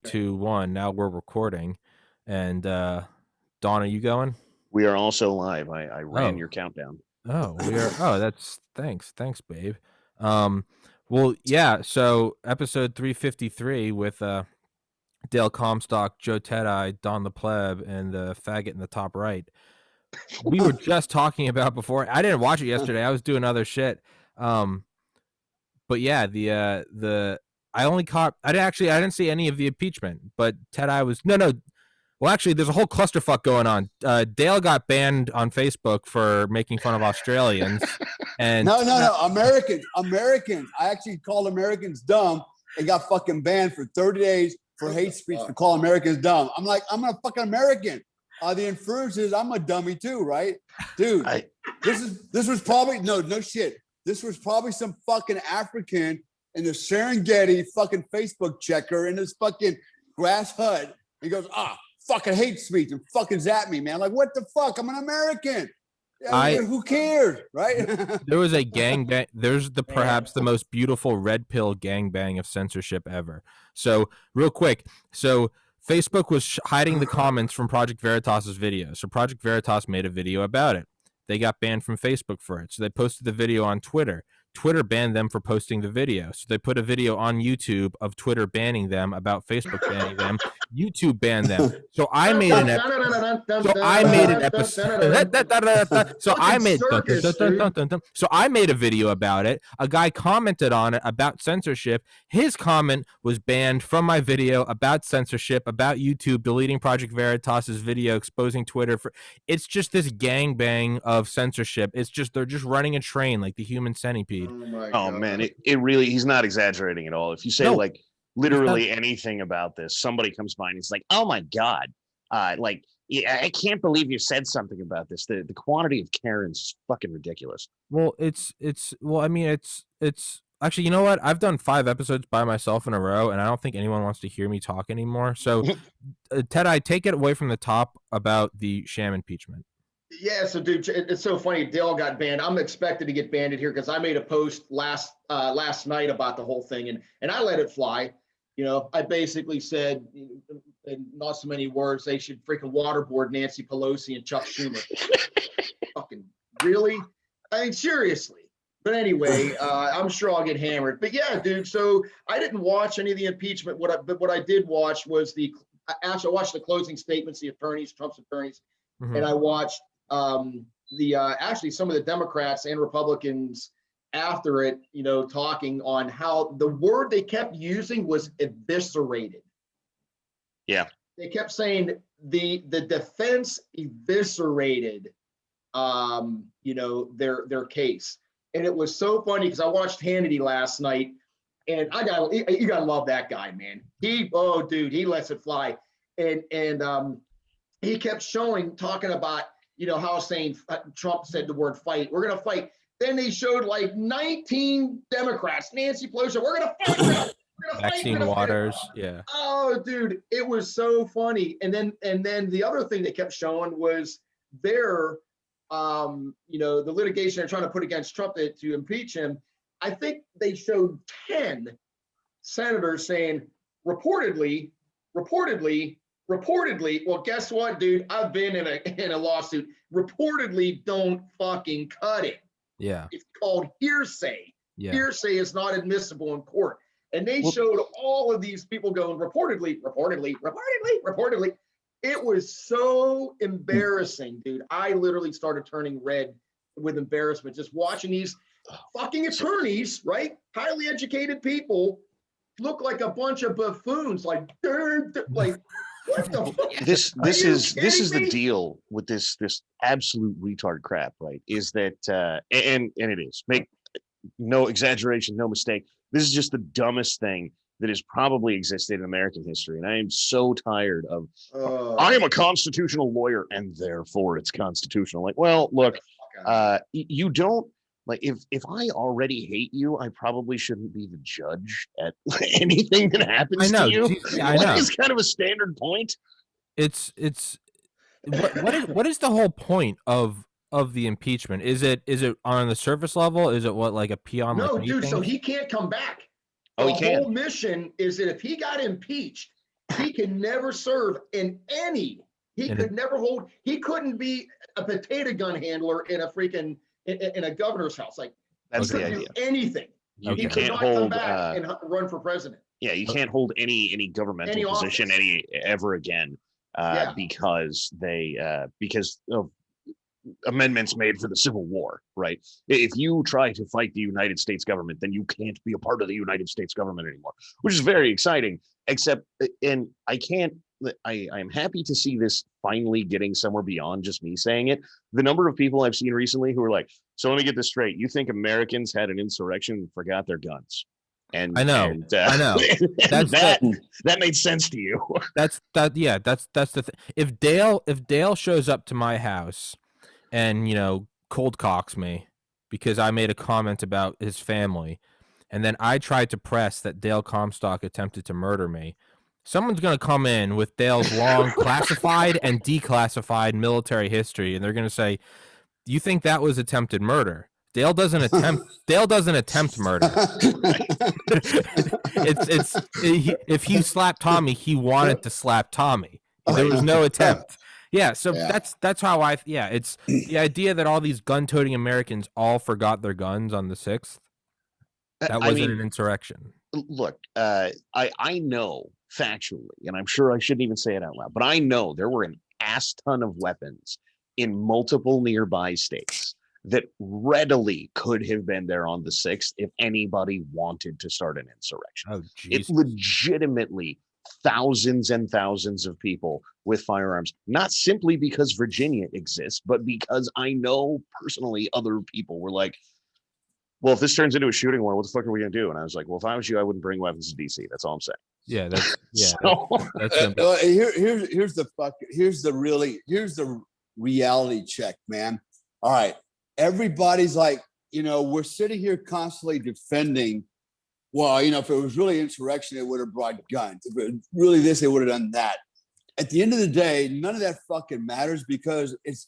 2, 1. Now we're recording. And Dawn, are you going? We are also live. I ran your countdown. That's thanks, babe. Well, yeah. So episode 353 with Dale Comstock, Joe Teti, Don the Pleb, and the faggot in the top right. We were just talking about before. I didn't watch it yesterday. I was doing other shit. But yeah, the I only caught. I didn't see any of the impeachment. But Teti was no. Well, actually, there's a whole clusterfuck going on. Dale got banned on Facebook for making fun of Australians. And no, Americans. I actually called Americans dumb and got fucking banned for 30 days for hate speech to call Americans dumb. I'm like, I'm a fucking American. The inference is I'm a dummy too, right? Dude, this was probably, no shit. This was probably some fucking African in the Serengeti fucking Facebook checker in this fucking grass hut. He goes, fucking hate speech and fucking zap me, man. Like, what the fuck? I'm an American. Who cares, right? There was a gangbang. There's perhaps the most beautiful red pill gangbang of censorship ever. So real quick, Facebook was hiding the comments from Project Veritas's video. So Project Veritas made a video about it. They got banned from Facebook for it. So they posted the video on Twitter. Twitter banned them for posting the video. So they put a video on YouTube of Twitter banning them about Facebook banning them. YouTube banned them. So I made an episode. So I made a video about it. A guy commented on it about censorship. His comment was banned from my video about censorship, about YouTube deleting Project Veritas's video, exposing Twitter for. It's just this gangbang of censorship. It's just they're just running a train like the human centipede. Oh man, it really, he's not exaggerating at all. If you say like literally anything about this, somebody comes by and he's like, oh my God, I can't believe you said something about this. The quantity of Karens is fucking ridiculous. Well, it's actually, you know what? I've done 5 episodes by myself in a row, and I don't think anyone wants to hear me talk anymore. So, Ted, I take it away from the top about the sham impeachment. Yeah, so dude, it's so funny. Dale got banned. I'm expected to get banned here because I made a post last night about the whole thing, and I let it fly. You know, I basically said, in not so many words, they should freaking waterboard Nancy Pelosi and Chuck Schumer. Fucking really? I mean, seriously. But anyway, I'm sure I'll get hammered. But yeah, dude. So I didn't watch any of the impeachment. What I did watch was I watched the closing statements, the attorneys, Trump's attorneys, and I watched actually some of the Democrats and Republicans after it, you know, talking on how the word they kept using was eviscerated. Yeah. They kept saying the defense eviscerated, you know, their case. And it was so funny because I watched Hannity last night, and you gotta love that guy, man. He lets it fly. And he kept talking about, you know, how saying Trump said the word fight. We're going to fight. Then they showed like 19 Democrats, Nancy Pelosi, we're going to fight. Maxine Waters. Yeah. Oh, dude, it was so funny. And then the other thing they kept showing was their, you know, the litigation they're trying to put against Trump to impeach him. I think they showed 10 senators saying reportedly, well, guess what, dude? I've been in a lawsuit. Reportedly, don't fucking cut it. Yeah. It's called hearsay. Yeah. Hearsay is not admissible in court. And they showed all of these people going reportedly. It was so embarrassing, dude. I literally started turning red with embarrassment just watching these fucking attorneys, right? Highly educated people look like a bunch of buffoons, like what the fuck? This is the deal with this absolute retard crap, right? Is that and it is, make no exaggeration, no mistake. This is just the dumbest thing that has probably existed in American history, and I am so tired of. I am a constitutional lawyer, and therefore it's constitutional. Like, well, look, you don't. Like, if I already hate you, I probably shouldn't be the judge at anything that happens to you. I know. Is kind of a standard point. It's what is the whole point of the impeachment? Is it on the surface level? Is it like a peon? No, dude. So he can't come back. Oh, he can't. The whole mission is that if he got impeached, He can never serve in any. He And could never hold. He couldn't be a potato gun handler in a freaking in a governor's house. Like That's he the couldn't idea. do anything. You, Okay. He you could can't not come hold. back and run for president. Yeah, you can't hold any governmental Any position office. ever again Yeah. because because of amendments made for the Civil War, right? If you try to fight the United States government, then you can't be a part of the United States government anymore, which is very exciting. Except, and I can't. I'm happy to see this finally getting somewhere beyond just me saying it. The number of people I've seen recently who are like, "So let me get this straight. You think Americans had an insurrection and forgot their guns?" And I know. I know. That's that made sense to you. That's the thing. If Dale shows up to my house and cold cocks me because I made a comment about his family, and then I tried to press that Dale Comstock attempted to murder me, someone's going to come in with Dale's long classified and declassified military history, and they're going to say, "You think that was attempted murder?" Dale doesn't attempt murder. If he slapped Tommy, he wanted to slap Tommy. There was no attempt. Yeah, so that's how it's the idea that all these gun-toting Americans all forgot their guns on the 6th. That wasn't an insurrection. Look, I know factually, and I'm sure I shouldn't even say it out loud, but I know there were an ass ton of weapons in multiple nearby states that readily could have been there on the 6th if anybody wanted to start an insurrection. Oh, geez. It legitimately thousands and thousands of people with firearms, not simply because Virginia exists, but because I know personally other people were like, well, if this turns into a shooting war, what the fuck are we going to do? And I was like, well, if I was you, I wouldn't bring weapons to DC. That's all I'm saying. Yeah, that's So, here's the reality check, man. All right. Everybody's like, we're sitting here constantly defending. Well, if it was really insurrection, it would have brought guns. If it was really this, they would have done that. At the end of the day, none of that fucking matters because it's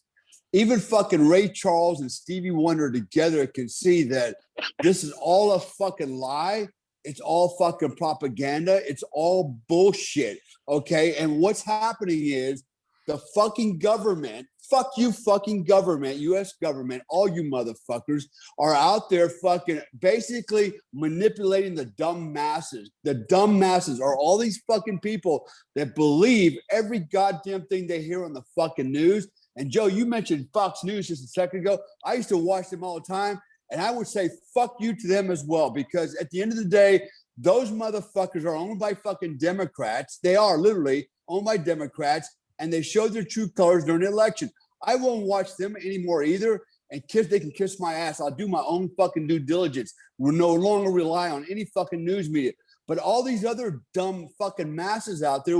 even fucking Ray Charles and Stevie Wonder together can see that this is all a fucking lie. It's all fucking propaganda. It's all bullshit. Okay. And what's happening is the fucking government, fuck you, fucking government, US government, all you motherfuckers are out there fucking basically manipulating the dumb masses. The dumb masses are all these fucking people that believe every goddamn thing they hear on the fucking news. And Joe, you mentioned Fox News just a second ago. I used to watch them all the time. And I would say fuck you to them as well, because at the end of the day, those motherfuckers are owned by fucking Democrats. They are literally owned by Democrats, and they showed their true colors during the election. I won't watch them anymore either. And they can kiss my ass. I'll do my own fucking due diligence. We'll no longer rely on any fucking news media. But all these other dumb fucking masses out there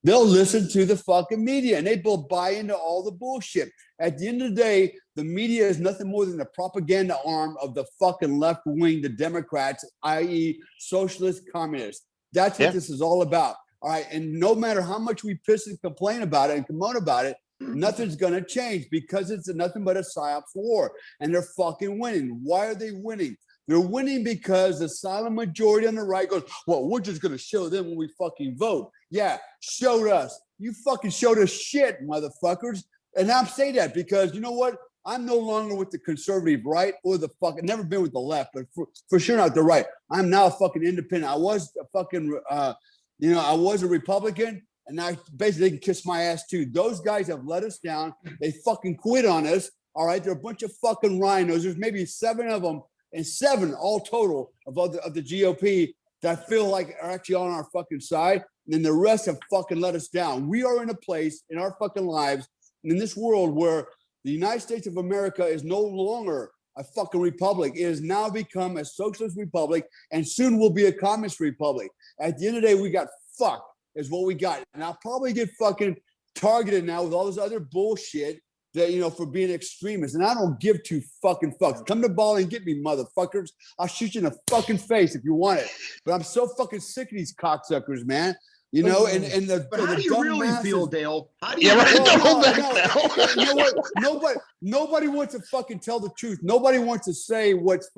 they'll listen to the fucking media and they will buy into all the bullshit. At the end of the day, the media is nothing more than the propaganda arm of the fucking left wing, the Democrats, i.e. socialist communists. That's what this is all about. All right. And no matter how much we piss and complain about it and moan about it, nothing's going to change because it's nothing but a psyops war. And they're fucking winning. Why are they winning? They're winning because the silent majority on the right goes, well, we're just going to show them when we fucking vote. Yeah, showed us. You fucking showed us shit, motherfuckers. And I'm saying that because you know what? I'm no longer with the conservative right or the fucking, never been with the left, but for sure not the right. I'm now a fucking independent. I was a fucking, I was a Republican. And now basically they can kiss my ass too. Those guys have let us down. They fucking quit on us. All right. They're a bunch of fucking rhinos. There's maybe 7 of them. And 7 all total of the GOP that I feel like are actually on our fucking side. And then the rest have fucking let us down. We are in a place in our fucking lives and in this world where the United States of America is no longer a fucking republic. It has now become a socialist republic and soon will be a communist republic. At the end of the day, we got fucked is what we got. And I'll probably get fucking targeted now with all this other bullshit that, for being extremists. And I don't give 2 fucking fucks. Come to Bali and get me, motherfuckers. I'll shoot you in the fucking face if you want it. But I'm so fucking sick of these cocksuckers, man. You know, and But how do you dumb really masses, feel, Dale? How do you? Yeah, right. Well, Hold back no, now. you know what? Nobody wants to fucking tell the truth. Nobody wants to say what's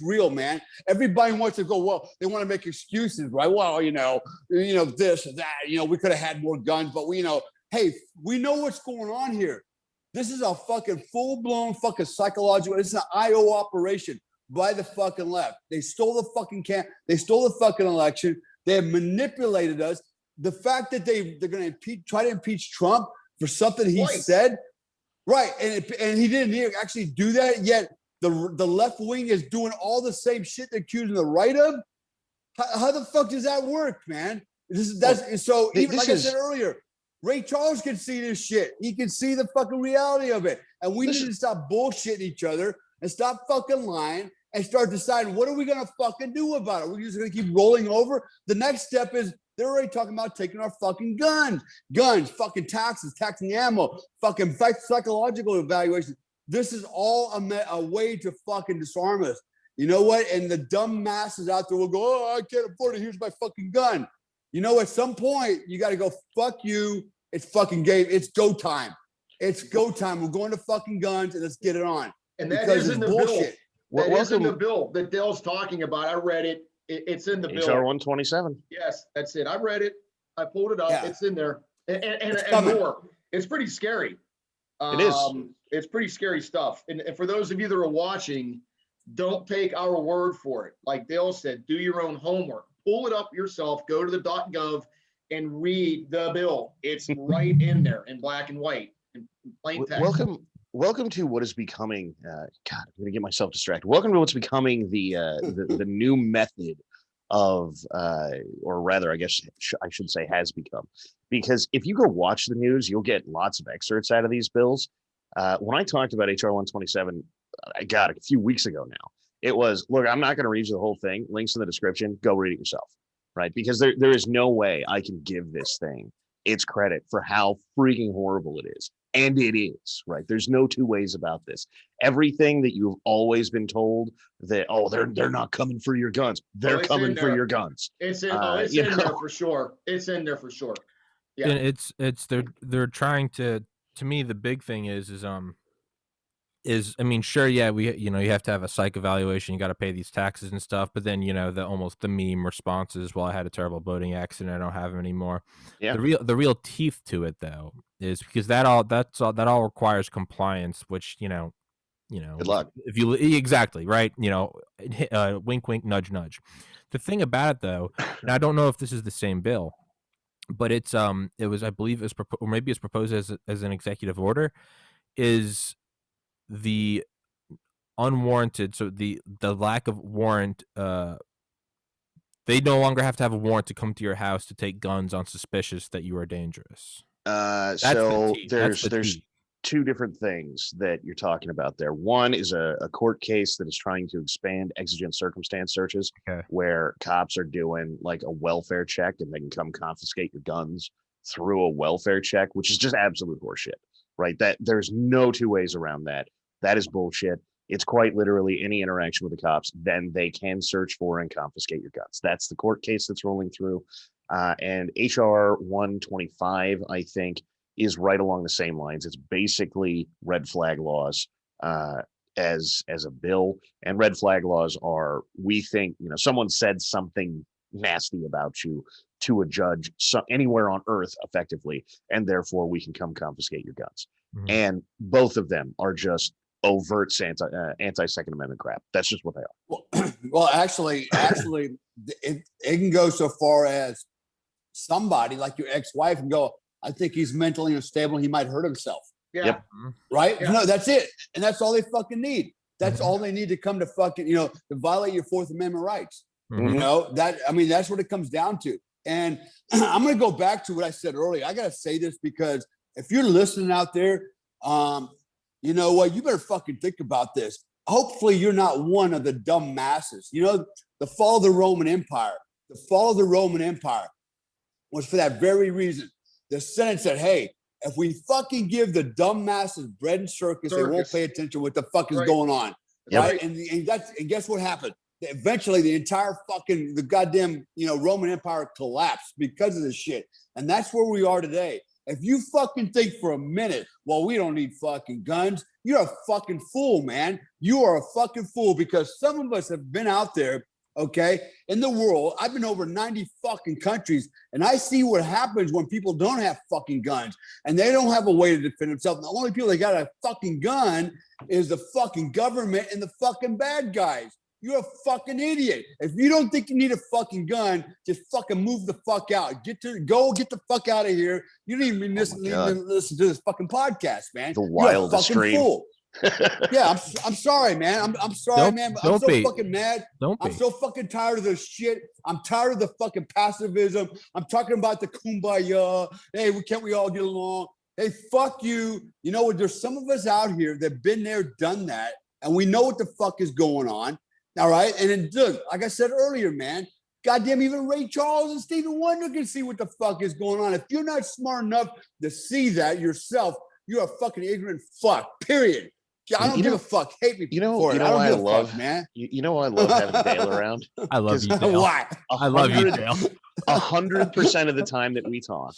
real, man. Everybody wants to go, well, they want to make excuses, right? Well, you know, this or that, you know, we could have had more guns, but hey, we know what's going on here. This is a fucking full-blown fucking psychological, it's an IO operation by the fucking left. They stole the fucking they stole the fucking election. They have manipulated us. The fact that they're going to try to impeach Trump for something he said, right? And he didn't actually do that. Yet the left wing is doing all the same shit they're accusing the right of. How the fuck does that work, man? I said earlier, Ray Charles can see this shit. He can see the fucking reality of it, and we need to stop bullshitting each other and stop fucking lying and start deciding what are we gonna fucking do about it. We're just gonna keep rolling over. The next step is they're already talking about taking our fucking guns, fucking taxes, taxing ammo, fucking psychological evaluation. This is all a way to fucking disarm us. You know what? And the dumb masses out there will go, oh, I can't afford it. Here's my fucking gun. You know, at some point, you got to go, fuck you. It's fucking game. It's go time. It's go time. We're going to fucking guns and let's get it on. And that is in the bullshit. Bill. That is in the bill that Dale's talking about. I read it. It's in the bill. HR 127. Yes, that's it. I read it. I pulled it up. Yeah. It's in there. And more. It's pretty scary. It is. It's pretty scary stuff. And for those of you that are watching, don't take our word for it. Like Dale said, do your own homework. Pull it up yourself. Go to the .gov and read the bill. It's right in there in black and white in plain text. Welcome to what is becoming. God, I'm gonna get myself distracted. Welcome to what's becoming the new method of, or rather, I guess I should say, has become. Because if you go watch the news, you'll get lots of excerpts out of these bills. When I talked about HR 127, I got a few weeks ago now. It was, look, I'm not going to read you the whole thing. Links in the description. Go read it yourself, right? Because there is no way I can give this thing its credit for how freaking horrible it is. And it is, right? There's no two ways about this. Everything that you've always been told that, oh, they're not coming for your guns. They're coming for your guns. It's in there for sure. It's in there for sure. Yeah. And it's they're trying to me, the big thing is I mean, sure, yeah, you have to have a psych evaluation, you got to pay these taxes and stuff, but then the meme responses, well, I had a terrible boating accident, I don't have them anymore. Yeah. The real teeth to it though is because that all requires compliance, which Good luck. if you exactly right, wink wink nudge nudge. The thing about it though, and I don't know if this is the same bill, but it was, I believe, or maybe it's proposed as an executive order, is the unwarranted, so the lack of warrant, they no longer have to have a warrant to come to your house to take guns on suspicious that you are dangerous. So there's two different things that you're talking about there. One is a court case that is trying to expand exigent circumstance searches, where cops are doing like a welfare check and they can come confiscate your guns through a welfare check, which is just absolute horseshit, right? That there's no two ways around that. That is bullshit. It's quite literally any interaction with the cops, then they can search for and confiscate your guns. That's the court case that's rolling through. And HR 125, I think, is right along the same lines. It's basically red flag laws as a bill. And red flag laws are, we think, someone said something nasty about you to a judge anywhere on earth effectively, and therefore we can come confiscate your guns. Mm-hmm. And both of them are just overt anti-Second Amendment crap. That's just what they are. Well, actually, it can go so far as somebody like your ex-wife and go, I think he's mentally unstable. He might hurt himself. Yeah. Yep. Right? Yeah. No, that's it. And that's all they fucking need. That's all they need to come to fucking, to violate your Fourth Amendment rights. Mm-hmm. That's what it comes down to. And I'm going to go back to what I said earlier. I got to say this because if you're listening out there, you know what? You better fucking think about this. Hopefully you're not one of the dumb masses. The fall of the Roman Empire. The fall of the Roman Empire was for that very reason. The Senate said, hey, if we fucking give the dumb masses bread and circus, they won't pay attention to what the fuck is going on. Yep. Right? And guess what happened? Eventually, the goddamn, Roman Empire collapsed because of this shit. And that's where we are today. If you fucking think for a minute, well, we don't need fucking guns, you're a fucking fool, man. You are a fucking fool, because some of us have been out there, okay, in the world. I've been over 90 fucking countries, and I see what happens when people don't have fucking guns and they don't have a way to defend themselves. And the only people that got a fucking gun is the fucking government and the fucking bad guys. You're a fucking idiot. If you don't think you need a fucking gun, just fucking move the fuck out. Get the fuck out of here. You don't even listen to this fucking podcast, man. The wildest fucking fool. Yeah, I'm sorry, man. I'm sorry, man. But I'm so fucking mad. I'm so fucking tired of this shit. I'm tired of the fucking pacifism. I'm talking about the kumbaya. Hey, can't we all get along? Hey, fuck you. You know what? There's some of us out here that been there, done that, and we know what the fuck is going on. All right. And then, look, like I said earlier, man, goddamn, even Ray Charles and Stevie Wonder can see what the fuck is going on. If you're not smart enough to see that yourself, you're a fucking ignorant fuck, period. I don't give a fuck. Hate me for it. I don't give a fuck, man. You know why I love having Dale around? I love you, Dale. Why? I love you, Dale. 100% of the time that we talk,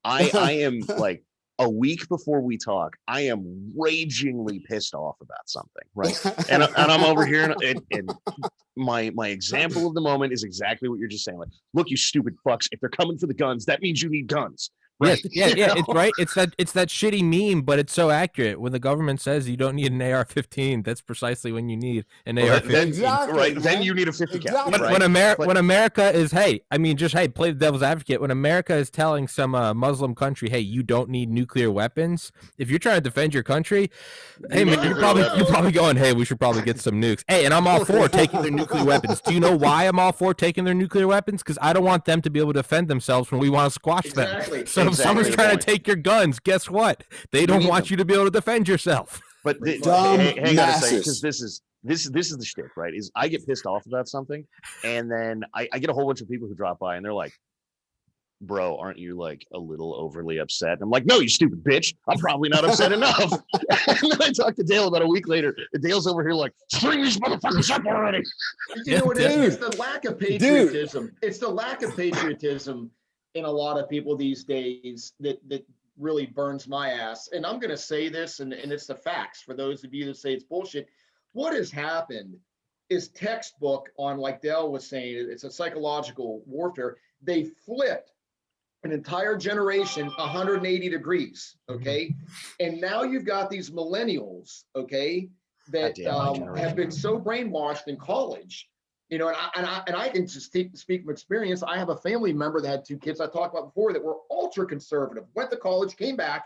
I am like, a week before we talk, I am ragingly pissed off about something, right? And I'm over here, and my example of the moment is exactly what you're just saying. Like, look, you stupid fucks, if they're coming for the guns, that means you need guns. Right? Yes, yeah, it's right. It's that shitty meme, but it's so accurate. When the government says you don't need an AR-15, that's precisely when you need an AR-15. Exactly, right? Man. Then you need a 50 cal. Exactly. Right? When America is, play the devil's advocate. When America is telling some Muslim country, hey, you don't need nuclear weapons. If you're trying to defend your country, hey man, you're probably going, hey, we should probably get some nukes. Hey, and I'm all for taking their nuclear weapons. Do you know why I'm all for taking their nuclear weapons? Because I don't want them to be able to defend themselves when we want to squash them. So if someone's trying to take your guns, guess what? They don't want you to be able to defend yourself. But hang on a second, because this is the shtick, right? Is I get pissed off about something, and then I get a whole bunch of people who drop by and they're like, bro, aren't you like a little overly upset? And I'm like, no, you stupid bitch. I'm probably not upset enough. And then I talked to Dale about a week later, and Dale's over here like, string these motherfuckers up already. You know what it is? It's the lack of patriotism. It's the lack of patriotism in a lot of people these days that really burns my ass. And I'm going to say this, and it's the facts for those of you that say it's bullshit. What has happened is textbook on, like Dale was saying, it's a psychological warfare. They flipped an entire generation 180 degrees, okay? And now you've got these millennials, okay, that have been so brainwashed in college. You know, and I can just speak from experience. I have a family member that had 2 kids I talked about before that were ultra conservative, went to college, came back,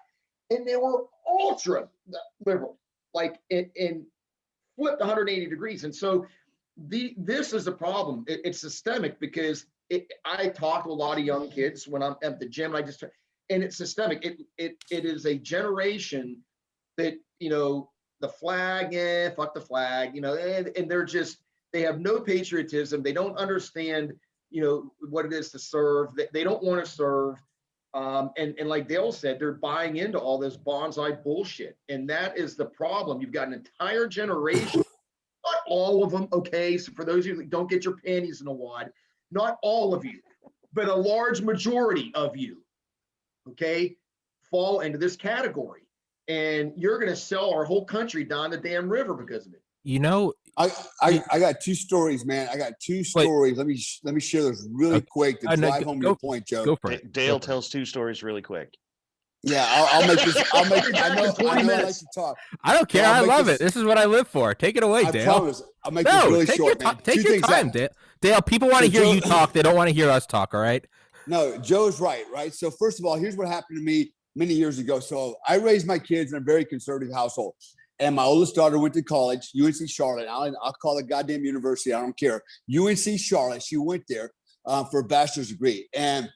and they were ultra liberal, like in flipped 180 degrees. And so this is a problem. It's systemic, because I talk to a lot of young kids when I'm at the gym. And it's systemic. It is a generation that, you know, the flag, fuck the flag, you know, and they're just. They have no patriotism. They don't understand, you know, what it is to serve. They don't want to serve. And like Dale said, they're buying into all this bonsai bullshit. And that is the problem. You've got an entire generation, not all of them, okay? So for those of you that don't get your panties in a wad, not all of you, but a large majority of you, okay, fall into this category. And you're going to sell our whole country down the damn river because of it. You know, I got 2 stories, man. I got 2 stories. Let me share this really quick to drive home your point, Joe. Go for it. Dale tells 2 stories really quick. Yeah, I'll make this. I know I like to talk. I don't care. I love it. This is what I live for. Take it away, Dale. I promise. I'll make this really short, man. Take your time, Dale. Dale, people want to hear you talk. They don't want to hear us talk, all right? No, Joe's right? So first of all, here's what happened to me many years ago. So I raised my kids in a very conservative household. And my oldest daughter went to college, UNC Charlotte. I'll call it goddamn university. I don't care. UNC Charlotte. She went there for a bachelor's degree. And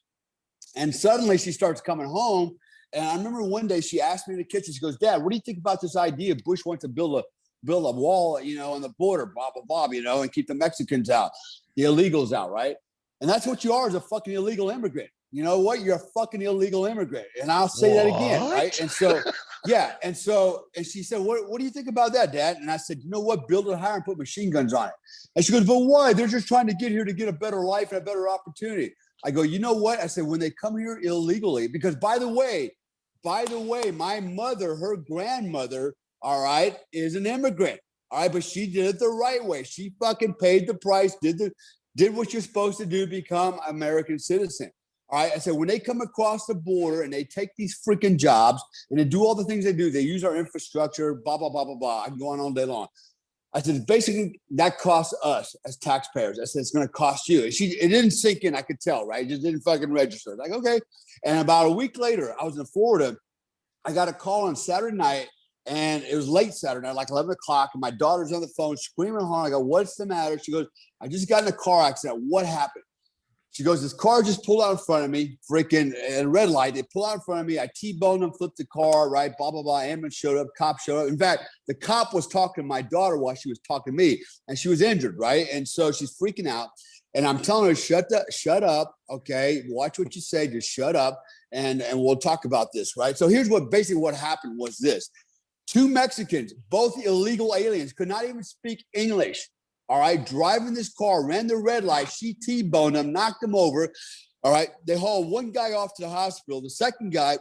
suddenly she starts coming home. And I remember one day she asked me in the kitchen, she goes, Dad, what do you think about this idea? Bush wants to build a wall, you know, on the border, blah, blah, blah, you know, and keep the Mexicans out, the illegals out, right? And that's what you are, is a fucking illegal immigrant. You know what? You're a fucking illegal immigrant. And I'll say that again, right? And so Yeah. And she said, what do you think about that, Dad? And I said, you know what? Build it higher and put machine guns on it. And she goes, but why? They're just trying to get here to get a better life and a better opportunity. I go, you know what? I said, when they come here illegally, because by the way, my mother, her grandmother, all right, is an immigrant. All right, but she did it the right way. She fucking paid the price, did what you're supposed to do to become American citizen. All right, I said, when they come across the border and they take these freaking jobs and they do all the things they do, they use our infrastructure, blah, blah, blah, blah, blah. I can go on all day long. I said, basically, that costs us as taxpayers. I said, it's going to cost you. And it didn't sink in, I could tell, right? It just didn't fucking register. Like, okay. And about a week later, I was in Florida. I got a call on Saturday night, and it was late Saturday night, like 11 o'clock, and my daughter's on the phone screaming hard. I go, what's the matter? She goes, I just got in a car accident. What happened? She goes, this car just pulled out in front of me, freaking at a red light. They pull out in front of me. I T-boned them, flipped the car, right? Blah, blah, blah. Ambulance showed up, cop showed up. In fact, the cop was talking to my daughter while she was talking to me, and she was injured, right? And so she's freaking out. And I'm telling her, shut up, okay? Watch what you say, just shut up, and we'll talk about this, right? So here's what happened was this. 2 Mexicans, both illegal aliens, could not even speak English. All right, driving this car, ran the red light. She T-boned him, knocked him over. All right, they hauled one guy off to the hospital. The second guy,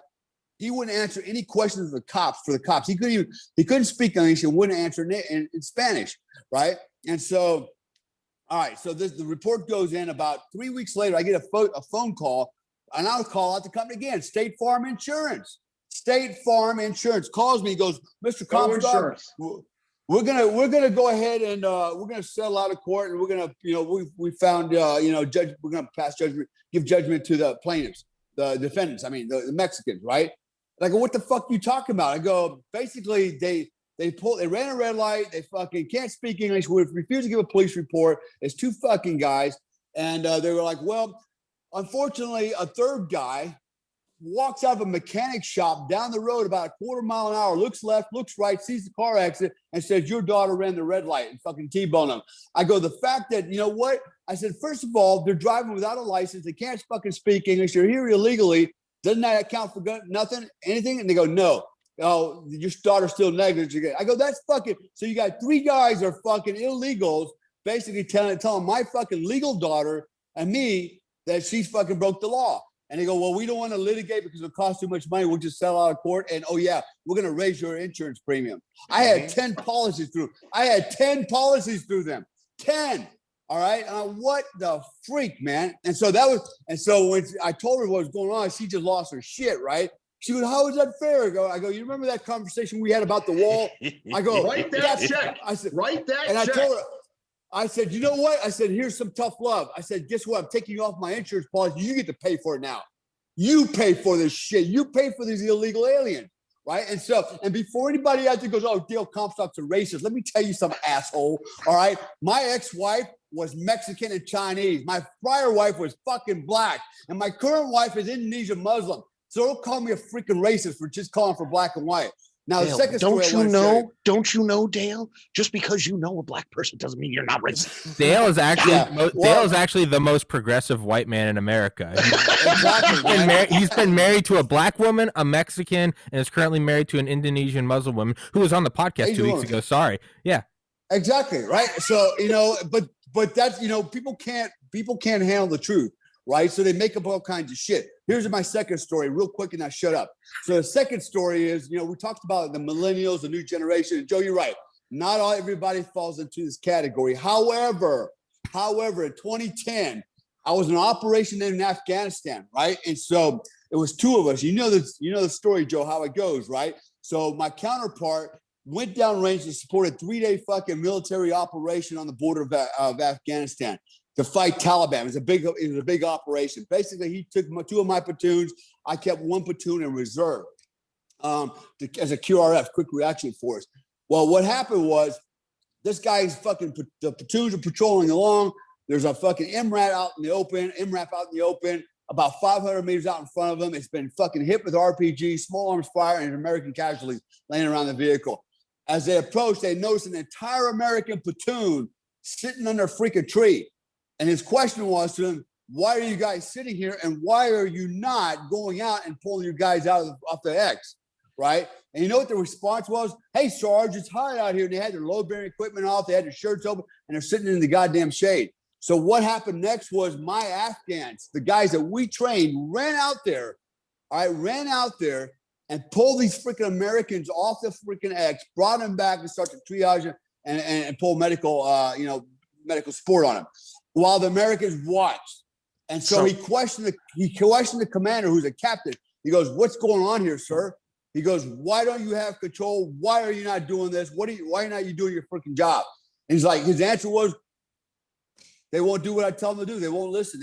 he wouldn't answer any questions for the cops. He couldn't speak English and wouldn't answer in Spanish, right? And so, all right, so the report goes in. About 3 weeks later, I get a phone call, and I'll call out the company again, State Farm Insurance. State Farm Insurance calls me, goes, Mr. Comstock, we're gonna go ahead and we're gonna settle out of court, and we're gonna, we found, judge, we're gonna pass judgment, give judgment to the plaintiffs, the defendants. I mean, the Mexicans, right? And I go, what the fuck are you talking about? I go, basically, they ran a red light. They fucking can't speak English. We refused to give a police report. It's 2 fucking guys, and they were like, well, unfortunately, a third guy walks out of a mechanic shop down the road about a quarter mile an hour, looks left, looks right, sees the car exit, and says, your daughter ran the red light, and fucking T-bone him. I go, the fact that, you know what? I said, first of all, they're driving without a license. They can't fucking speak English. They're here illegally. Doesn't that account for nothing, anything? And they go, no. Oh, your daughter's still negligent. I go, that's fucking, so you got 3 guys that are fucking illegals, basically telling my fucking legal daughter and me that she's fucking broke the law. And they go, well, we don't want to litigate because it'll cost too much money. We'll just settle out of court. And, oh, yeah, we're going to raise your insurance premium. I had 10 policies through. them. 10. All right. What the freak, man? And so when I told her what was going on, she just lost her shit, right? She goes, how is that fair? I go, you remember that conversation we had about the wall? I go, write that check. I said, write that and check. I told her, I said, you know what? I said, here's some tough love. I said, guess what? I'm taking you off my insurance policy. You get to pay for it now. You pay for this shit. You pay for these illegal aliens, right? And before anybody out there goes, oh, Dale Comstock's a racist, let me tell you some asshole, all right? My ex-wife was Mexican and Chinese. My prior wife was fucking black. And my current wife is Indonesian Muslim. So don't call me a freaking racist for just calling for black and white. Now, Dale, the second story don't you know, Dale? Just because you know a black person doesn't mean you're not racist. Dale is actually the most progressive white man in America. Exactly. He's been married to a black woman, a Mexican, and is currently married to an Indonesian Muslim woman who was on the podcast 2 weeks ago. Sorry. Yeah. Exactly. Right. So, but that's, people can't handle the truth. Right. So they make up all kinds of shit. Here's my second story real quick, and I shut up. So the second story is, we talked about the millennials, the new generation. And Joe, you're right. Not everybody falls into this category. However, in 2010, I was in an operation in Afghanistan. Right. And so it was 2 of us. You know the story, Joe, how it goes. Right. So my counterpart went downrange and supported a 3-day fucking military operation on the border of Afghanistan to fight Taliban. It was a big operation. Basically, he took 2 of my platoons. I kept 1 platoon in reserve as a QRF, quick reaction force. Well, what happened was this guy's the platoons are patrolling along. There's a fucking MRAP out in the open, about 500 meters out in front of them. It's been fucking hit with RPG, small arms fire, and American casualties laying around the vehicle. As they approached, they noticed an entire American platoon sitting under a freaking tree. And his question was to them, why are you guys sitting here? And why are you not going out and pulling your guys out off the X? right? And you know what the response was? Hey, Sarge, it's hot out here. And they had their load-bearing equipment off. They had their shirts open, and they're sitting in the goddamn shade. So what happened next was my Afghans, the guys that we trained, ran out there and pulled these freaking Americans off the freaking X, brought them back and started triage and pull medical, medical support on them, while the Americans watched. And so he questioned the commander, who's a captain. He goes, "What's going on here, sir?" He goes, "Why don't you have control? Why are you not doing this? Why not you doing your freaking job?" And he's like, his answer was, "They won't do what I tell them to do. They won't listen.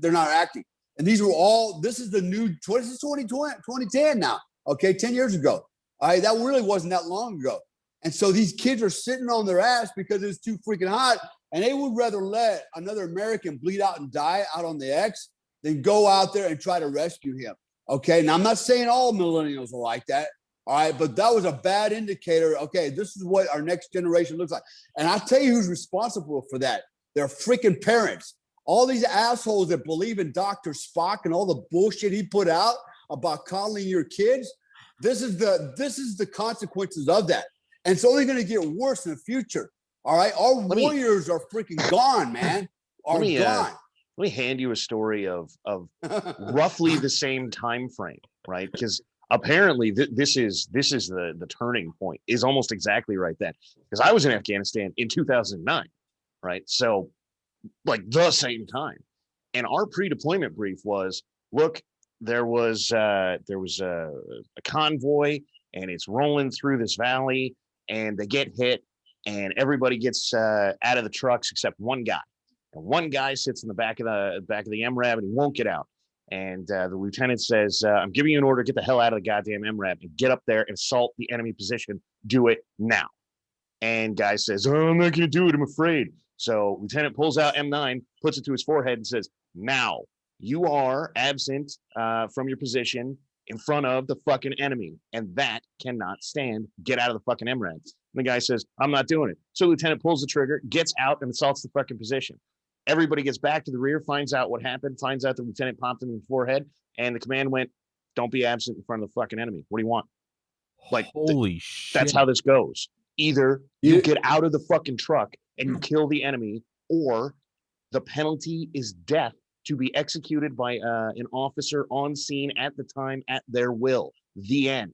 They're not acting." And these were all, this is the new, this is 2010 now. Okay, 10 years ago. All right, that really wasn't that long ago. And so these kids are sitting on their ass because it's too freaking hot. And they would rather let another American bleed out and die out on the X than go out there and try to rescue him. Okay, now I'm not saying all millennials are like that. All right, but that was a bad indicator. Okay, this is what our next generation looks like. And I'll tell you who's responsible for that. Their freaking parents. All these assholes that believe in Dr. Spock and all the bullshit he put out about coddling your kids. This is the consequences of that. And it's only going to get worse in the future. All right. Our warriors are freaking gone, man. Gone. Let me hand you a story of roughly the same time frame, right? Because apparently this is the turning point, is almost exactly right then. Because I was in Afghanistan in 2009, right? So like the same time. And our pre-deployment brief was, look, there was a convoy and it's rolling through this valley and they get hit and everybody gets out of the trucks except one guy. And one guy sits in the back of the MRAB and he won't get out. And the lieutenant says, "I'm giving you an order, get the hell out of the goddamn MRAB and get up there and assault the enemy position. Do it now." And guy says, "Oh, I'm not going to do it. I'm afraid." So lieutenant pulls out M9, puts it to his forehead and says, "Now you are absent from your position in front of the fucking enemy. And that cannot stand. Get out of the fucking MRAB." And the guy says, "I'm not doing it." So lieutenant pulls the trigger, gets out and assaults the fucking position. Everybody gets back to the rear, finds out what happened, finds out the lieutenant popped him in the forehead. And the command went, "Don't be absent in front of the fucking enemy. What do you want?" Like, holy shit. That's how this goes. Either you get out of the fucking truck and you kill the enemy, or the penalty is death to be executed by an officer on scene at the time at their will. The end.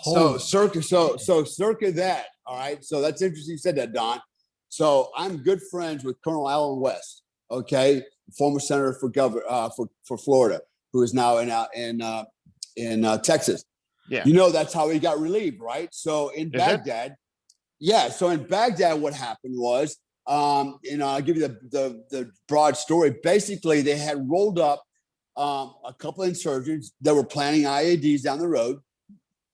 So circa that. All right. So that's interesting you said that, Don. So I'm good friends with Colonel Allen West, okay, former senator for Florida, who is now in Texas. Yeah. You know, that's how he got relieved, right? So in Baghdad, so in Baghdad, what happened was, I'll give you the broad story. Basically, they had rolled up a couple of insurgents that were planning IEDs down the road.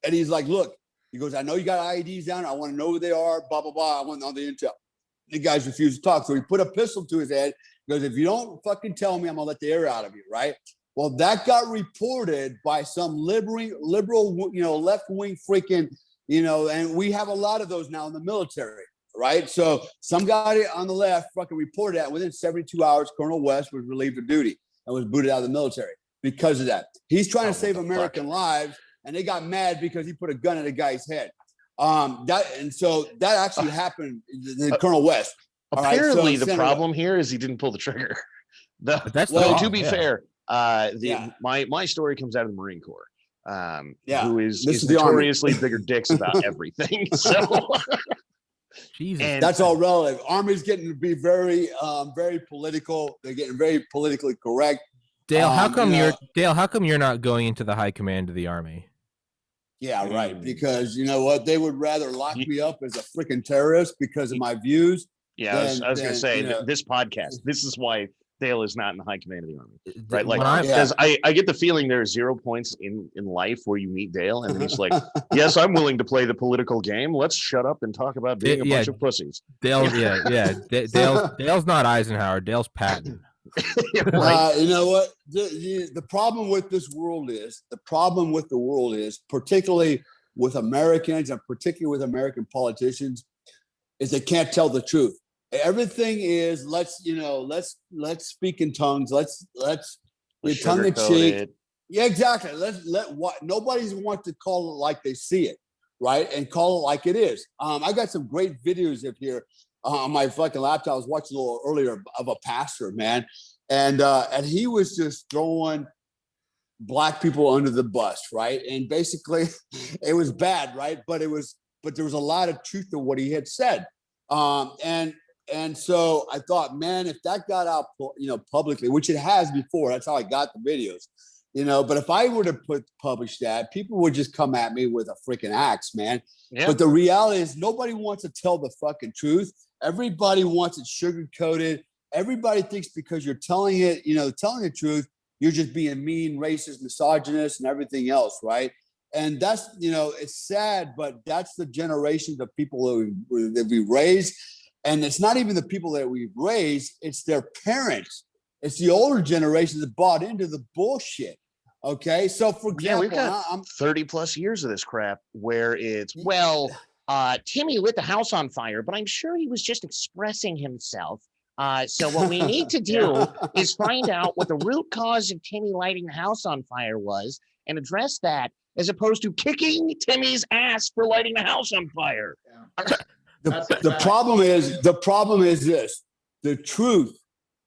And he's like, "Look," he goes, "I know you got IEDs down. I want to know who they are, blah, blah, blah. I want all the intel." The guys refused to talk. So he put a pistol to his head. He goes, "If you don't fucking tell me, I'm going to let the air out of you," right? Well, that got reported by some liberal, left-wing freaking, and we have a lot of those now in the military, right? So some guy on the left fucking reported that. Within 72 hours, Colonel West was relieved of duty and was booted out of the military because of that. He's trying to save American lives, and they got mad because he put a gun in a guy's head. That actually happened to Colonel West. Apparently, the problem here is he didn't pull the trigger. To be fair, my story comes out of the Marine Corps, who is notoriously bigger dicks about everything. So, Jesus, and that's all relative. Army's getting to be very, very political. They're getting very politically correct. Dale, how come you're not going into the high command of the Army? Yeah, right. Because you know what? They would rather lock me up as a freaking terrorist because of my views. Yeah, I was going to say this podcast. This is why Dale is not in the high command of the Army, right? Like, because I get the feeling there are 0 points in life where you meet Dale, and he's like, "Yes, I'm willing to play the political game. Let's shut up and talk about being a bunch of pussies." Dale, Dale's not Eisenhower. Dale's Patton. Right. You know what? The problem with this world is, particularly with Americans and particularly with American politicians, is they can't tell the truth. Everything is let's speak in tongues. Let's tongue in cheek. Yeah, exactly. Let what nobody's want to call it like they see it, right? And call it like it is. I got some great videos up here on my fucking laptop. I was watching a little earlier of a pastor, man, and he was just throwing black people under the bus, right? And basically, it was bad, right? But there was a lot of truth to what he had said, and so I thought, man, if that got out, publicly, which it has before, that's how I got the videos, But if I were to publish that, people would just come at me with a freaking axe, man. Yeah. But the reality is, nobody wants to tell the fucking truth. Everybody wants it sugar coated. Everybody thinks because you're telling it, telling the truth, you're just being mean, racist, misogynist, and everything else, right? And that's, it's sad, but that's the generations of people that we raised. And it's not even the people that we've raised, it's their parents. It's the older generation that bought into the bullshit. Okay. So for example, we've got 30 plus years of this crap where it's, Timmy lit the house on fire, but I'm sure he was just expressing himself. So what we need to do is find out what the root cause of Timmy lighting the house on fire was and address that, as opposed to kicking Timmy's ass for lighting the house on fire. Yeah. The problem is this: the truth,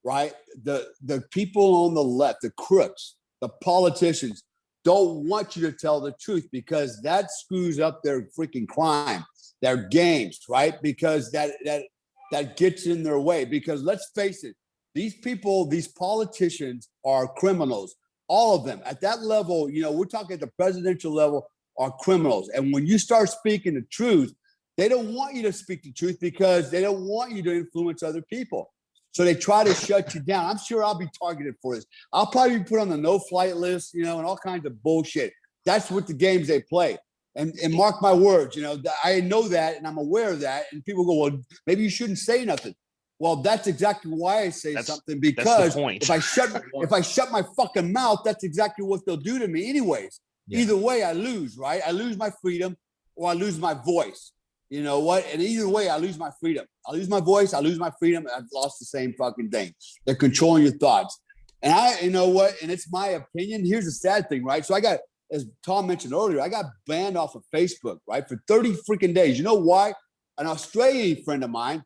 right? The people on the left, the crooks, the politicians, don't want you to tell the truth because that screws up their freaking crime, their games, right? Because that gets in their way. Because let's face it, these people, these politicians are criminals. All of them at that level, we're talking at the presidential level, are criminals. And when you start speaking the truth, they don't want you to speak the truth because they don't want you to influence other people. So they try to shut you down. I'm sure I'll be targeted for this. I'll probably be put on the no-flight list, and all kinds of bullshit. That's what the games they play. And mark my words, I know that and I'm aware of that. And people go, well, maybe you shouldn't say nothing. Well, that's exactly why I say something, because if I shut my fucking mouth, that's exactly what they'll do to me anyways. Yeah. Either way, I lose, right? I lose my freedom or I lose my voice. You know what? And either way, I lose my freedom. I lose my voice. I lose my freedom. I've lost the same fucking thing. They're controlling your thoughts. And you know what? And it's my opinion. Here's the sad thing, right? So I got, as Tom mentioned earlier, I got banned off of Facebook, right? For 30 freaking days. You know why? An Australian friend of mine,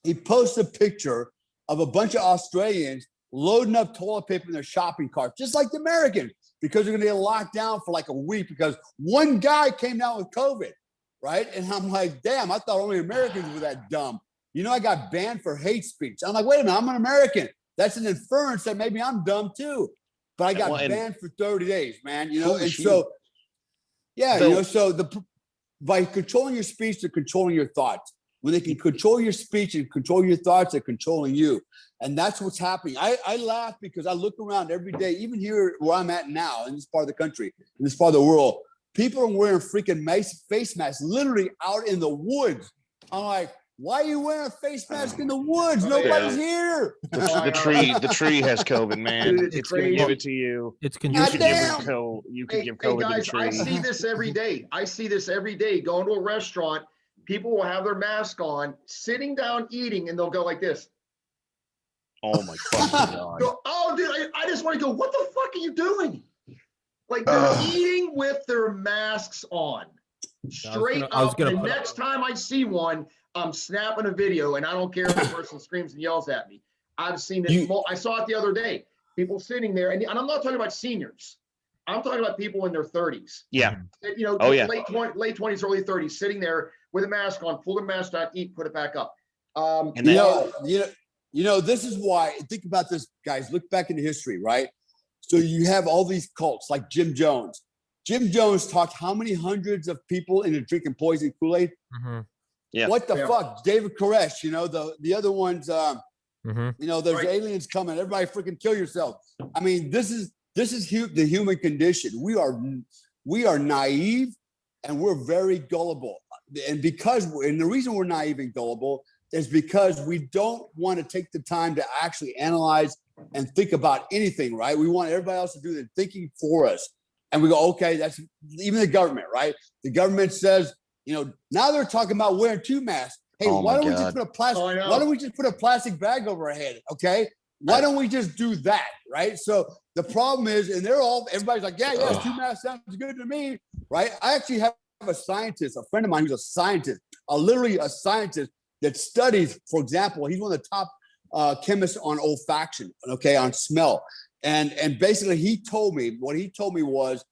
he posted a picture of a bunch of Australians loading up toilet paper in their shopping carts, just like the Americans, because they're going to get locked down for like a week because one guy came down with COVID. Right. And I'm like, damn, I thought only Americans were that dumb. I got banned for hate speech. I'm like, wait a minute, I'm an American. That's an inference that maybe I'm dumb too. But I got banned for 30 days, man. And so, yeah, so by controlling your speech, they're controlling your thoughts. When they can control your speech and control your thoughts, they're controlling you. And that's what's happening. I laugh because I look around every day, even here where I'm at now in this part of the country, in this part of the world. People are wearing freaking face masks, literally out in the woods. I'm like, why are you wearing a face mask in the woods? Nobody's here. The tree has COVID, man. Dude, it's going to give it to you. It's contagious. You could give COVID guys, to the tree. I see this every day. Going to a restaurant, people will have their mask on, sitting down, eating, and they'll go like this. Oh my fucking God. Oh, dude, I just want to go, what the fuck are you doing? Like they're eating with their masks on. Straight up. The next time I see one, I'm snapping a video, and I don't care if the person screams and yells at me. I've seen it. I saw it the other day. People sitting there, and I'm not talking about seniors. I'm talking about people in their 30s. Yeah. Late 20s, early 30s, sitting there with a mask on, pull the mask down, eat, put it back up. This is why. Think about this, guys. Look back into history, right? So you have all these cults like Jim Jones. Jim Jones talked how many hundreds of people into drinking poison Kool-Aid? Mm-hmm. Yeah. What the fuck? David Koresh, the other ones, there's aliens coming. Everybody freaking kill yourself. I mean, this is the human condition. We are naive and we're very gullible. And the reason we're naive and gullible is because we don't want to take the time to actually analyze and think about anything, right? We want everybody else to do the thinking for us. And we go, okay, that's even the government, right? The government says, now they're talking about wearing 2 masks. Hey, why don't we just put a plastic bag over our head? Okay. Why don't we just do that, right? So the problem is, and everybody's like, yeah, 2 masks sounds good to me, right? I actually have a scientist, a friend of mine who's a scientist, literally a scientist that studies, for example, he's one of the top chemists on olfaction, okay, on smell. And basically what he told me was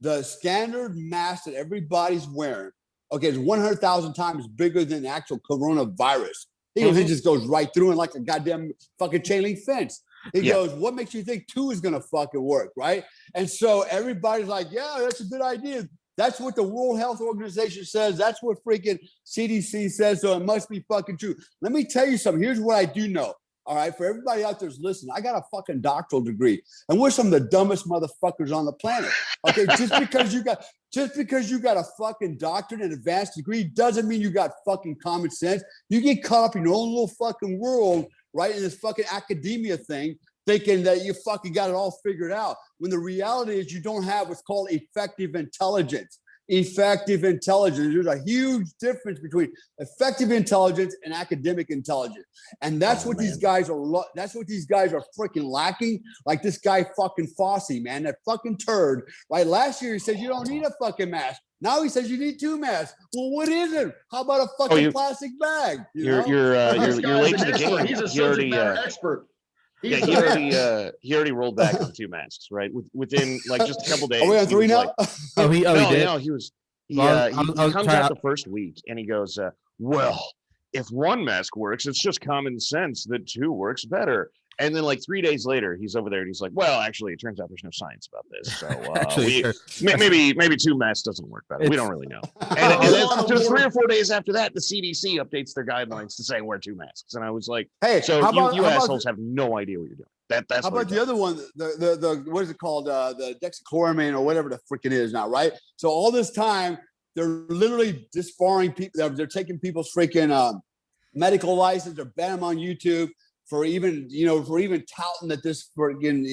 the standard mask that everybody's wearing, okay, is 100,000 times bigger than the actual coronavirus. He goes, it just goes right through and like a goddamn fucking chain link fence. He goes, what makes you think 2 is gonna fucking work, right? And so everybody's like, yeah, that's a good idea. That's what the World Health Organization says. That's what freaking CDC says. So it must be fucking true. Let me tell you something. Here's what I do know. All right, for everybody out there's listening, I got a fucking doctoral degree, and we're some of the dumbest motherfuckers on the planet. Okay, just because you got a fucking doctorate and advanced degree doesn't mean you got fucking common sense. You get caught up in your own little fucking world, right, in this fucking academia thing, thinking that you fucking got it all figured out. When the reality is you don't have what's called effective intelligence. Effective intelligence. There's a huge difference between effective intelligence and academic intelligence, and that's what these guys are. That's what these guys are freaking lacking. Like this guy fucking Fossey, man, that fucking turd. Right? Last year he said you don't need a fucking mask. Now he says you need 2 masks. Well, what is it? How about a fucking plastic bag? You're late to the game. He's a subject matter expert. He already rolled back on 2 masks, right? Within like just a couple days. Are we on 3 now? Like, he did. No, he comes out the first week and he goes, well, if 1 mask works, it's just common sense that 2 works better. And then like 3 days later, he's over there and he's like, well, actually, it turns out there's no science about this. So Actually, maybe 2 masks doesn't work better. We don't really know. And then just 3 or 4 days after that, the CDC updates their guidelines to say wear 2 masks. And I was like, hey, so you assholes have no idea what you're doing. That's how about the other one? The what is it called? The dexachloramine or whatever the freaking is now, right? So all this time they're literally disbarring people. They're taking people's freaking medical license. They're banning them on YouTube for even touting that this freaking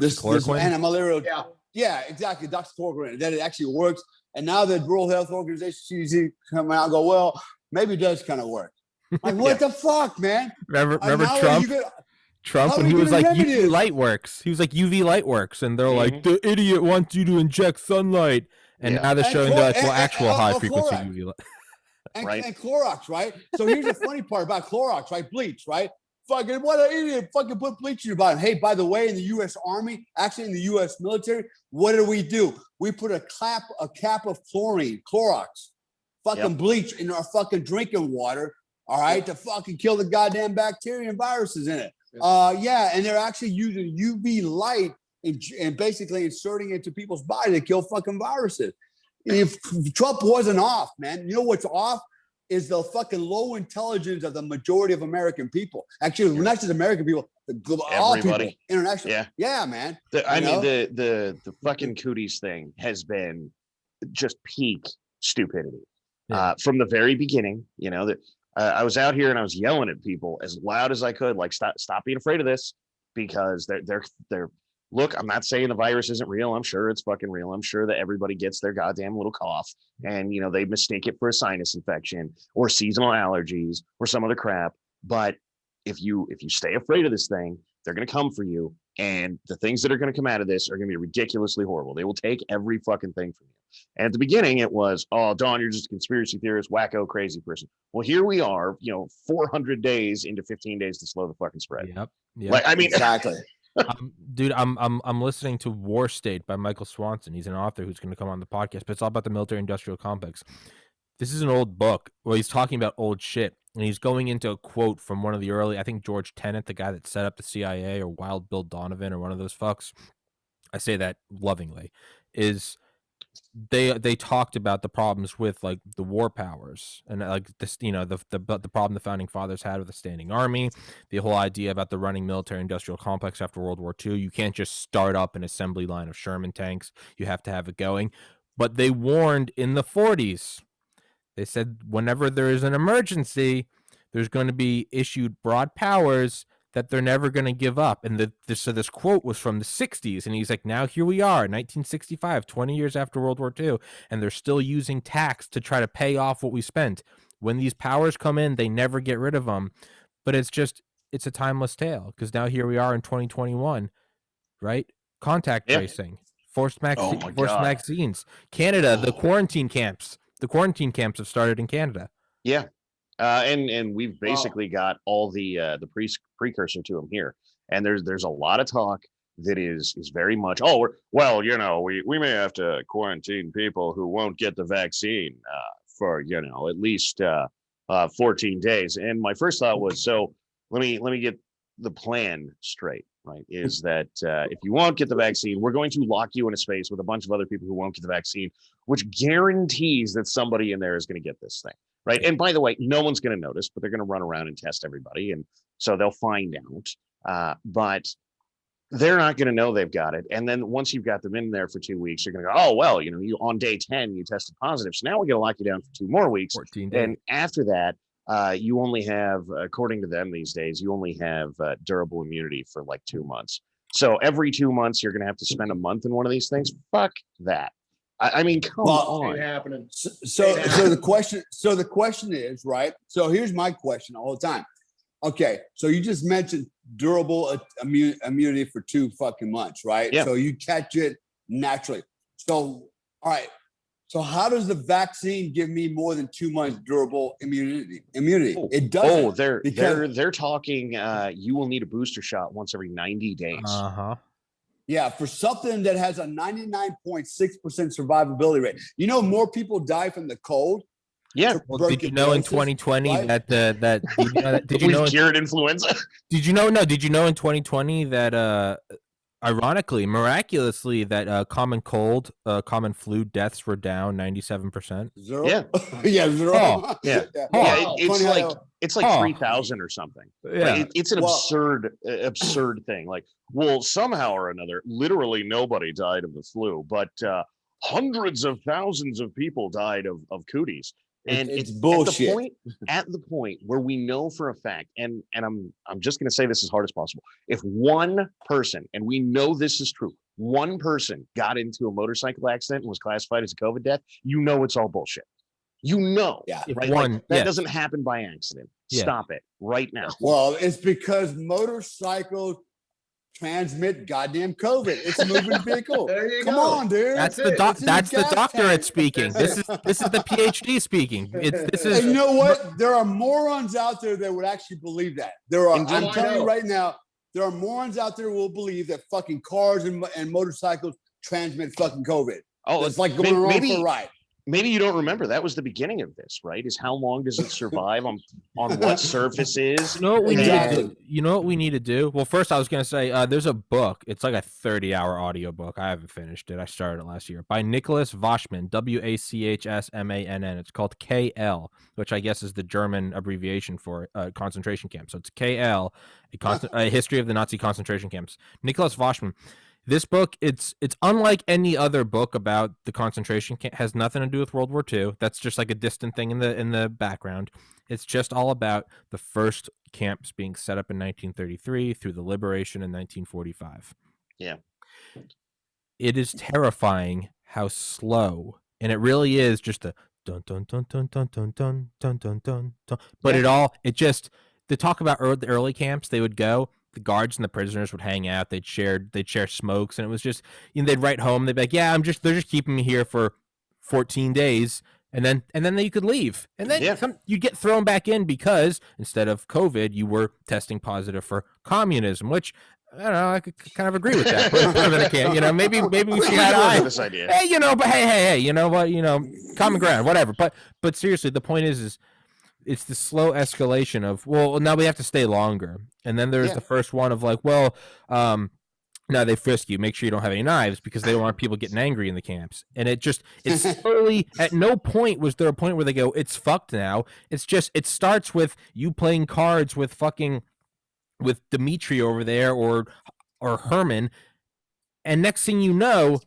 this antimalarial. Yeah, exactly. Dexachloramine, that it actually works. And now the World Health Organization CDC come out and go, well, maybe it does kind of work. Like what the fuck, man? Remember Trump when he was like UV light works. He was like UV light works, and they're like the idiot wants you to inject sunlight, and now they're showing that actual high frequency UV light. And Clorox, right? So here's the funny part about Clorox, right? Bleach, right? Fucking what an idiot! Fucking put bleach in your bottom. Hey, by the way, in the U.S. Army, actually in the U.S. military, what do? We put a cap of Clorox, fucking bleach in our fucking drinking water. All right, to fucking kill the goddamn bacteria and viruses in it. And they're actually using UV light and basically inserting it into people's body to kill fucking viruses. If Trump wasn't off, man, you know what's off is the fucking low intelligence of the majority of American people. Actually, not just American people, all people, international. Yeah, man. The fucking cooties thing has been just peak stupidity from the very beginning. I was out here and I was yelling at people as loud as I could, like stop being afraid of this, because they're look, I'm not saying the virus isn't real. I'm sure it's fucking real. I'm sure that everybody gets their goddamn little cough and they mistake it for a sinus infection or seasonal allergies or some other crap. But if you stay afraid of this thing, they're going to come for you. And the things that are going to come out of this are going to be ridiculously horrible. They will take every fucking thing from you. And at the beginning, it was, oh, Don, you're just a conspiracy theorist, wacko, crazy person. Well, here we are, 400 days into 15 days to slow the fucking spread. Yep. Like, I mean, exactly. Dude, I'm listening to War State by Michael Swanson. He's an author who's going to come on the podcast, but it's all about the military-industrial complex. This is an old book. Well, he's talking about old shit, and he's going into a quote from one of the early, I think George Tenet, the guy that set up the CIA, or Wild Bill Donovan, or one of those fucks. I say that lovingly. Is they talked about the problems with like the war powers and like this, the problem the founding fathers had with the standing army, the whole idea about the running military industrial complex after World War II. You can't just start up an assembly line of Sherman tanks. You have to have it going. But they warned in the 40s, they said whenever there is an emergency, there's going to be issued broad powers that they're never going to give up. And so this quote was from the 60s, and he's like, now here we are, 1965, 20 years after World War II, and they're still using tax to try to pay off what we spent. When these powers come in, they never get rid of them. But it's just, it's a timeless tale because now here we are in 2021, right? Contact Yeah. tracing, forced Oh my forced God. vaccines. Canada, the quarantine camps. The quarantine camps have started in Canada. Yeah. And we've basically got all the precursor to them here. And there's a lot of talk that is very much, well, we may have to quarantine people who won't get the vaccine for at least 14 days. And my first thought was, so let me get the plan straight, right? Is that if you won't get the vaccine, we're going to lock you in a space with a bunch of other people who won't get the vaccine, which guarantees that somebody in there is going to get this thing. Right. And by the way, no one's going to notice, but they're going to run around and test everybody. And so they'll find out. But they're not going to know they've got it. And then once you've got them in there for 2 weeks, you're going to go, oh, well, you on day 10, you tested positive. So now we're going to lock you down for 2 more weeks. 14 days. And after that, you only have, according to them these days, you only have durable immunity for like 2 months. So every 2 months, you're going to have to spend a month in one of these things. Fuck that. I mean, come on. Ain't happening. So the question is, right? So here's my question all the time. Okay, so you just mentioned durable immunity for 2 fucking months, right? Yeah. So you catch it naturally. So, all right. So how does the vaccine give me more than 2 months durable immunity? It doesn't. Oh, they're talking. You will need a booster shot once every 90 days. Yeah, for something that has a 99.6% survivability rate. More people die from the cold. Yeah. Well, did you know in 2020 right? did you know cured influenza? Did you know in 2020 that ironically, miraculously, that common cold, common flu deaths were down 97%? Zero? Yeah. Yeah, zero. Oh, yeah. Wow. It's like 3,000 or something. Yeah. Like, it's an absurd thing. Like, well, somehow or another, literally nobody died of the flu, but hundreds of thousands of people died of cooties. And it's bullshit. At the point where we know for a fact, and I'm just going to say this as hard as possible. If one person, and we know this is true, one person got into a motorcycle accident and was classified as a COVID death, it's all bullshit. Yeah. Right? That doesn't happen by accident. Yeah. Stop it right now. Well, it's because motorcycles transmit goddamn COVID. It's a moving vehicle. There you Come go. on, dude. That's the It's in gas doctorate tank. speaking. This is the PhD speaking. This is And you know what? There are morons out there that would actually believe that. I'm telling you right now, there are morons out there who will believe that fucking cars and motorcycles transmit fucking COVID. Oh, it's like going around for a ride. Maybe you don't remember. That was the beginning of this, right? Is how long does it survive on what surfaces? You know what we Exactly. need to do? You know what we need to do? Well, first I was going to say there's a book. It's like a 30-hour audio book. I haven't finished it. I started it last year by Nicholas Wachsmann, Wachsmann. It's called KL, which I guess is the German abbreviation for concentration camp. So it's KL, a history of the Nazi concentration camps. Nicholas Wachsmann. This book, it's unlike any other book about the concentration camp. Has nothing to do with World War II. That's just like a distant thing in the background. It's just all about the first camps being set up in 1933 through the liberation in 1945. Yeah. It is terrifying how slow, and it really is just a dun dun dun dun dun dun dun dun dun dun dun. But they talk about the early camps. They would go. The guards and the prisoners would hang out. They'd share smokes, and it was just they'd write home. They'd be like, "Yeah, they're just keeping me here for 14 days, and then you could leave, and then you get thrown back in because instead of COVID, you were testing positive for communism." Which I don't know. I could kind of agree with that. Put it in a can, maybe we should have this idea. Hey, but hey, you know what? Common ground, whatever. But seriously, the point is it's the slow escalation of, well, now we have to stay longer. And then there's the first one of like, well, now they frisk you. Make sure you don't have any knives because they don't want people getting angry in the camps. And it's slowly, at no point was there a point where they go, it's fucked now. It's just, it starts with you playing cards with Dimitri over there or Herman. And next thing you know,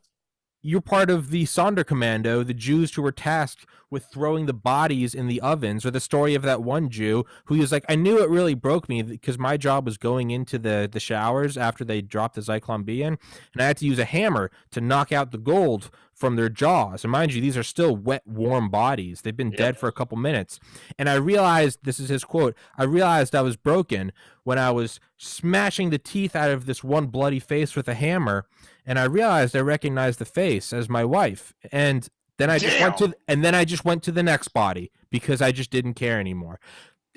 you're part of the Sonderkommando, the Jews who were tasked with throwing the bodies in the ovens, or the story of that one Jew who was like, I knew it really broke me because my job was going into the showers after they dropped the Zyklon B in, and I had to use a hammer to knock out the gold from their jaws. And mind you, these are still wet, warm bodies. They've been dead for a couple minutes. And I realized, this is his quote, I realized I was broken when I was smashing the teeth out of this one bloody face with a hammer, and I realized I recognized the face as my wife. And then I just went to the next body because I just didn't care anymore.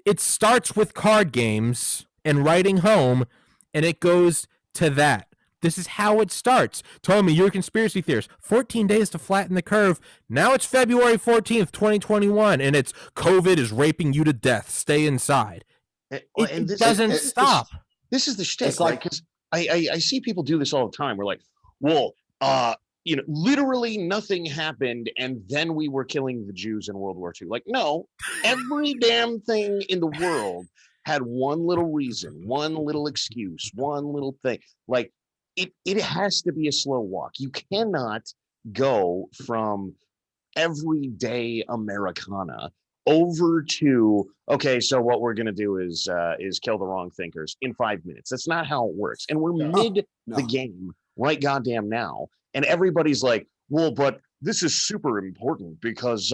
It starts with card games and writing home, and it goes to that. This is how it starts. Tell me, you're a conspiracy theorist. 14 days to flatten the curve. Now it's February 14th, 2021, and it's COVID is raping you to death. Stay inside. It doesn't stop. This is the shtick, It's right? like- Because I see people do this all the time. We're like, well, literally nothing happened, and then we were killing the Jews in World War II. Like, no, every damn thing in the world had one little reason, one little excuse, one little thing. Like, it has to be a slow walk. You cannot go from everyday Americana over to, okay, so what we're going to do is kill the wrong thinkers in 5 minutes. That's not how it works. And we're mid the game right goddamn now. And everybody's like, well, but this is super important because,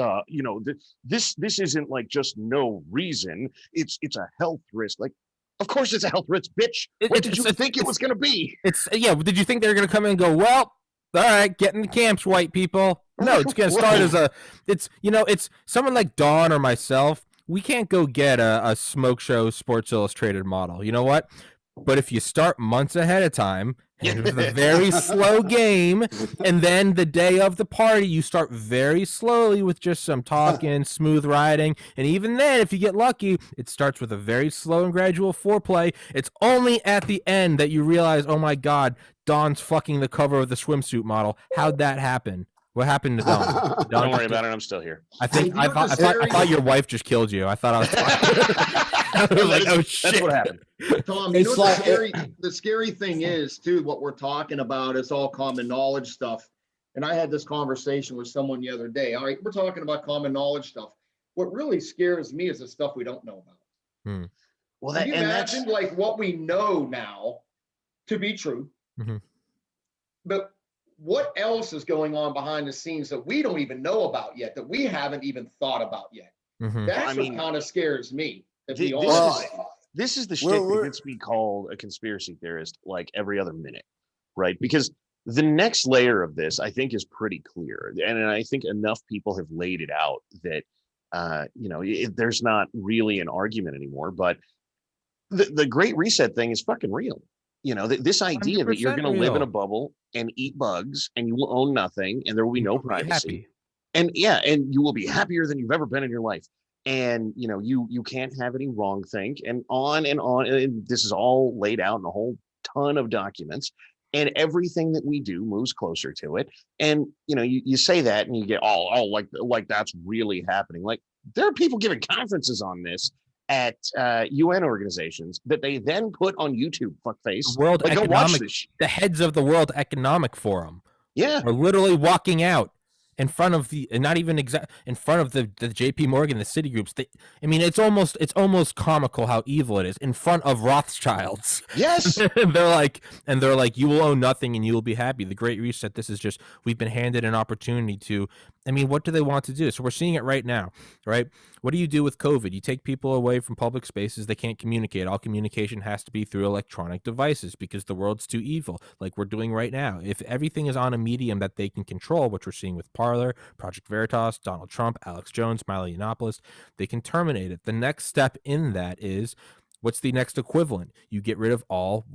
this isn't like just no reason. It's a health risk. Like, of course it's a health risk, bitch. What did you think it was going to be? Did you think they were going to come in and go, well, all right, get in the camps, white people? No, it's going to start as it's someone like Dawn or myself. We can't go get a smoke show Sports Illustrated model. You know what? But if you start months ahead of time, and with a very slow game, and then the day of the party, you start very slowly with just some talking, smooth riding, and even then, if you get lucky, it starts with a very slow and gradual foreplay. It's only at the end that you realize, oh my God, Dawn's fucking the cover of the swimsuit model. How'd that happen? What happened to Dawn? Don't worry about it. I'm still here. I thought your wife just killed you. I thought I was talking. I was like, oh shit. That's what happened. Tom, It's like the scary thing is too, what we're talking about is all common knowledge stuff. And I had this conversation with someone the other day. All right, we're talking about common knowledge stuff. What really scares me is the stuff we don't know about. Well, Can you imagine like what we know now to be true, but what else is going on behind the scenes that we don't even know about yet, that we haven't even thought about yet? That's what kind of scares me. This is the shit that gets me called a conspiracy theorist like every other minute, right? Because the next layer of this, I think, is pretty clear. And I think enough people have laid it out that, there's not really an argument anymore. But the Great Reset thing is fucking real. This idea that you're going to live in a bubble and eat bugs and you will own nothing and there will be no privacy. And you will be happier than you've ever been in your life. And, you can't have any wrong think and on. And this is all laid out in a whole ton of documents. And everything that we do moves closer to it. And, you say that and you get, like that's really happening. Like, there are people giving conferences on this at UN organizations that they then put on YouTube. Fuckface. The heads of the World Economic Forum, are literally walking out in front of the, not even in front of the JP Morgan, the Citigroups. It's almost comical how evil it is in front of Rothschilds. Yes. they're like, you will own nothing and you will be happy. The Great Reset. This is just, we've been handed an opportunity to, what do they want to do? So we're seeing it right now, right? What do you do with COVID? You take people away from public spaces. They can't communicate. All communication has to be through electronic devices because the world's too evil, like we're doing right now. If everything is on a medium that they can control, which we're seeing with Parler, Project Veritas, Donald Trump, Alex Jones, Milo Yiannopoulos, they can terminate it. The next step in that is, what's the next equivalent? You get rid of all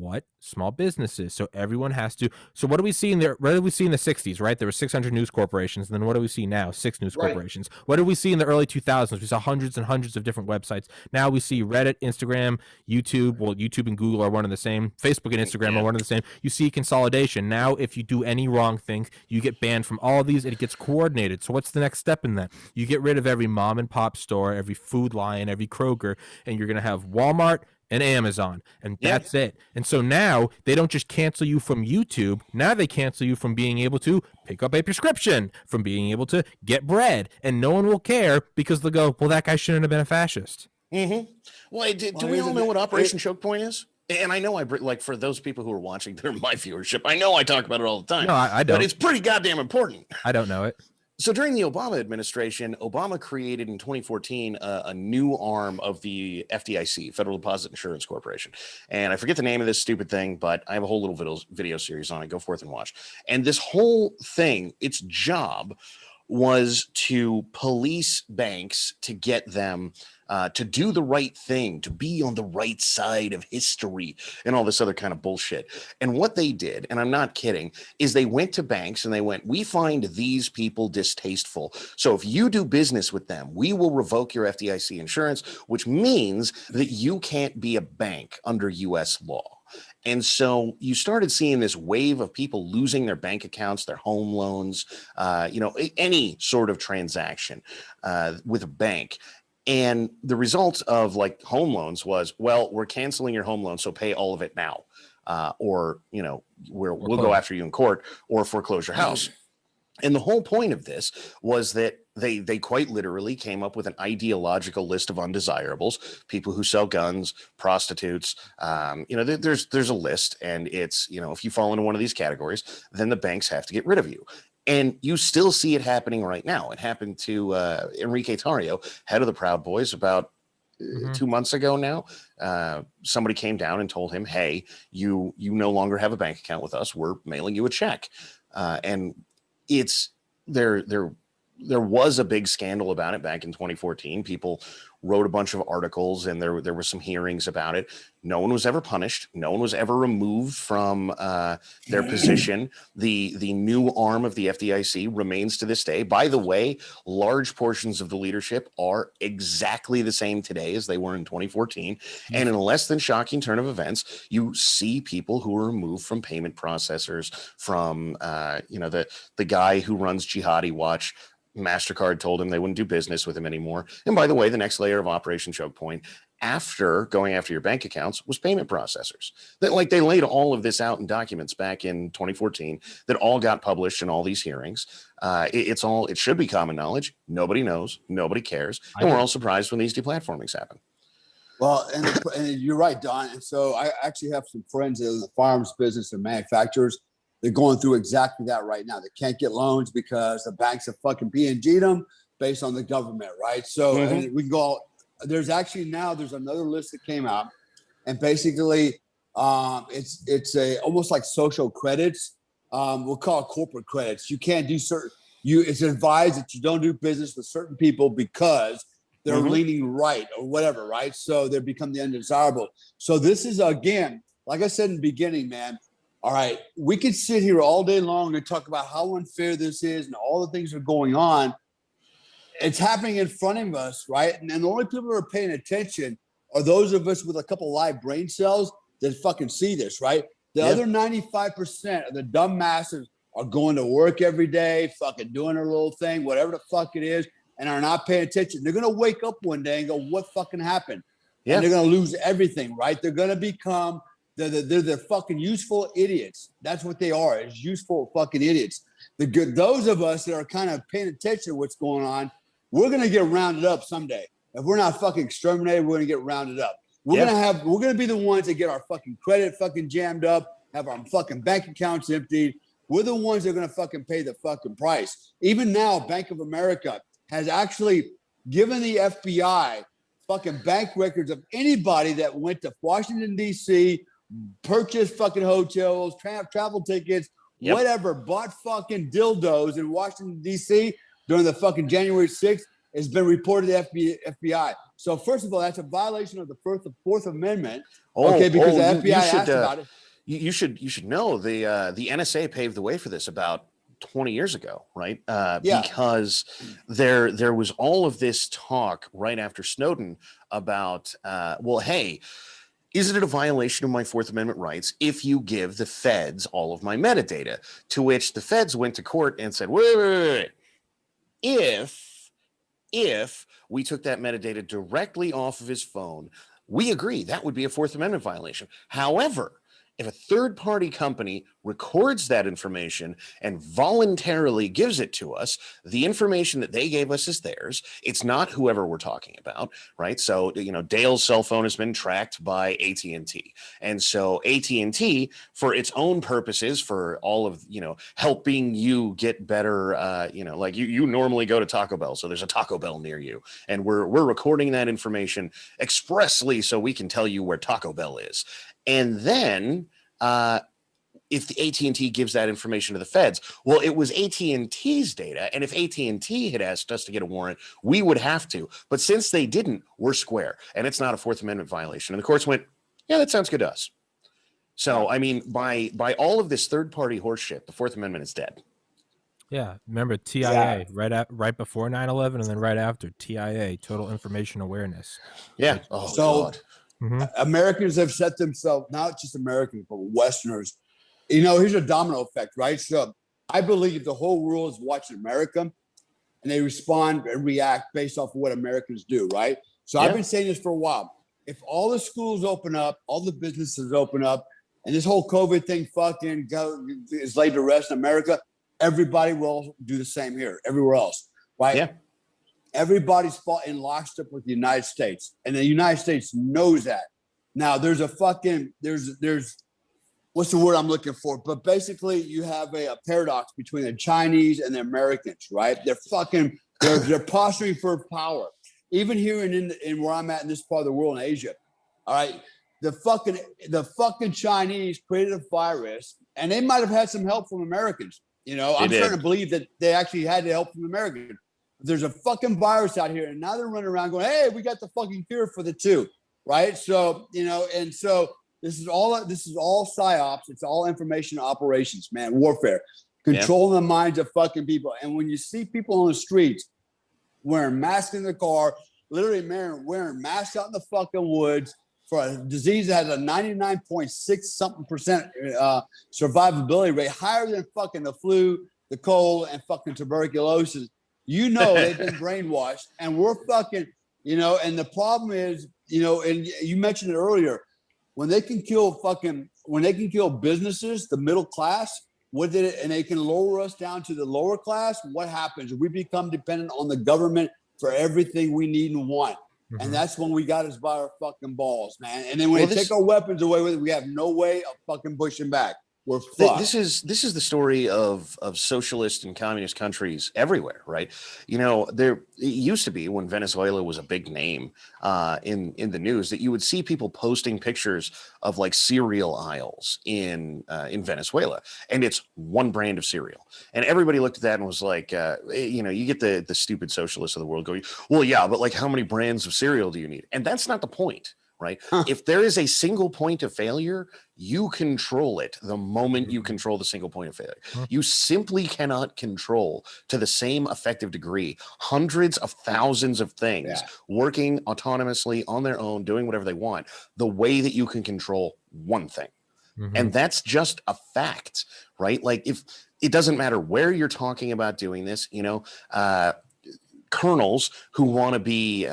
small businesses. So everyone has to. So what do we see in there? What did we see in the 60s, right? There were 600 news corporations. And then what do we see now? 6 news corporations. What did we see in the early 2000s? We saw hundreds and hundreds of different websites. Now we see Reddit, Instagram, YouTube. Well, YouTube and Google are one and the same. Facebook and Instagram are one and the same. You see consolidation. Now, if you do any wrong thing, you get banned from all of these. It gets coordinated. So what's the next step in that? You get rid of every mom and pop store, every Food Lion, every Kroger, and you're going to have Walmart, and Amazon, and Yeah. that's it. And so now they don't just cancel you from YouTube. Now they cancel you from being able to pick up a prescription, from being able to get bread, and no one will care because they'll go, well, that guy shouldn't have been a fascist. Mm-hmm. Well, do we all know what Operation Choke Point is? And I know like for those people who are watching, they're my viewership. I know I talk about it all the time. No, I don't. But it's pretty goddamn important. I don't know it. So during the Obama administration, Obama created in 2014 a new arm of the FDIC, Federal Deposit Insurance Corporation. And I forget the name of this stupid thing, but I have a whole little video series on it. Go forth and watch. And this whole thing, its job was to police banks to get them to do the right thing, to be on the right side of history and all this other kind of bullshit. And what they did, and I'm not kidding, is they went to banks and they went, we find these people distasteful. So if you do business with them, we will revoke your FDIC insurance, which means that you can't be a bank under US law. And so you started seeing this wave of people losing their bank accounts, their home loans, any sort of transaction with a bank. And the result of like home loans was, well, we're canceling your home loan, so pay all of it now. Or we'll go after you in court or foreclose your house. And the whole point of this was that they quite literally came up with an ideological list of undesirables, people who sell guns, prostitutes, there's a list, and it's, if you fall into one of these categories, then the banks have to get rid of you. And you still see it happening right now. It happened to Enrique Tarrio, head of the Proud Boys, about 2 months ago now. Somebody came down and told him, hey, you no longer have a bank account with us. We're mailing you a check. And it's there was a big scandal about it back in 2014. People wrote a bunch of articles and there were some hearings about it. No one was ever punished. No one was ever removed from their position. The new arm of the FDIC remains to this day. By the way, large portions of the leadership are exactly the same today as they were in 2014. And in a less than shocking turn of events, you see people who are removed from payment processors, from the guy who runs Jihadi Watch. MasterCard told him they wouldn't do business with him anymore. And by the way, the next layer of Operation Choke Point, after going after your bank accounts, was payment processors. That they laid all of this out in documents back in 2014 that all got published in all these hearings. It should be common knowledge. Nobody knows. Nobody cares. And we're all surprised when these deplatformings happen. Well, and you're right, Don. And so I actually have some friends in the farms business and manufacturers. They're going through exactly that right now. They can't get loans because the banks have fucking PNG'd them based on the government, right? So and we can go. There's another list that came out, and basically, it's a almost like social credits. We'll call it corporate credits. You can't do it's advised that you don't do business with certain people because they're leaning right or whatever, right? So they become the undesirable. So this is, again, like I said in the beginning, man. All right, we could sit here all day long and talk about how unfair this is and all the things that are going on. It's happening in front of us, right? And the only people who are paying attention are those of us with a couple live brain cells that fucking see this, right? The other 95% of the dumb masses are going to work every day, fucking doing their little thing, whatever the fuck it is, and are not paying attention. They're going to wake up one day and go, what fucking happened? Yeah. And they're going to lose everything, right? They're going to become... They're the fucking useful idiots. That's what they are, is useful fucking idiots. Those of us that are kind of paying attention to what's going on, we're gonna get rounded up someday. If we're not fucking exterminated, we're gonna get rounded up. We're gonna be the ones that get our fucking credit fucking jammed up, have our fucking bank accounts emptied. We're the ones that are gonna fucking pay the fucking price. Even now, Bank of America has actually given the FBI fucking bank records of anybody that went to Washington, D.C., purchased fucking hotels, travel tickets, whatever, bought fucking dildos in Washington, D.C. during the fucking January 6th has been reported to FBI. So first of all, that's a violation of the Fourth Amendment. Because the FBI asked about it. You should know the NSA paved the way for this about 20 years ago, right? Because there was all of this talk right after Snowden about, hey, is it a violation of my Fourth Amendment rights if you give the feds all of my metadata? To which the feds went to court and said, wait. If we took that metadata directly off of his phone, We agree that would be a Fourth Amendment violation. However, if a third-party company records that information and voluntarily gives it to us, the information that they gave us is theirs. It's not whoever we're talking about, right? So, Dale's cell phone has been tracked by AT&T. And so AT&T, for its own purposes, for all of, helping you get better, like you normally go to Taco Bell, so there's a Taco Bell near you. And we're recording that information expressly so we can tell you where Taco Bell is. And then if the AT&T gives that information to the feds, well, it was AT&T's data. And if AT&T had asked us to get a warrant, we would have to. But since they didn't, we're square. And it's not a Fourth Amendment violation. And the courts went, yeah, that sounds good to us. So, I mean, by all of this third-party horseshit, the Fourth Amendment is dead. Yeah, remember TIA right before 9/11 and then right after TIA, Total Information Awareness. Yeah. God. Americans have set themselves, not just Americans, but Westerners. Here's a domino effect, right? So I believe the whole world is watching America and they respond and react based off of what Americans do, right? So I've been saying this for a while. If all the schools open up, all the businesses open up, and this whole COVID thing is laid to rest in America, everybody will do the same here, everywhere else, right? Yeah. Everybody's fought in lockstep with the United States, and the United States knows that. Now, there's what's the word I'm looking for? But basically, you have a paradox between the Chinese and the Americans, right? They're posturing for power. Even here in where I'm at in this part of the world in Asia, all right, the fucking Chinese created a virus, and they might have had some help from Americans. I'm starting to believe that they actually had the help from Americans. There's a fucking virus out here, and now they're running around going, "Hey, we got the fucking cure for the two," right? So and so this is all psyops. It's all information operations, man, warfare, controlling the minds of fucking people. And when you see people on the streets wearing masks in the car, literally wearing masks out in the fucking woods for a disease that has a 99.6% survivability rate, higher than fucking the flu, the cold, and fucking tuberculosis. They've been brainwashed, and we're fucking, and the problem is, and you mentioned it earlier, when they can kill businesses, the middle class, and they can lower us down to the lower class, what happens? We become dependent on the government for everything we need and want. Mm-hmm. And that's when we got us by our fucking balls, man. And then when they take our weapons away with it, we have no way of fucking pushing back. We're fucked. This is the story of socialist and communist countries everywhere, right? It used to be when Venezuela was a big name in the news that you would see people posting pictures of like cereal aisles in Venezuela, and it's one brand of cereal, and everybody looked at that and was like, you get the stupid socialists of the world going, well, yeah, but like how many brands of cereal do you need? And that's not the point. Right. If there is a single point of failure, you control it the moment you control the single point of failure. You simply cannot control to the same effective degree hundreds of thousands of things working autonomously on their own, doing whatever they want, the way that you can control one thing. And that's just a fact, right? Like if it doesn't matter where you're talking about doing this, colonels who want to be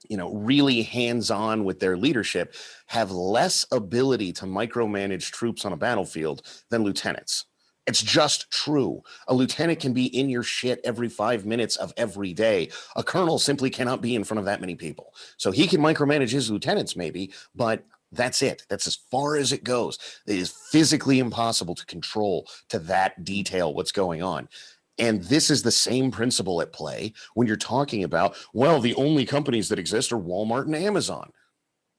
really hands-on with their leadership have less ability to micromanage troops on a battlefield than lieutenants. It's just true. A lieutenant can be in your shit every 5 minutes of every day. A colonel simply cannot be in front of that many people. So he can micromanage his lieutenants maybe, but that's it. That's as far as it goes. It is physically impossible to control to that detail what's going on. And this is the same principle at play when you're talking about, well, the only companies that exist are Walmart and Amazon.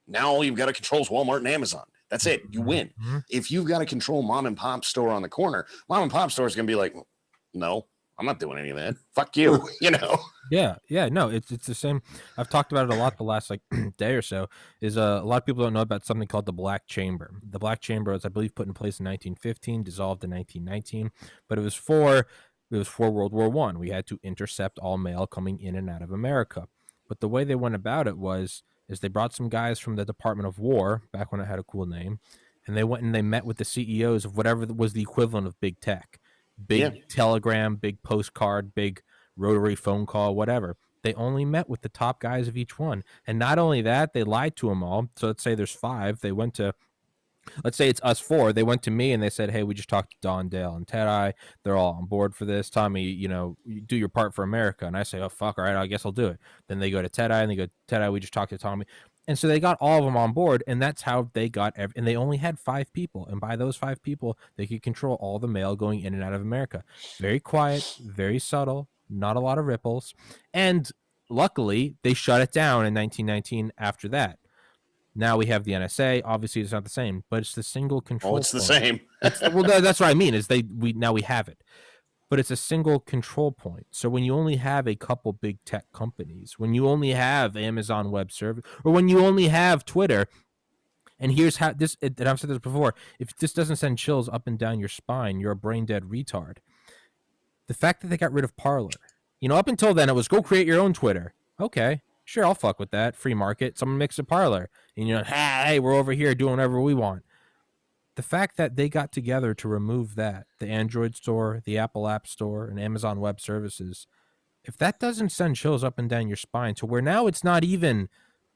Now all you've got to control is Walmart and Amazon. That's it. You win. If you've got to control mom and pop store on the corner, mom and pop store is going to be like, no, I'm not doing any of that. Fuck you, Yeah. No, it's the same. I've talked about it a lot the last day or so. Is a lot of people don't know about something called the Black Chamber. The Black Chamber was, I believe, put in place in 1915, dissolved in 1919, but it was for World War I. We had to intercept all mail coming in and out of America. But the way they went about it is they brought some guys from the Department of War, back when it had a cool name, and they went and they met with the CEOs of whatever was the equivalent of big tech, big telegram, big postcard, big rotary phone call, whatever. They only met with the top guys of each one. And not only that, they lied to them all. So let's say there's 5. They went to, let's say it's us 4. They went to me and they said, hey, we just talked to Don, Dale, and Ted. They're all on board for this. Tommy, you do your part for America. And I say, oh, fuck, all right, I guess I'll do it. Then they go to Ted and they go, Ted, we just talked to Tommy. And so they got all of them on board, and that's how they got and they only had 5 people. And by those 5 people, they could control all the mail going in and out of America. Very quiet, very subtle, not a lot of ripples. And luckily, they shut it down in 1919 after that. Now we have the NSA. Obviously, it's not the same, but it's the single control. Oh, it's the point. same. Well, that's what I mean. Is now we have it, but it's a single control point. So when you only have a couple big tech companies, when you only have Amazon Web Service, or when you only have Twitter, and here's how this. And I've said this before. If this doesn't send chills up and down your spine, you're a brain dead retard. The fact that they got rid of Parler, up until then it was go create your own Twitter. Okay. Sure, I'll fuck with that. Free market. Someone makes a Parler. And hey, we're over here doing whatever we want. The fact that they got together to remove that, the Android store, the Apple App Store, and Amazon Web Services, if that doesn't send chills up and down your spine to where now it's not even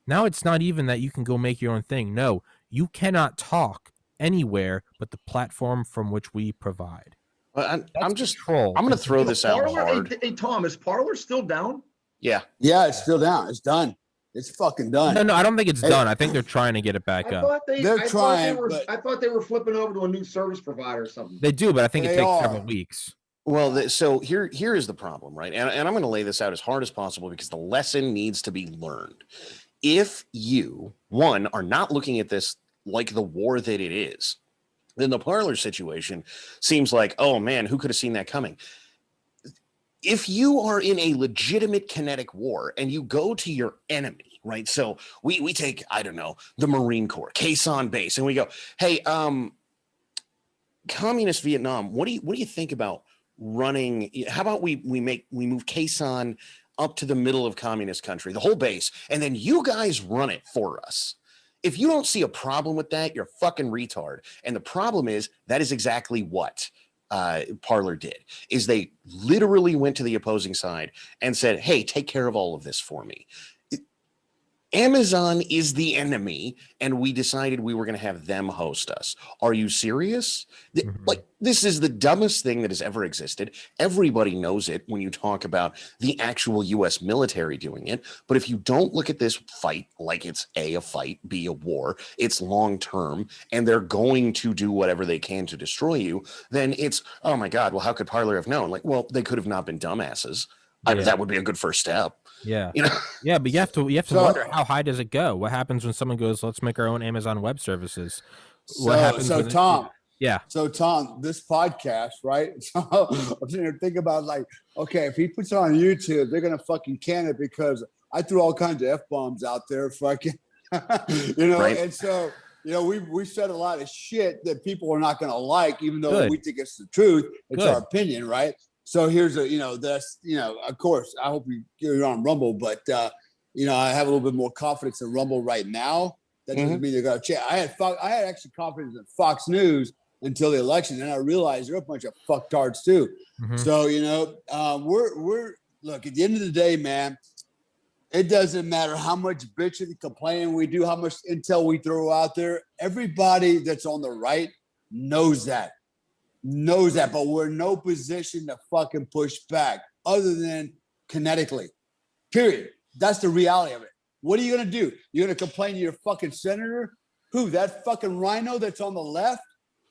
that you can go make your own thing. No, you cannot talk anywhere but the platform from which we provide. I'm going to throw this out hard. Hey, Tom, is Parler still down? Yeah. Yeah, it's still down. It's done. It's fucking done. No, I don't think it's done. I think they're trying to get it back up. They're trying. I thought they were flipping over to a new service provider or something. They do, but I think it takes several weeks. Well, so here is the problem, right? And I'm going to lay this out as hard as possible because the lesson needs to be learned. If you, one, are not looking at this like the war that it is, then the Parler situation seems like, oh man, who could have seen that coming? If you are in a legitimate kinetic war and you go to your enemy, right? So we take, I don't know, the Marine Corps, Quezon base, and we go, hey, communist Vietnam, what do you think about running? How about we move Quezon up to the middle of communist country, the whole base, and then you guys run it for us. If you don't see a problem with that, you're fucking retard. And the problem is that is exactly what Parler did, is they literally went to the opposing side and said, hey, take care of all of this for me. Amazon is the enemy, and we decided we were going to have them host us. Are you serious? Like, this is the dumbest thing that has ever existed. Everybody knows it when you talk about the actual U.S. military doing it. But if you don't look at this fight like it's A, a fight, B, a war, it's long term, and they're going to do whatever they can to destroy you, then it's, oh my God, well, how could Parler have known? Like, well, they could have not been dumbasses. That would be a good first step. Yeah. Yeah, but you have to wonder, how high does it go? What happens when someone goes, let's make our own Amazon Web Services? What happens Tom, yeah. So Tom, this podcast, right? So I'm sitting there thinking about, like, okay, if he puts it on YouTube, they're gonna fucking can it because I threw all kinds of F-bombs out there, fucking right. And so we said a lot of shit that people are not gonna like, even though we think it's the truth. It's our opinion, right? So here's of course, I hope you're on Rumble, but I have a little bit more confidence in Rumble right now. That doesn't mean they're going to change. I had actually confidence in Fox News until the election, and I realized they're a bunch of fucktards too. So we're look, at the end of the day, man, it doesn't matter how much bitching and complaining we do, how much intel we throw out there. Everybody that's on the right knows that, but we're in no position to fucking push back other than kinetically, period. That's the reality of it. What are you going to do? You're going to complain to your fucking senator? Who, that fucking rhino that's on the left?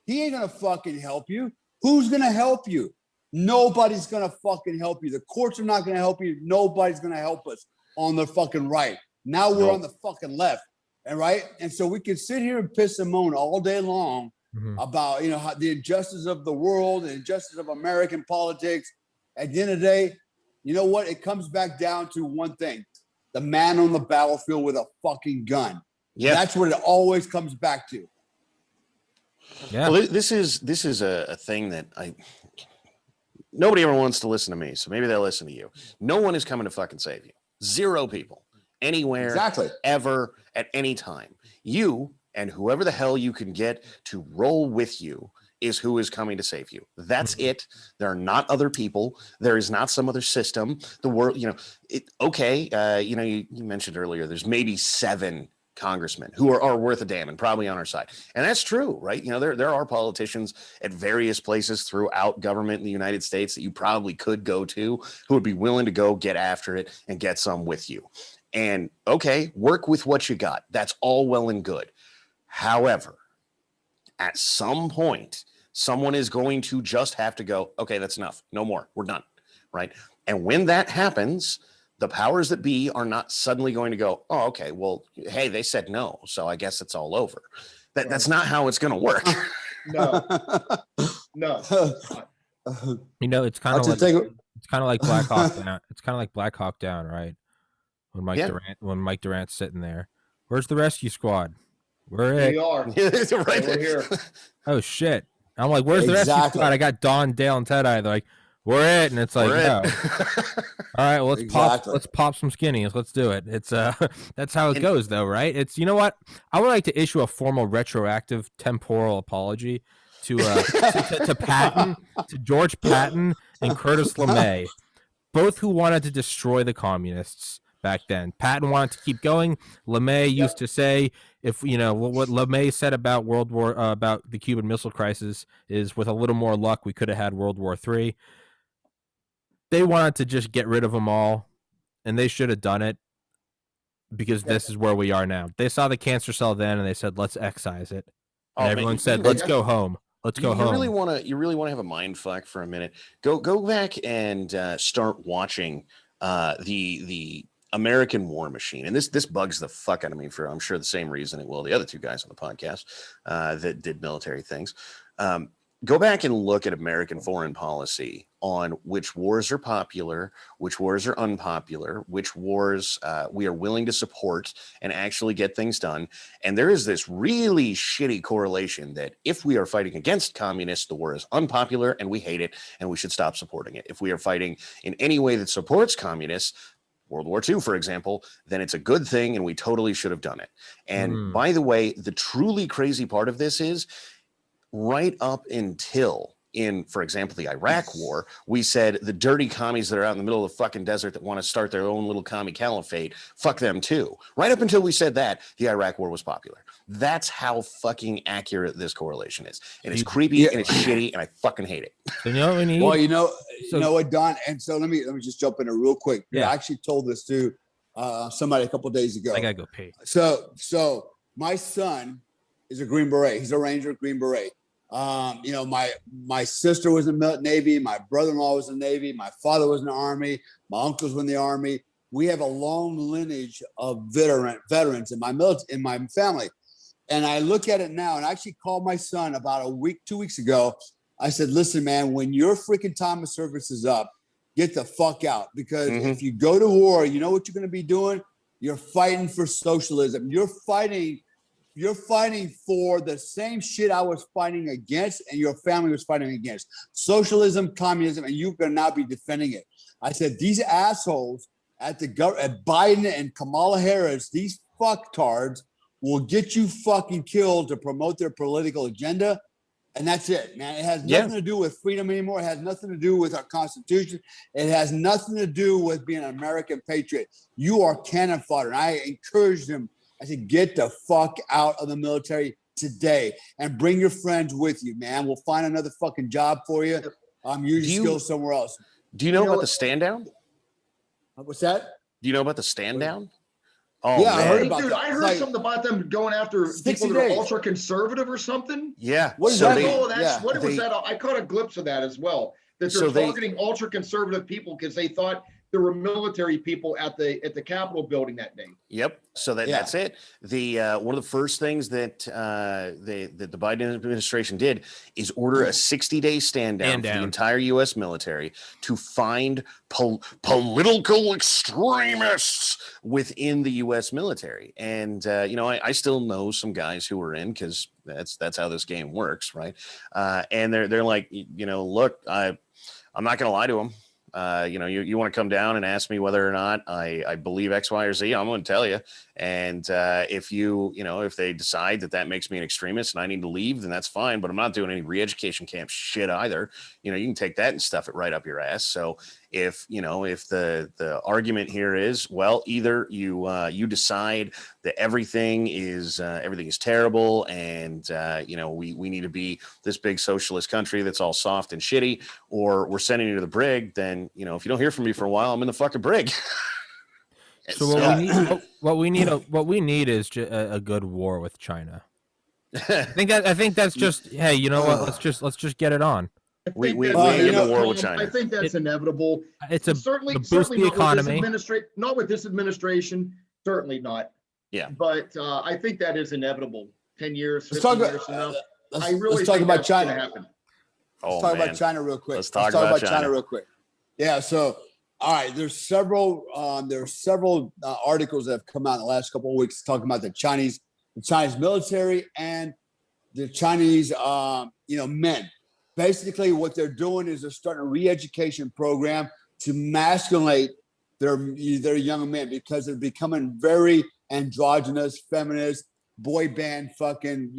He ain't going to fucking help you. Who's going to help you? Nobody's going to fucking help you. The courts are not going to help you. Nobody's going to help us on the fucking right. Now we're on the fucking left. And right. And so we can sit here and piss and moan all day long about, how the injustice of the world and injustice of American politics. At the end of the day, you know what? It comes back down to one thing: the man on the battlefield with a fucking gun. Yeah, that's what it always comes back to. Yeah. Well, this is a thing that nobody ever wants to listen to me, so maybe they'll listen to you. No one is coming to fucking save you. 0 people anywhere, ever, at any time. You and whoever the hell you can get to roll with you is who is coming to save you. That's Mhm. it. There are not other people. There is not some other system. The world, you mentioned earlier, there's maybe 7 congressmen who are worth a damn and probably on our side. And that's true, right? There are politicians at various places throughout government in the United States that you probably could go to who would be willing to go get after it and get some with you. And okay, work with what you got. That's all well and good. However, at some point, someone is going to just have to go, okay, that's enough. No more. We're done. Right. And when that happens, the powers that be are not suddenly going to go, oh, okay, well, hey, they said no, so I guess it's all over. That's not how it's going to work. No, no. It's kind of like Black Hawk Down. It's kind of like Black Hawk Down, right? When Mike Durant's sitting there, where's the rescue squad? We are. Right. We're here. Oh shit! I'm like, where's the rescue squad? I got Don, Dale, and Ted-Eye. They're like, we're it, and it's like, no. All right, well, let's pop some skinnies. Let's do it. It's that's how it goes, though, right? It's, you know what? I would like to issue a formal retroactive temporal apology to Patton, to George Patton and Curtis LeMay, both who wanted to destroy the communists back then. Patton wanted to keep going. LeMay used to say, if what LeMay said about about the Cuban Missile Crisis is, with a little more luck, we could have had World War III. They wanted to just get rid of them all, and they should have done it, because this is where we are now. They saw the cancer cell then, and they said, let's excise it. And everyone said, let's go home. Let's go home. You really want to have a mind fuck for a minute. Go back and start watching the American War Machine. And this bugs the fuck out of me for, I'm sure, the same reason it will the other 2 guys on the podcast that did military things. Go back and look at American foreign policy on which wars are popular, which wars are unpopular, which wars we are willing to support and actually get things done. And there is this really shitty correlation that if we are fighting against communists, the war is unpopular and we hate it and we should stop supporting it. If we are fighting in any way that supports communists, World War II, for example, then it's a good thing and we totally should have done it. And by the way, the truly crazy part of this is, right up until, for example, the Iraq War, we said the dirty commies that are out in the middle of the fucking desert that want to start their own little commie caliphate, fuck them too. Right up until we said that, the Iraq War was popular. That's how fucking accurate this correlation is. And it's creepy and it's shitty and I fucking hate it. You know what we need? Well, you know what, Don? And so let me just jump in real quick. Yeah. I actually told this to somebody a couple of days ago. I gotta go pee. So my son is a Green Beret. He's a Ranger, Green Beret. My sister was in the Navy. My brother-in-law was in the Navy. My father was in the Army. My uncles were in the Army. We have a long lineage of veterans in my family. And I look at it now, and I actually called my son about 2 weeks ago. I said, listen, man, when your freaking time of service is up, get the fuck out. Because if you go to war, you know what you're going to be doing? You're fighting for socialism. You're fighting for the same shit I was fighting against and your family was fighting against. Socialism, communism, and you're going to now be defending it. I said, these assholes at Biden and Kamala Harris, these fucktards will get you fucking killed to promote their political agenda. And that's it, man. It has nothing to do with freedom anymore. It has nothing to do with our Constitution. It has nothing to do with being an American patriot. You are cannon fodder. And I encourage them. I said, get the fuck out of the military today and bring your friends with you, man. We'll find another fucking job for you. Use your skills somewhere else. Do you know about the stand down? What's that? Do you know about the stand down? Oh, yeah, man. I heard about that. I heard something about them going after people that are ultra conservative or something. Yeah. What is that? What was that? I caught a glimpse of that as well. That they're targeting ultra conservative people because they thought there were military people at the Capitol building that day. Yep. So that's it. The one of the first things that the Biden administration did is order a 60-day stand down for the entire U.S. military to find political extremists within the U.S. military. And I still know some guys who are in, because that's how this game works, right? And they're like, look, I'm not going to lie to them. you want to come down and ask me whether or not I believe X, Y, or Z, I'm going to tell you. And if they decide that makes me an extremist and I need to leave, then that's fine. But I'm not doing any re-education camp shit either. You can take that and stuff it right up your ass. So if the argument here is, well, either you decide that everything is terrible and we need to be this big socialist country that's all soft and shitty, or we're sending you to the brig, then if you don't hear from me for a while, I'm in the fucking brig. So what we need is a good war with China. I think that's just, hey, you know what? Let's just get it on. We need a war with China. I think that's inevitable. It's certainly boost the economy. Not with this administration, certainly not. Yeah. But I think that is inevitable. 10 years, 15 years from now. Let's talk about China. Let's talk about China real quick. Let's talk about China real quick. Yeah. So, all right. There's several articles that have come out in the last couple of weeks talking about the Chinese military and the Chinese, men. Basically, what they're doing is they're starting a re-education program to masculate their young men because they're becoming very androgynous, feminist, boy band fucking,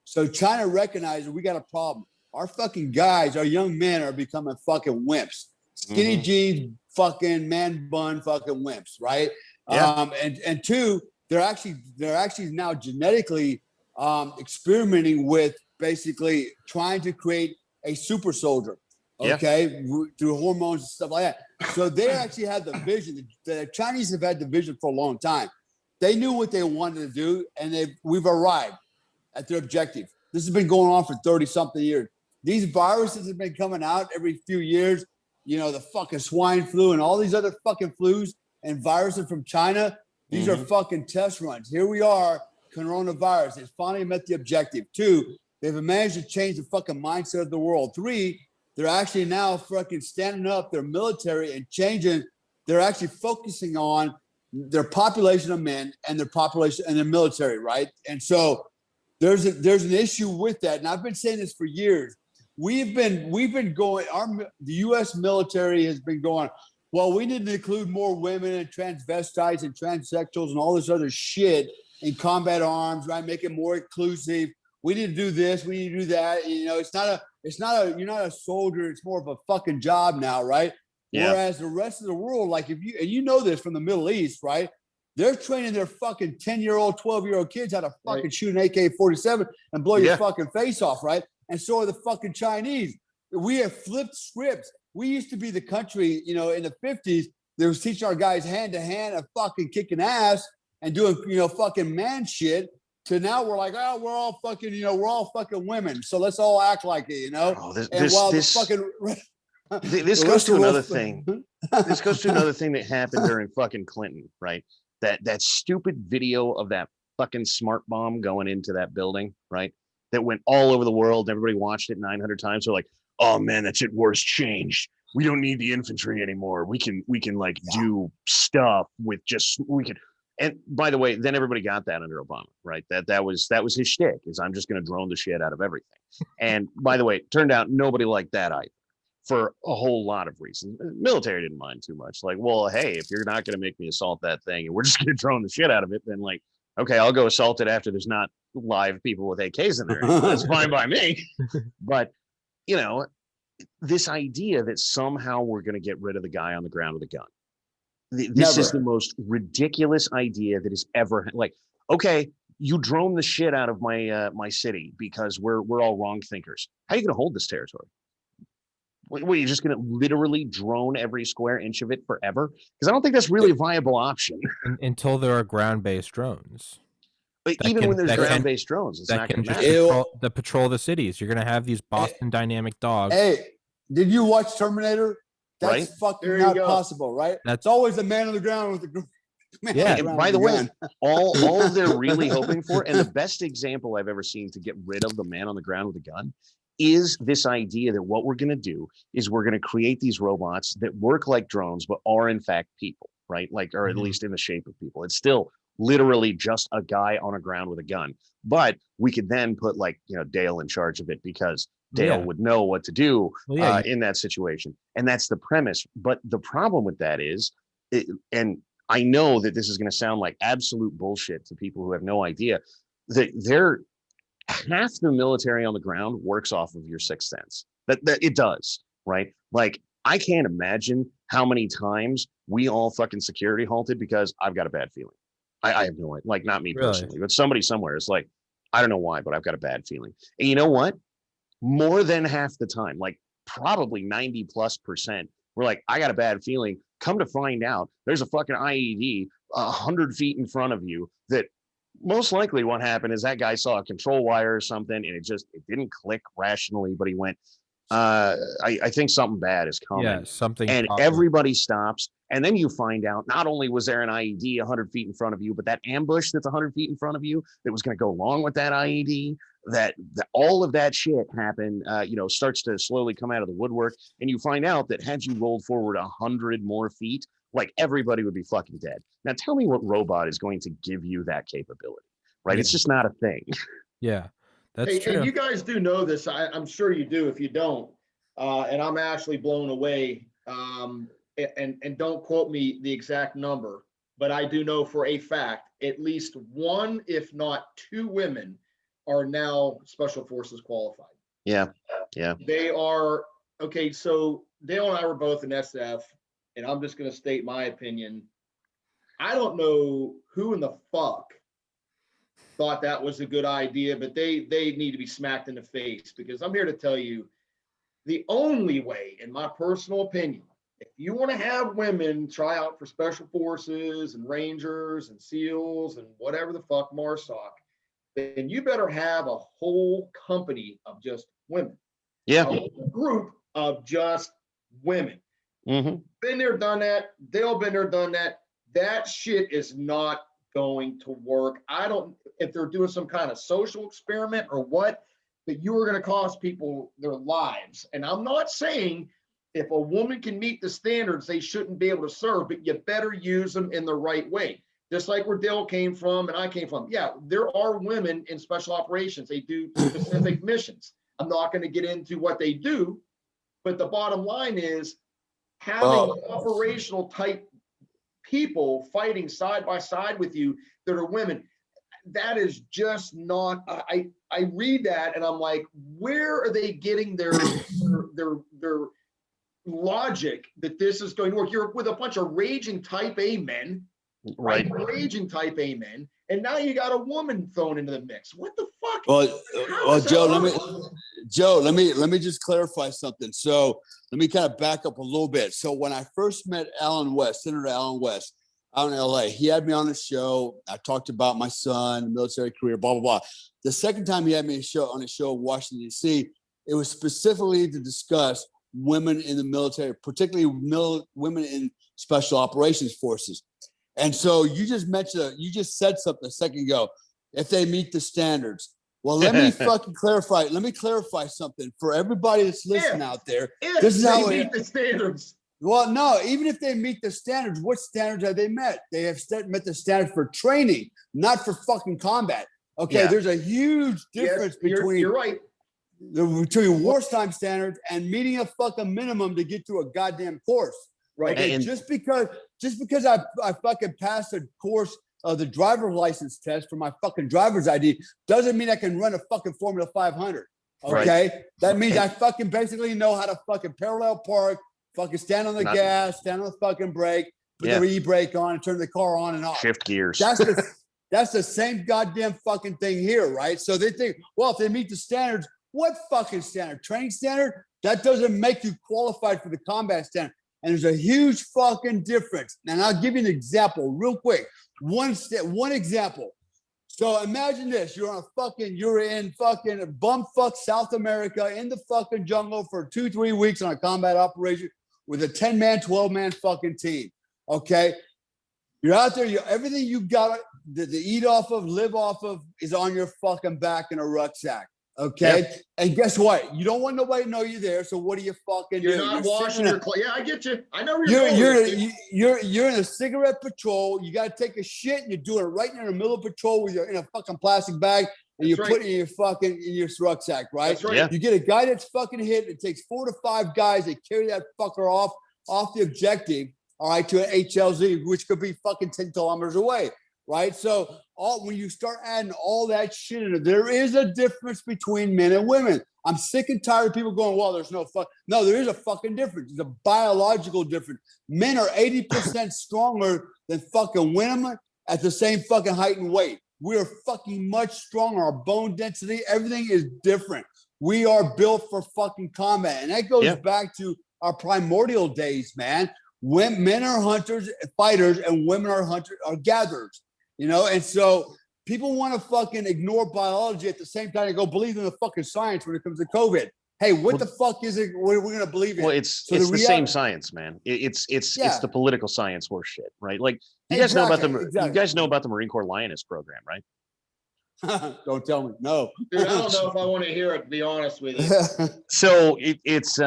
So China recognizes we got a problem. Our fucking guys, our young men are becoming fucking wimps. Skinny jeans, fucking man bun, fucking wimps, right? Yeah. And two, they're actually now genetically experimenting with basically trying to create a super soldier, okay, through hormones and stuff like that. So they actually had the vision. The Chinese have had the vision for a long time. They knew what they wanted to do, and we've arrived at their objective. This has been going on for 30-something years. These viruses have been coming out every few years. The fucking swine flu and all these other fucking flus and viruses from China. These are fucking test runs. Here we are, coronavirus. It's finally met the objective. 2, they've managed to change the fucking mindset of the world. 3, they're actually now fucking standing up their military and changing. They're actually focusing on their population of men and their population and their military, right? And so there's an issue with that. And I've been saying this for years. We've been going, the U.S. military has been going, well, we need to include more women and transvestites and transsexuals and all this other shit in combat arms, right? Make it more inclusive. We need to do this. We need to do that. You're not a soldier. It's more of a fucking job now, right? Yeah. Whereas the rest of the world, like you know this from the Middle East, right? They're training their fucking 10-year-old, 12-year-old kids how to fucking shoot an AK-47 and blow your fucking face off, right? And so are the fucking Chinese. We have flipped scripts. We used to be the country, in the 50s, that was teaching our guys hand to hand and fucking kicking ass and doing, fucking man shit. To now we're like, oh, we're all fucking women. So let's all act like it, This goes to another thing. This goes to another thing that happened during fucking Clinton, right? That stupid video of that fucking smart bomb going into that building, right? That went all over the world. Everybody watched it 900 times. They're like, oh man, that shit war's changed. We don't need the infantry anymore. We can do stuff with we can. And by the way, then everybody got that under Obama, right? That was his shtick, is I'm just going to drone the shit out of everything. And by the way, it turned out nobody liked that either, for a whole lot of reasons. The military didn't mind too much. Like, well, hey, if you're not going to make me assault that thing and we're just going to drone the shit out of it, then like, okay, I'll go assault it after there's not live people with AKs in there. That's fine by me. But, this idea that somehow we're going to get rid of the guy on the ground with a gun. This is the most ridiculous idea that has ever, like, okay, you drone the shit out of my city because we're all wrong thinkers. How are you going to hold this territory? What, are you just going to literally drone every square inch of it forever? Because I don't think that's really a viable option. Until there are ground-based drones. But even when there's ground-based drones, it's not going to matter. Patrol the cities. You're going to have these Boston Dynamic dogs. Hey, did you watch Terminator? That's fucking not possible, right? That's always a man on the ground with the man. Yeah. And by the way, all they're really hoping for, and the best example I've ever seen to get rid of the man on the ground with a gun, is this idea that what we're going to do is we're going to create these robots that work like drones, but are in fact people, right? Like, or at least in the shape of people. It's still literally just a guy on a ground with a gun, but we could then put Dale in charge of it, because Dale would know what to do Well, in that situation. And that's the premise. But the problem with that is, and I know that this is going to sound like absolute bullshit to people who have no idea, that half the military on the ground works off of your sixth sense. That it does, right? Like, I can't imagine how many times we all fucking security halted because I've got a bad feeling. I have no idea, like, not me Really? personally, but somebody somewhere is like, I don't know why, but I've got a bad feeling. And you know what? More than half the time, like probably 90+%, we're like, I got a bad feeling. Come to find out, there's a fucking IED 100 feet in front of you that most likely what happened is that guy saw a control wire or something and it didn't click rationally, but he went, I think something bad is coming. Yeah, something. And everybody stops. And then you find out not only was there an IED 100 feet in front of you, but that ambush that's 100 feet in front of you that was going to go along with that IED, that all of that shit happened, starts to slowly come out of the woodwork. And you find out that had you rolled forward 100 more feet, like, everybody would be fucking dead. Now tell me what robot is going to give you that capability, right? Yeah. It's just not a thing. Yeah, that's true. And you guys do know this. I'm sure you do. If you don't, and I'm actually blown away. And don't quote me the exact number, but I do know for a fact at least one, if not two women are now Special Forces qualified. Yeah. They are, okay, so Dale and I were both in SF, and I'm just going to state my opinion. I don't know who in the fuck thought that was a good idea, but they need to be smacked in the face, because I'm here to tell you, the only way, in my personal opinion, if you want to have women try out for Special Forces and Rangers and SEALs and whatever the fuck, MARSOC, then you better have a whole company of just women. Yeah. A whole group of just women. Mm-hmm. Been there, done that. They'll been there, done that. That shit is not going to work. I don't, if they're doing some kind of social experiment or what, that you are going to cost people their lives. And I'm not saying if a woman can meet the standards, they shouldn't be able to serve, but you better use them in the right way. Just like where Dale came from and I came from. Yeah, there are women in special operations. They do specific missions. I'm not going to get into what they do, but the bottom line is having operational type people fighting side by side with you that are women. That is just not, I read that and I'm like, where are they getting their logic that this is going to work? You're with a bunch of raging type A men, right? Raging type A men, and now you got a woman thrown into the mix. What the fuck? Well, Joe, let me just clarify something. So let me kind of back up a little bit. So when I first met Alan West, Senator Alan West, out in LA, he had me on the show. I talked about my son, military career, blah, blah, blah. The second time he had me on a show in Washington, D.C., it was specifically to discuss women in the military, particularly women in special operations forces. And so you just said something a second ago, if they meet the standards. Well, let me fucking clarify. Let me clarify something for everybody that's listening out there. This is how they meet the standards. Well, no, even if they meet the standards, what standards have they met? They have met the standards for training, not for fucking combat. Okay, there's a huge difference between you're right. Between wartime standards and meeting a fucking minimum to get through a goddamn course. Right. Okay, And just because I fucking passed a course of the driver's license test for my fucking driver's ID doesn't mean I can run a fucking Formula 500. Okay, that means I fucking basically know how to fucking parallel park, fucking stand on the gas, stand on the fucking brake, put the e-brake on, and turn the car on and off. Shift gears. That's the same goddamn fucking thing here, right? So they think, well, if they meet the standards, what fucking standard? Training standard? That doesn't make you qualified for the combat standard. And there's a huge fucking difference. And I'll give you an example real quick. One example. So imagine this: you're in fucking bumfuck South America in the fucking jungle for 2-3 weeks on a combat operation with a 10-man, 12-man fucking team. Okay, you're out there. Everything you got to eat off of, live off of, is on your fucking back in a rucksack. Okay, and guess what? You don't want nobody to know you're there. So what do you fucking do? You're not washing your clothes. Yeah, I get you. I know you're in a cigarette patrol. You got to take a shit, and you're doing it right in the middle of patrol in a fucking plastic bag and you That's put right. it in your rucksack, right? That's right. Yeah. You get a guy that's fucking hit. It takes 4 to 5 guys that carry that fucker off the objective, all right, to an HLZ, which could be fucking 10 kilometers away, right? So when you start adding all that shit in it, there is a difference between men and women. I'm sick and tired of people going, well, there's no fuck. No, there is a fucking difference. It's a biological difference. Men are 80% stronger than fucking women at the same fucking height and weight. We are fucking much stronger. Our bone density, everything is different. We are built for fucking combat. And that goes back to our primordial days, man. When men are hunters, fighters, and women are gatherers, you know? And so people want to fucking ignore biology at the same time and go believe in the fucking science when it comes to COVID. Hey, what the fuck is it we're going to believe in? Well, it's the same science, man. It's the political science horse shit, right? Like you guys know about you guys know about the Marine Corps Lioness program, right? Don't tell me. No. Dude, I don't know if I want to hear it, to be honest with you. So it's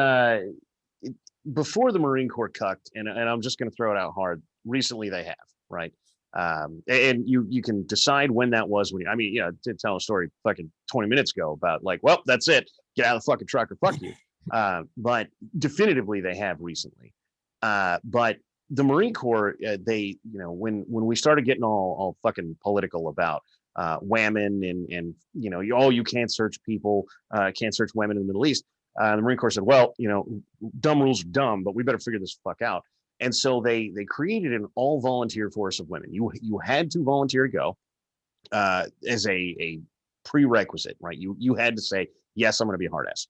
before the Marine Corps cucked, and I'm just going to throw it out hard. Recently, they have, right? And you can decide when that was. To tell a story fucking 20 minutes ago about like, well, that's it. Get out of the fucking truck or fuck you. But definitively, they have recently. But the Marine Corps, they, when we started getting all fucking political about women and you can't search people, can't search women in the Middle East. The Marine Corps said, well, dumb rules are dumb, but we better figure this fuck out. And so they created an all volunteer force of women. You had to volunteer to go as a prerequisite, right? You had to say, yes, I'm going to be a hard ass.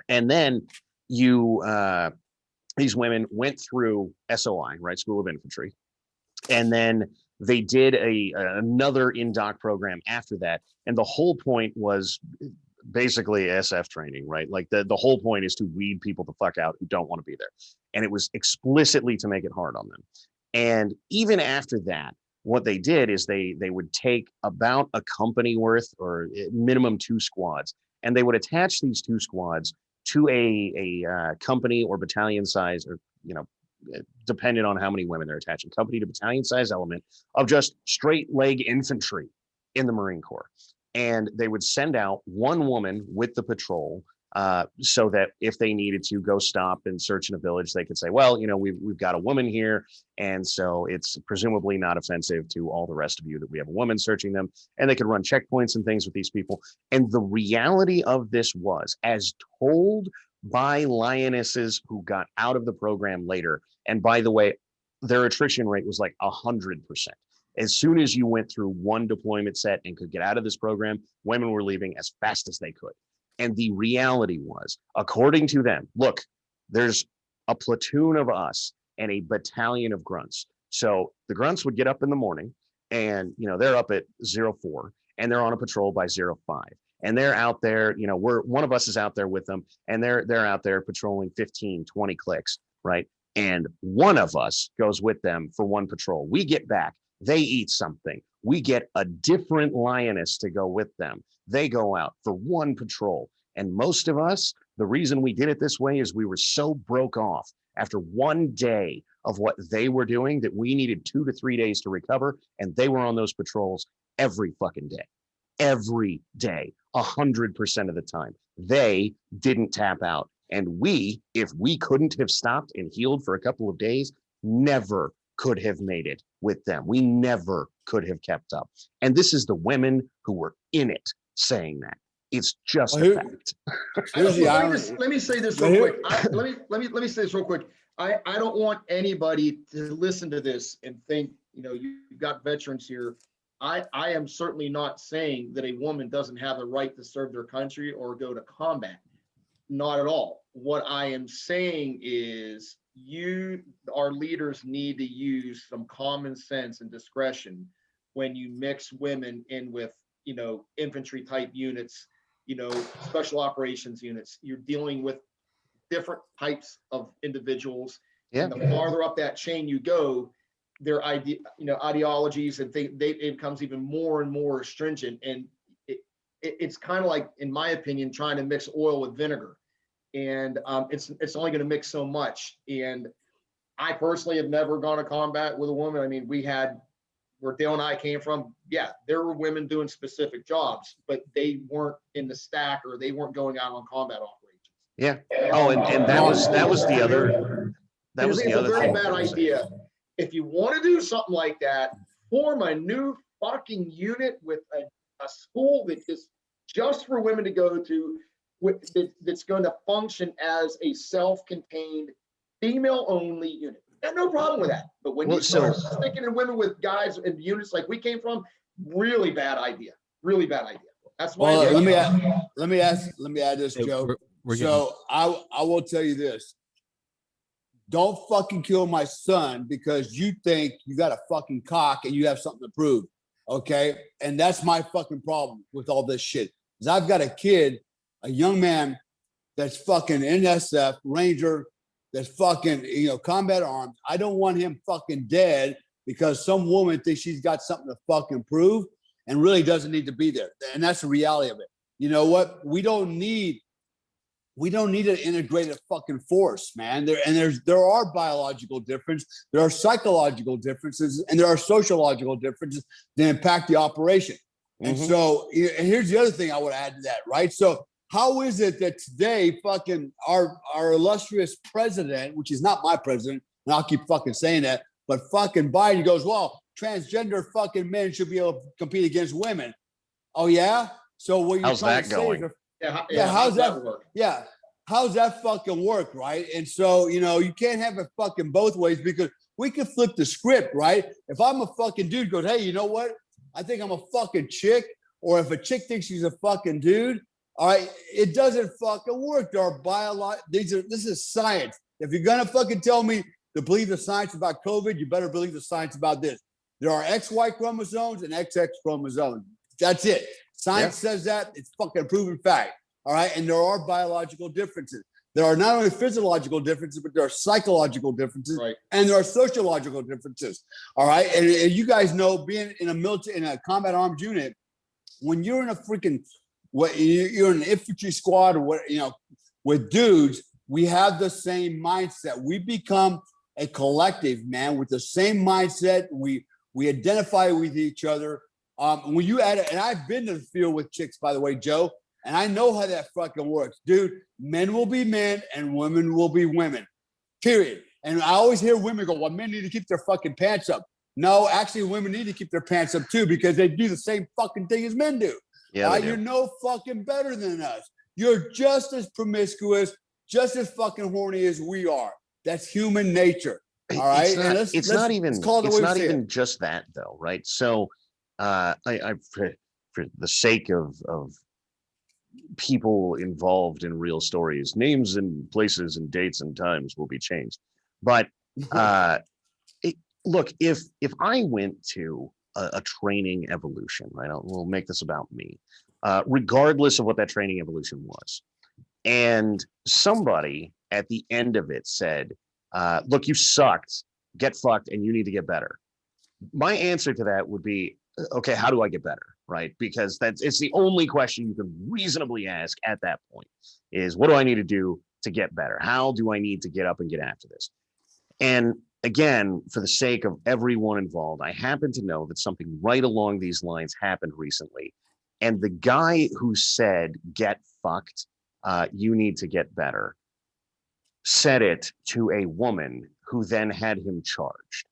And then these women went through SOI, right? School of Infantry. And then they did another in-doc program after that. And the whole point was basically SF training, right? Like the whole point is to weed people the fuck out who don't want to be there. And it was explicitly to make it hard on them. And even after that, what they did is they would take about a company worth or minimum 2 squads, and they would attach these 2 squads to a company or battalion size, or depending on how many women they're attaching, company to battalion size element of just straight leg infantry in the Marine Corps. And they would send out one woman with the patrol so that if they needed to go stop and search in a village, they could say, well, we've got a woman here. And so it's presumably not offensive to all the rest of you that we have a woman searching them. And they could run checkpoints and things with these people. And the reality of this was, as told by lionesses who got out of the program later, and by the way, their attrition rate was like 100%. As soon as you went through one deployment set and could get out of this program, women were leaving as fast as they could. And the reality was, according to them, look, there's a platoon of us and a battalion of grunts. So the grunts would get up in the morning and, they're up at 04 and they're on a patrol by 05. And they're out there, one of us is out there with them, and they're out there patrolling 15, 20 clicks, right? And one of us goes with them for one patrol. We get back. They eat something. We get a different lioness to go with them. They go out for one patrol. And most of us, the reason we did it this way is we were so broke off after one day of what they were doing that we needed 2 to 3 days to recover. And they were on those patrols every fucking day. Every day, 100% of the time. They didn't tap out. And we, if we couldn't have stopped and healed for a couple of days, never could have made it with them. We never could have kept up. And this is the women who were in it saying that. It's just a fact. Let me say this real quick. Let me say this real quick. I don't want anybody to listen to this and think, you've got veterans here. I am certainly not saying that a woman doesn't have the right to serve their country or go to combat. Not at all. What I am saying is our leaders need to use some common sense and discretion when you mix women in with, infantry type units, special operations units. You're dealing with different types of individuals. Yeah. And the farther up that chain you go, their ideologies and it becomes even more and more stringent. And it's kind of like, in my opinion, trying to mix oil with vinegar. And it's only going to mix so much. And I personally have never gone to combat with a woman. I mean, we're where Dale and I came from, yeah, there were women doing specific jobs, but they weren't in the stack or they weren't going out on combat operations. Yeah. Oh, and that was the other It's a very thing. bad idea. If you want to do something like that, form a new fucking unit with a school that is just for women to go to, that's going to function as a self-contained, female-only unit. Got no problem with that. But when you start sticking in women with guys in units like we came from, really bad idea. Really bad idea. That's why. Well, let me add this, Joe. So I will tell you this. Don't fucking kill my son because you think you got a fucking cock and you have something to prove. Okay. And that's my fucking problem with all this shit. Is I've got a kid, a young man that's fucking NSF, Ranger, that's fucking, combat arms. I don't want him fucking dead because some woman thinks she's got something to fucking prove and really doesn't need to be there. And that's the reality of it. You know what? We don't need an integrated fucking force, man. There are biological differences, there are psychological differences, and there are sociological differences that impact the operation. And so, and here's the other thing I would add to that, right? So how is it that today fucking our illustrious president, which is not my president, and I'll keep fucking saying that, but fucking Biden goes, well, transgender fucking men should be able to compete against women. Oh yeah? So what you're how's trying that to say going? is how's that work? Yeah. How's that fucking work, right? And so, you can't have it fucking both ways because we can flip the script, right? If I'm a fucking dude goes, hey, you know what? I think I'm a fucking chick, or if a chick thinks she's a fucking dude, all right, it doesn't fucking work. There are this is science. If you're gonna fucking tell me to believe the science about COVID, you better believe the science about this. There are XY chromosomes and XX chromosomes. That's it. Science says that. It's fucking proven fact. All right. And there are biological differences. There are not only physiological differences, but there are psychological differences, right, and there are sociological differences. All right. And you guys know, being in a combat arms unit, when you're in a freaking, you're in an infantry squad or what, with dudes, we have the same mindset. We become a collective, man, with the same mindset. We identify with each other. When you add it, and I've been to the field with chicks, by the way, Joe, and I know how that fucking works. Dude, men will be men and women will be women, period. And I always hear women go, well, men need to keep their fucking pants up. No, actually, women need to keep their pants up too because they do the same fucking thing as men do. Yeah, You're no fucking better than us. You're just as promiscuous, just as fucking horny as we are. That's human nature. All right. It's not even just that though, right? So I for the sake of people involved in real stories, names and places and dates and times will be changed. But look, if I went to a training evolution, right? We'll make this about me, regardless of what that training evolution was, and somebody at the end of it said, look, you sucked, get fucked, and you need to get better. My answer to that would be, okay, how do I get better? Right? Because it's the only question you can reasonably ask at that point is, what do I need to do to get better? How do I need to get up and get after this? And again, for the sake of everyone involved, I happen to know that something right along these lines happened recently. And the guy who said, get fucked, you need to get better, said it to a woman who then had him charged,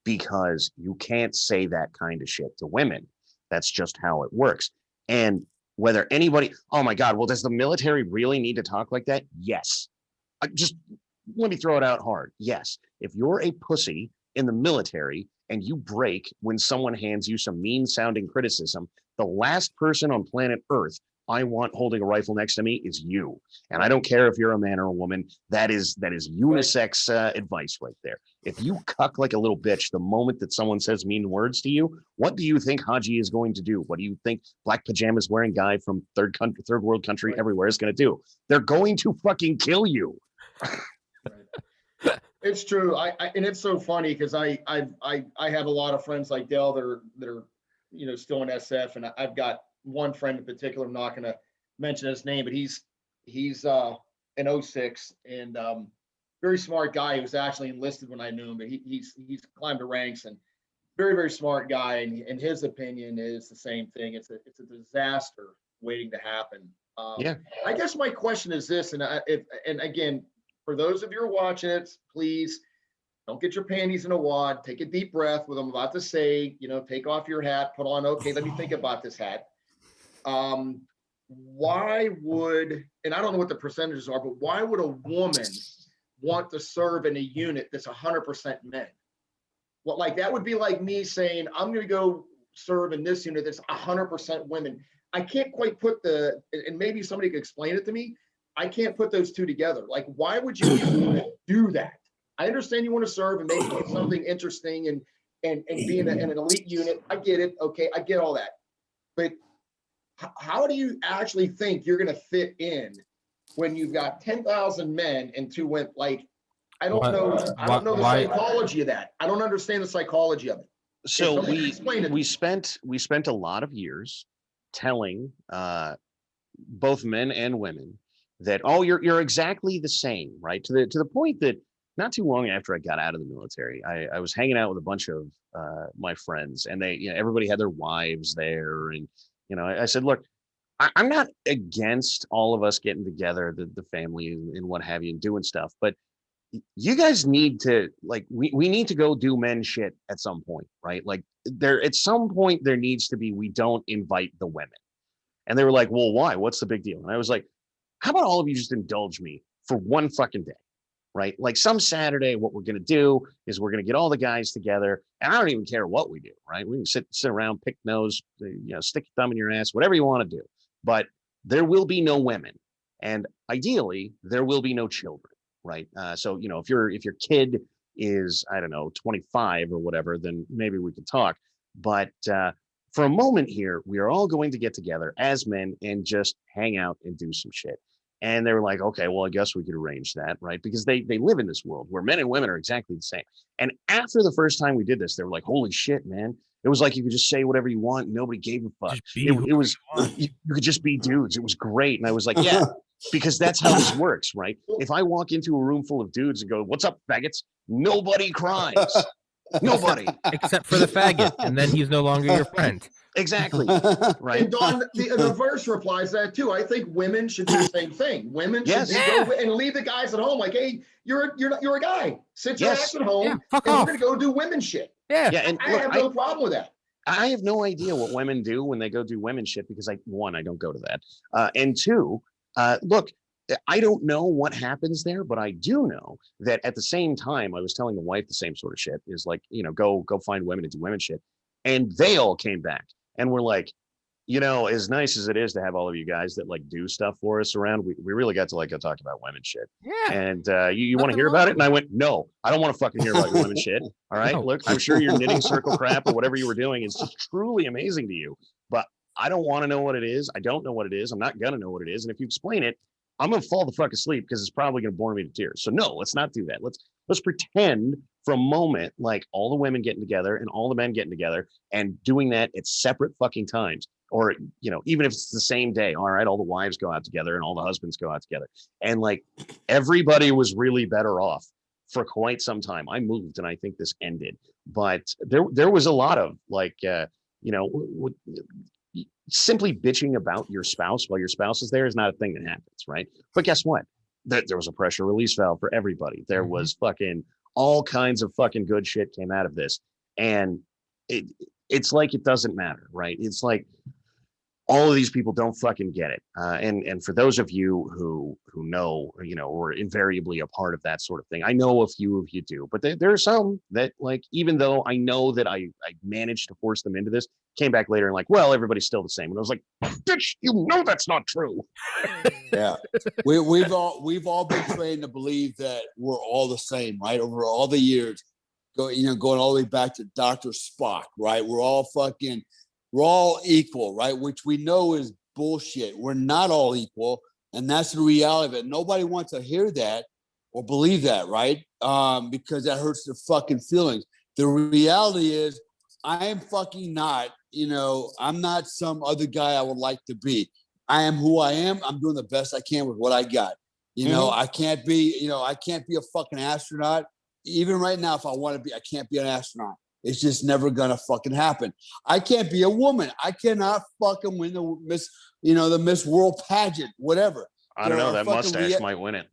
because you can't say that kind of shit to women. That's just how it works. And whether anybody, oh my God, well, does the military really need to talk like that? Yes. Just let me throw it out hard. Yes. If you're a pussy in the military and you break when someone hands you some mean sounding criticism, the last person on planet Earth I want holding a rifle next to me is you. And I don't care if you're a man or a woman. That is unisex advice right there. If you cuck like a little bitch the moment that someone says mean words to you, what do you think Haji is going to do? What do you think black pajamas wearing guy from third world country everywhere is going to do? They're going to fucking kill you. It's true. And it's so funny because I have a lot of friends like Dell that are still in SF, and I've got one friend in particular. I'm not going to mention his name, but he's an 06 and very smart guy. He was actually enlisted when I knew him, but he's climbed the ranks, and very, very smart guy, and his opinion is the same thing. It's a disaster waiting to happen. Yeah. I guess my question is this, and and again, for those of you who are watching it, please don't get your panties in a wad. Take a deep breath. What I'm about to say, take off your hat, put on. Okay, let me think about this hat. Why would, and I don't know what the percentages are, but why would a woman want to serve in a unit that's 100% men? Well, like that would be like me saying, I'm going to go serve in this unit that's 100% women. I can't quite put and maybe somebody could explain it to me. I can't put those two together. Like, why would you do that? I understand you want to serve and maybe get something interesting and be in an elite unit. I get it. Okay, I get all that. But how do you actually think you're going to fit in when you've got 10,000 men and 2 women? Like, I don't know the psychology of that. I don't understand the psychology of it. So we spent a lot of years telling both men and women that, oh, you're exactly the same, right? To the point that not too long after I got out of the military, I was hanging out with a bunch of my friends, and they, everybody had their wives there, and I said, look, I'm not against all of us getting together, the family and what have you, and doing stuff, but you guys need to, like, we need to go do men shit at some point, right? Like, there at some point there needs to be, we don't invite the women. And they were like, well, why? What's the big deal? And I was like, how about all of you just indulge me for one fucking day, right? Like, some Saturday, what we're going to do is we're going to get all the guys together, and I don't even care what we do, right? We can sit around, pick nose, stick your thumb in your ass, whatever you want to do. But there will be no women. And ideally, there will be no children. Right. So, if your kid is, I don't know, 25 or whatever, then maybe we can talk. But for a moment here, we are all going to get together as men and just hang out and do some shit. And they were like, okay, well, I guess we could arrange that. Right. Because they live in this world where men and women are exactly the same. And after the first time we did this, they were like, holy shit, man. It was like you could just say whatever you want. And nobody gave a fuck. It was, you could just be dudes. It was great. And I was like, yeah. Because that's how this works, right? If I walk into a room full of dudes and go, what's up, faggots? Nobody cries. Nobody. Except for the faggot. And then he's no longer your friend. Exactly. Right. And Don, the reverse replies to that too. I think women should do the same thing. Women should go and leave the guys at home. Like, hey, you're a guy. Sit your ass at home, and we're gonna go do women shit. Yeah. And I have no problem with that. I have no idea what women do when they go do women shit, because I don't go to that. And two, look, I don't know what happens there, but I do know that at the same time, I was telling the wife the same sort of shit, is like, go find women to do women shit. And they all came back and were like, as nice as it is to have all of you guys that like do stuff for us around, we really got to like go talk about women shit. Yeah. And you want to hear about it? And I went, no, I don't want to fucking hear about your women shit. All right. No. Look, I'm sure your knitting circle crap or whatever you were doing is just truly amazing to you. But I don't want to know what it is. I don't know what it is. I'm not going to know what it is. And if you explain it, I'm going to fall the fuck asleep because it's probably going to bore me to tears. So no, let's not do that. Let's pretend for a moment like all the women getting together and all the men getting together and doing that at separate fucking times. Or, even if it's the same day, all right, all the wives go out together and all the husbands go out together. And like everybody was really better off for quite some time. I moved and I think this ended. But there was a lot of like, simply bitching about your spouse while your spouse is there is not a thing that happens, right? But guess what? There was a pressure release valve for everybody. There was fucking all kinds of fucking good shit came out of this. And it's like it doesn't matter, right? It's like all of these people don't fucking get it. And for those of you who know, or invariably a part of that sort of thing, I know a few of you do, but there are some that, like, even though I know that I managed to force them into this, came back later and like, well, everybody's still the same. And I was like, bitch, that's not true. Yeah. We've all been trained to believe that we're all the same, right? Over all the years, going all the way back to Dr. Spock, right? We're all equal, right? Which we know is bullshit. We're not all equal. And that's the reality of it. Nobody wants to hear that or believe that, right? Because that hurts their fucking feelings. The reality is I am fucking not, I'm not some other guy I would like to be. I am who I am. I'm doing the best I can with what I got. I can't be a fucking astronaut. Even right now, if I want to be, I can't be an astronaut. It's just never gonna fucking happen. I can't be a woman. I cannot fucking win the Miss World pageant, whatever. I don't know. That mustache might win it.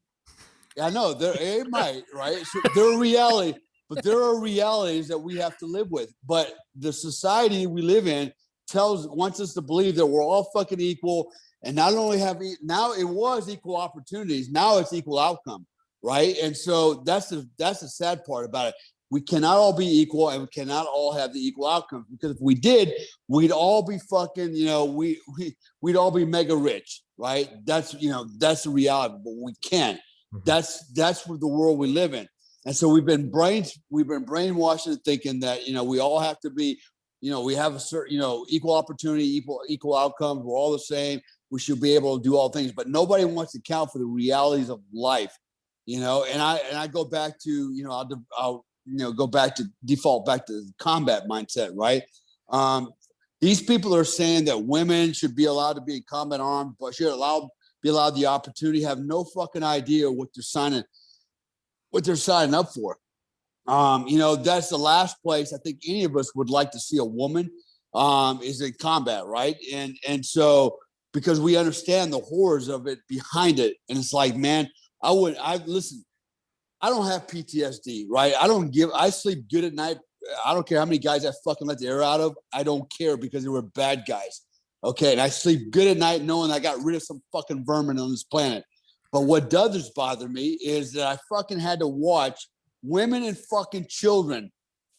I know it might, right? So there are reality, but there are realities that we have to live with. But the society we live in wants us to believe that we're all fucking equal, and not only now it was equal opportunities, now it's equal outcome, right? And so that's the sad part about it. We cannot all be equal, and we cannot all have the equal outcomes, because if we did, we'd all be fucking, we'd all be mega rich, right? That's the reality, but we can't. That's the world we live in. And so we've been brainwashed into thinking that, we all have to be, we have a certain, equal opportunity, equal outcomes. We're all the same. We should be able to do all things, but nobody wants to account for the realities of life, and I go back to, I'll default back to the combat mindset, right? These people are saying that women should be allowed to be in combat arms, but should be allowed the opportunity, have no fucking idea what they're signing up for. That's the last place I think any of us would like to see a woman is in combat, right? And so, because we understand the horrors of it behind it, and it's like, man, listen, I don't have PTSD, right? I sleep good at night. I don't care how many guys I fucking let the air out of. I don't care, because they were bad guys. Okay. And I sleep good at night knowing I got rid of some fucking vermin on this planet. But what does bother me is that I fucking had to watch women and fucking children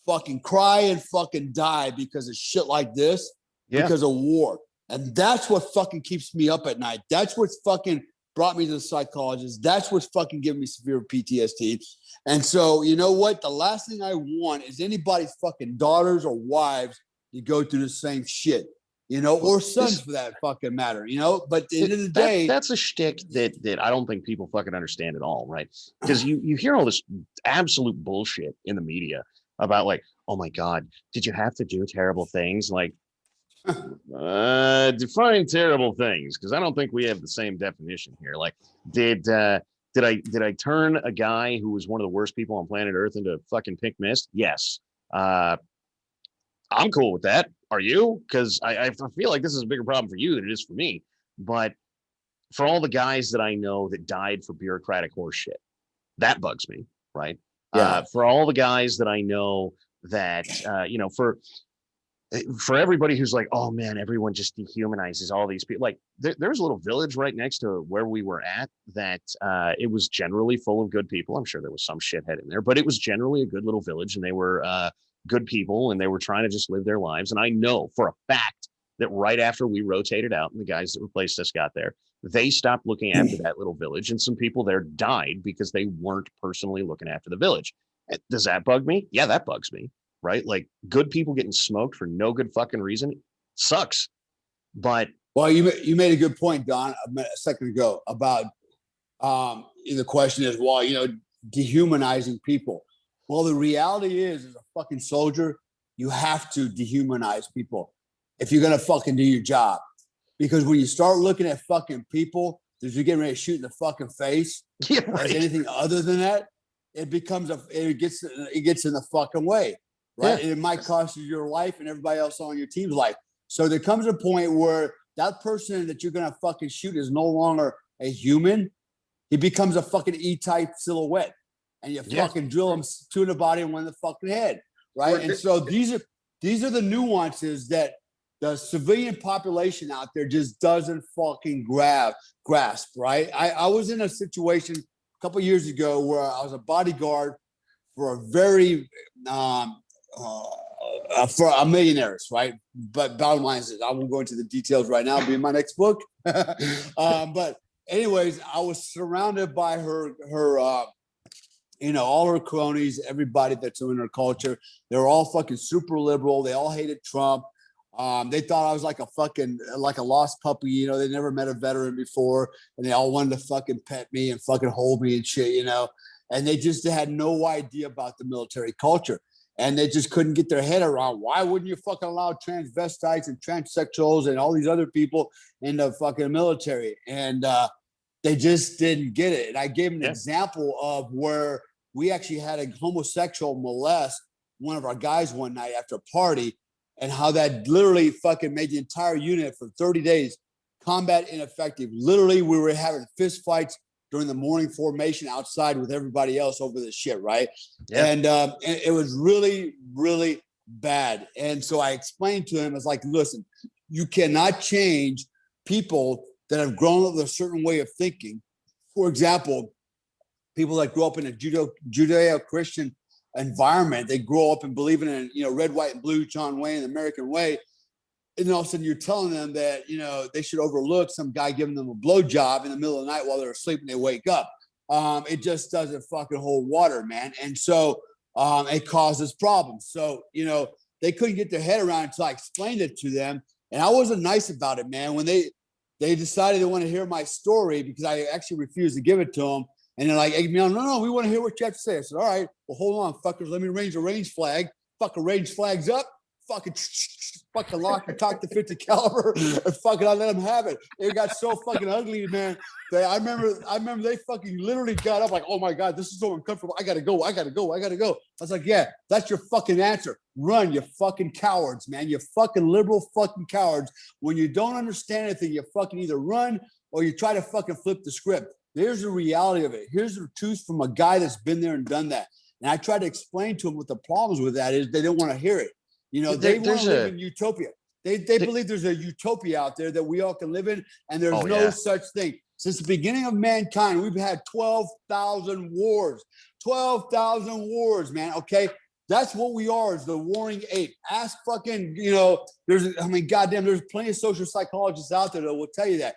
fucking cry and fucking die because of shit like this, because of war. And that's what fucking keeps me up at night. That's what's fucking brought me to the psychologist. That's what's fucking giving me severe PTSD. And so, you know what? The last thing I want is anybody's fucking daughters or wives to go through the same shit, or sons for that fucking matter, But at the end of the day, that's a shtick that I don't think people fucking understand at all, right? Because you hear all this absolute bullshit in the media about, like, oh my God, did you have to do terrible things? Like, define terrible things, because I don't think we have the same definition here. Like, did I turn a guy who was one of the worst people on planet Earth into fucking pink mist? Yes. I'm cool with that. Are you? Because I feel like this is a bigger problem for you than it is for me. But for all the guys that I know that died for bureaucratic horse shit, that bugs me, right? Yeah. For all the guys that I know that, for everybody who's like, oh man, everyone just dehumanizes all these people. Like, there's a little village right next to where we were at that it was generally full of good people. I'm sure there was some shithead in there, but it was generally a good little village, and they were good people, and they were trying to just live their lives. And I know for a fact that right after we rotated out and the guys that replaced us got there, they stopped looking after that little village, and some people there died because they weren't personally looking after the village. Does that bug me? Yeah, that bugs me. Right? Like, good people getting smoked for no good fucking reason sucks. But you made a good point, Don, a second ago about the question is, dehumanizing people. Well, the reality is, as a fucking soldier, you have to dehumanize people if you're gonna fucking do your job. Because when you start looking at fucking people that you're getting ready to shoot in the fucking face, as anything other than that, it gets in the fucking way. Right. Yeah. And it might cost you your life and everybody else on your team's life. So there comes a point where that person that you're going to fucking shoot is no longer a human. He becomes a fucking E-type silhouette, and you fucking drill him two in the body and one in the fucking head. Right. And so these are the nuances that the civilian population out there just doesn't fucking grasp. Right. I was in a situation a couple of years ago where I was a bodyguard for a very, for a millionaires, right? But bottom line is, I won't go into the details right now. It'll be in my next book. But anyways, I was surrounded by her, all her cronies, everybody that's in her culture. They were all fucking super liberal. They all hated Trump. They thought I was like a lost puppy. They never met a veteran before, and they all wanted to fucking pet me and fucking hold me and shit. And they just had no idea about the military culture. And they just couldn't get their head around, why wouldn't you fucking allow transvestites and transsexuals and all these other people in the fucking military? And they just didn't get it. And I gave an example of where we actually had a homosexual molest one of our guys one night after a party, and how that literally fucking made the entire unit for 30 days combat ineffective. Literally, we were having fist fights during the morning formation outside with everybody else over this shit, right? Yeah. And it was really, really bad. And so I explained to him, I was like, listen, you cannot change people that have grown up with a certain way of thinking. For example, people that grew up in a Judeo-Christian environment, they grow up and believing in, red, white, and blue, John Wayne, the American way. And all of a sudden you're telling them that, they should overlook some guy giving them a blowjob in the middle of the night while they're asleep and they wake up. It just doesn't fucking hold water, man. And so it causes problems. So, they couldn't get their head around it until I explained it to them. And I wasn't nice about it, man. When they decided they want to hear my story, because I actually refused to give it to them. And they're like, hey, no, we want to hear what you have to say. I said, all right, well, hold on, fuckers. Let me range the range flag. Fucking range flags up. Fucking lock and cock the 50 caliber and fucking I let them have it. It got so fucking ugly, man. I remember they fucking literally got up like, oh my God, this is so uncomfortable. I gotta go. I was like, yeah, that's your fucking answer. Run, you fucking cowards, man. You fucking liberal fucking cowards. When you don't understand anything, you fucking either run or you try to fucking flip the script. Here's the reality of it. Here's the truth from a guy that's been there and done that. And I tried to explain to them what the problems with that is. They don't want to hear it. They want to live in utopia. They believe there's a utopia out there that we all can live in, and there's no such thing. Since the beginning of mankind, we've had 12,000 wars. 12,000 wars, man, okay? That's what we are, is the warring ape. Ask fucking, goddamn, there's plenty of social psychologists out there that will tell you that.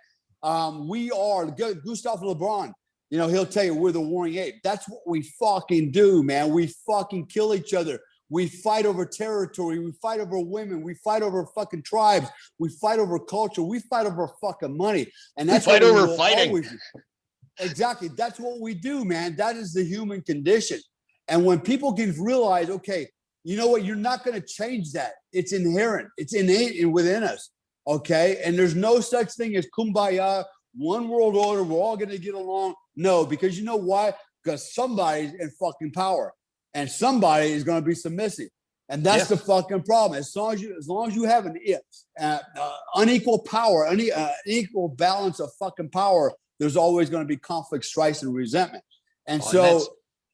We are, Gustav LeBron, he'll tell you we're the warring ape. That's what we fucking do, man. We fucking kill each other. We fight over territory. We fight over women. We fight over fucking tribes. We fight over culture. We fight over fucking money. And that's we fight over fighting. Exactly. That's what we do, man. That is the human condition. And when people can realize, okay, you know what? You're not going to change that. It's inherent. It's innate within us. Okay. And there's no such thing as kumbaya, one world order. We're all going to get along. No, because you know why? Because somebody's in fucking power. And somebody is going to be submissive, and that's the fucking problem. As long as you have an unequal power, unequal balance of fucking power, there's always going to be conflict, strife, and resentment. And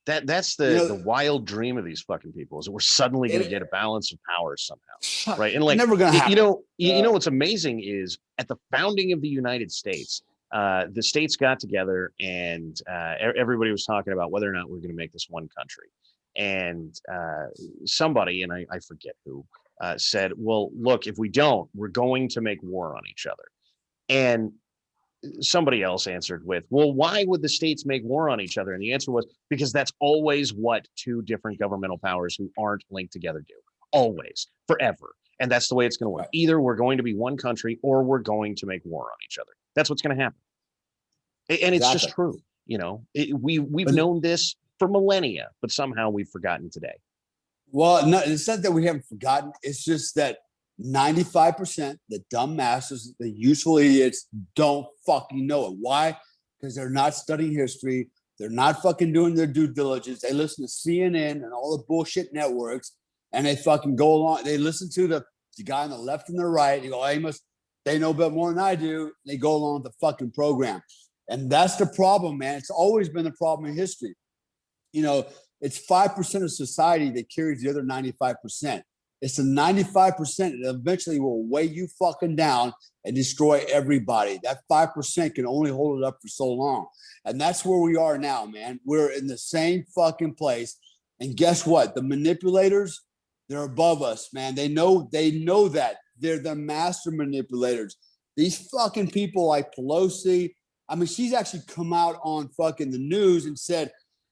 that's the wild dream of these fucking people, is that we're suddenly going to get a balance of power somehow, right? And never going to happen. You know what's amazing is at the founding of the United States, the states got together and everybody was talking about whether or not we're going to make this one country. And somebody, and I forget who, said, well, look, if we don't, we're going to make war on each other. And somebody else answered with, well, why would the states make war on each other? And the answer was, because that's always what two different governmental powers who aren't linked together do. Always, forever. And that's the way it's going to work. Either we're going to be one country or we're going to make war on each other. That's what's going to happen. And it's just true. We've known this for millennia, but somehow we've forgotten today. Well, no, it's not that we haven't forgotten. It's just that 95%, the dumb masses, the useful idiots, don't fucking know it. Why? Because they're not studying history. They're not fucking doing their due diligence. They listen to CNN and all the bullshit networks, and they fucking go along. They listen to the guy on the left and the right. They go, they know a bit more than I do. They go along with the fucking program. And that's the problem, man. It's always been the problem in history. It's 5% of society that carries the other 95%. It's the 95% that eventually will weigh you fucking down and destroy everybody. That 5% can only hold it up for so long. And that's where we are now, man. We're in the same fucking place. And guess what? The manipulators, they're above us, man. They know that. They're the master manipulators. These fucking people like Pelosi, she's actually come out on fucking the news and said,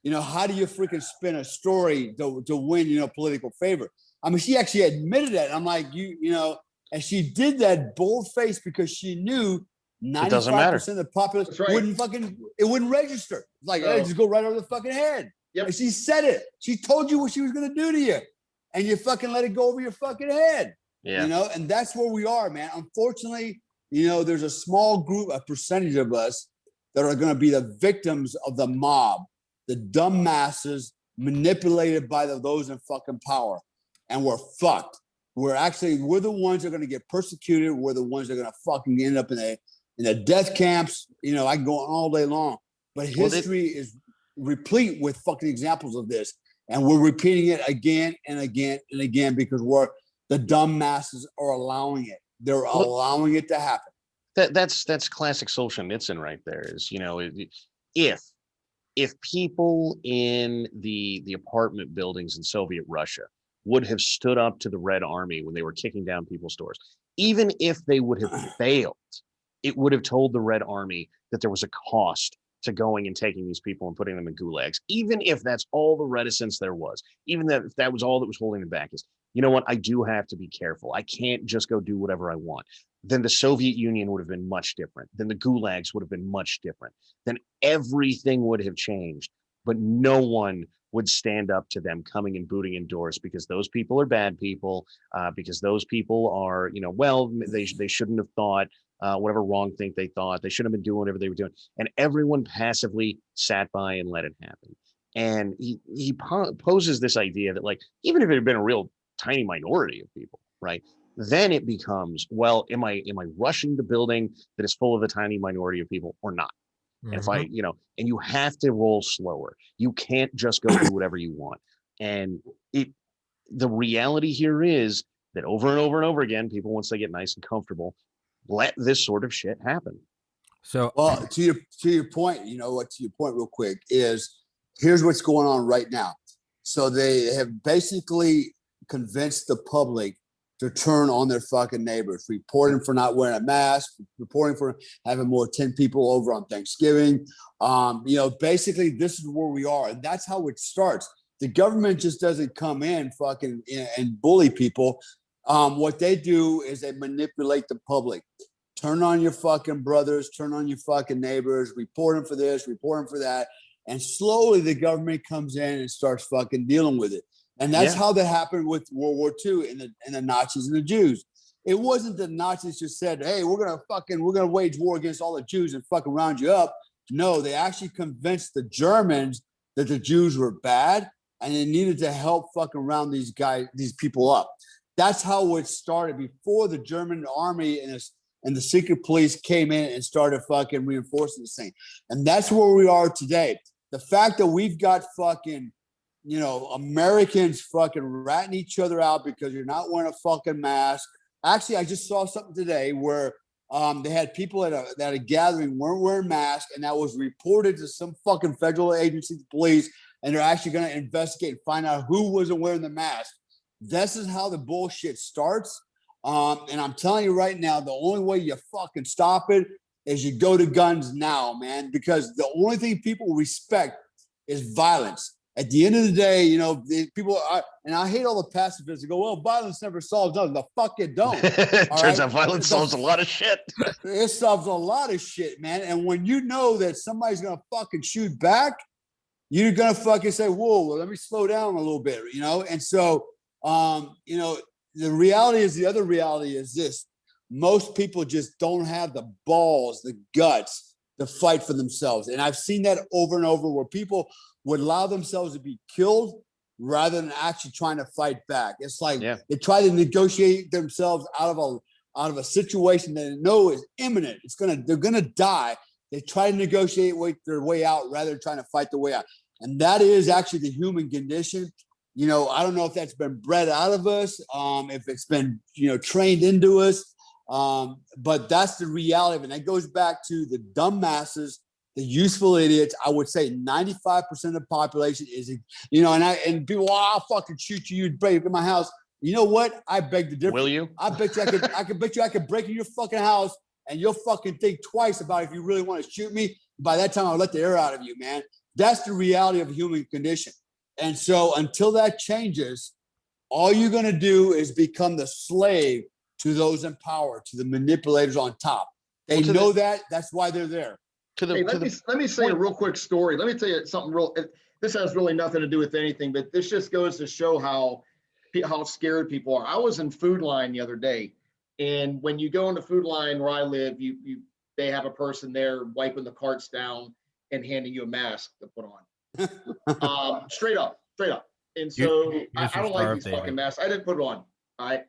how do you freaking spin a story to win, political favor? She actually admitted that. I'm like, and she did that bold-faced because she knew 95% of the populace wouldn't register. It's like, hey, just go right over the fucking head. Yep. And she said it. She told you what she was going to do to you, and you fucking let it go over your fucking head. Yeah. And that's where we are, man. Unfortunately, there's a small group, a percentage of us that are going to be the victims of the mob. The dumb masses manipulated by those in fucking power, and we're fucked. We're the ones that are going to get persecuted. We're the ones that are going to fucking end up in the death camps. You know, I can go on all day long, but history is replete with fucking examples of this, and we're repeating it again and again and again because the dumb masses are allowing it. They're allowing it to happen. That's classic Solzhenitsyn right there. Is, you know, if people in the apartment buildings in Soviet Russia would have stood up to the Red Army when they were kicking down people's doors, even if they would have failed, it would have told the Red Army that there was a cost to going and taking these people and putting them in gulags, even if that's all the reticence there was, even if that was all that was holding them back. Is, you know what, I do have to be careful. I can't just go do whatever I want. Then the Soviet Union would have been much different. Then the gulags would have been much different. Then everything would have changed. But no one would stand up to them coming and booting in doors, because those people are bad people, because those people are, you know, well, they shouldn't have thought whatever wrong thing they thought. They shouldn't have been doing whatever they were doing. And everyone passively sat by and let it happen. And he poses this idea that, like, even if it had been a real tiny minority of people, right, then it becomes, well, am I rushing the building that is full of a tiny minority of people or not? And if I, you know, and you have to roll slower. You can't just go do whatever you want. And the reality here is that over and over and over again, people, once they get nice and comfortable, let this sort of shit happen. So, well, to your point, you know what? To your point, real quick, is here's what's going on right now. So they have basically convinced the public to turn on their fucking neighbors, reporting for not wearing a mask, reporting for having more 10 people over on Thanksgiving. You know, basically this is where we are. And that's how it starts. The government just doesn't come in fucking and bully people. What they do is they manipulate the public. Turn on your fucking brothers, turn on your fucking neighbors, report them for this, report them for that. And slowly the government comes in and starts fucking dealing with it. And that's how that happened with World War II and the Nazis and the Jews. It wasn't the Nazis just said, hey, we're gonna wage war against all the Jews and fucking round you up. No, they actually convinced the Germans that the Jews were bad and they needed to help fucking round these people up. That's how it started before the German army and the secret police came in and started fucking reinforcing this thing. And that's where we are today. The fact that we've got fucking, you know, Americans fucking ratting each other out because you're not wearing a fucking mask. Actually, I just saw something today where they had people at a gathering weren't wearing masks, and that was reported to some fucking federal agency, the police, and they're actually going to investigate and find out who wasn't wearing the mask. This is how the bullshit starts. And I'm telling you right now, the only way you fucking stop it is you go to guns now, man, because the only thing people respect is violence. At the end of the day, you know, people are, and I hate all the pacifists that go, well, violence never solves nothing. The fuck it don't. Turns out violence solves a lot of shit. It solves a lot of shit, man. And when you know that somebody's going to fucking shoot back, you're going to fucking say, whoa, well, let me slow down a little bit, you know? And so, you know, the other reality is this. Most people just don't have the balls, the guts to fight for themselves. And I've seen that over and over where people would allow themselves to be killed rather than actually trying to fight back. It's like they try to negotiate themselves out of a situation that they know is imminent. They're gonna die. They try to negotiate their way out rather than trying to fight their way out. And that is actually the human condition. You know, I don't know if that's been bred out of us, if it's been, you know, trained into us. But that's the reality of it. And that goes back to the dumb masses, the useful idiots. I would say 95% of the population is, you know, and people, I'll fucking shoot you, you'd break in my house. You know what? I beg the difference. Will you? I bet you I could break in your fucking house and you'll fucking think twice about if you really want to shoot me. By that time, I'll let the air out of you, man. That's the reality of the human condition. And so until that changes, all you're going to do is become the slave to those in power, to the manipulators on top. They know that. That's why they're there. Let me say a real quick story. Let me tell you something real. This has really nothing to do with anything, but this just goes to show how scared people are. I was in Food Line the other day, and when you go into Food Line where I live, they have a person there wiping the carts down and handing you a mask to put on. Straight up. straight up. And so You're I just don't like starved, these fucking David. masks. I didn't put it on. All right.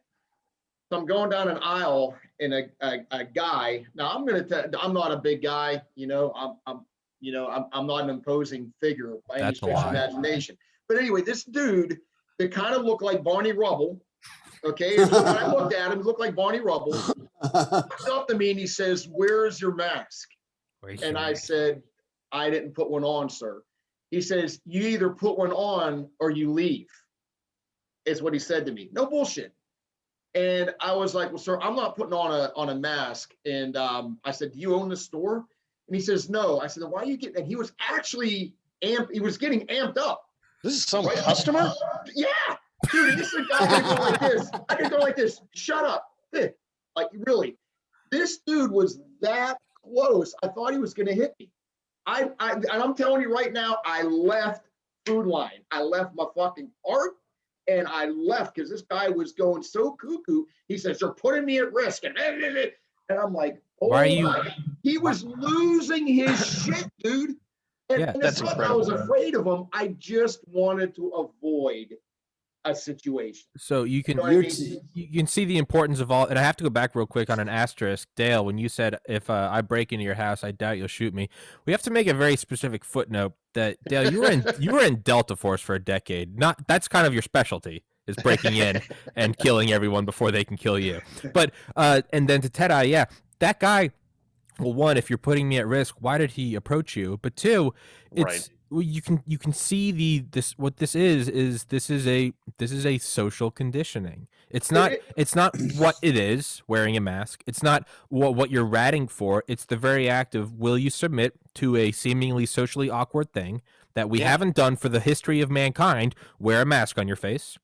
So I'm going down an aisle and a guy. Now I'm not a big guy, I'm not an imposing figure by any That's a stretch of lie. imagination. But anyway, this dude that kind of looked like Barney Rubble. Okay. When I looked at him, he looked like Barney Rubble. He comes up to me and he says, "Where's your mask?" And I said, "I didn't put one on, sir." He says, "You either put one on or you leave." Is what he said to me. No bullshit. And I was like, "Well, sir, I'm not putting on a mask." And I said, "Do you own the store?" And he says, "No." I said, "Why are you getting?" And he was actually he was getting amped up. This is some customer? Yeah. Dude, this is a guy I could go like this. I could go like this. Shut up. Like, really. This dude was that close. I thought he was going to hit me. And I'm telling you right now, I left Food Line. I left my fucking cart and I left because this guy was going so cuckoo. He says, "You're putting me at risk." And I'm like, "Oh, Why are you? He was losing his shit, dude. And, Yeah, and that's it's not that I incredible. was afraid of him. I just wanted to avoid a situation. So you can You know what I mean? you can see the importance of all. And I have to go back real quick on an asterisk, Dale. When you said if I break into your house, I doubt you'll shoot me. We have to make a very specific footnote that Dale, you were in Delta Force for a decade. Not that's kind of your specialty is breaking in and killing everyone before they can kill you. But and then to Teti, yeah, that guy. Well, one, if you're putting me at risk, why did he approach you? But two, it's well, you can see what this is a social conditioning. It's not what it is, wearing a mask. It's not what you're ratting for. It's the very act of will you submit to a seemingly socially awkward thing that we haven't done for the history of mankind, wear a mask on your face.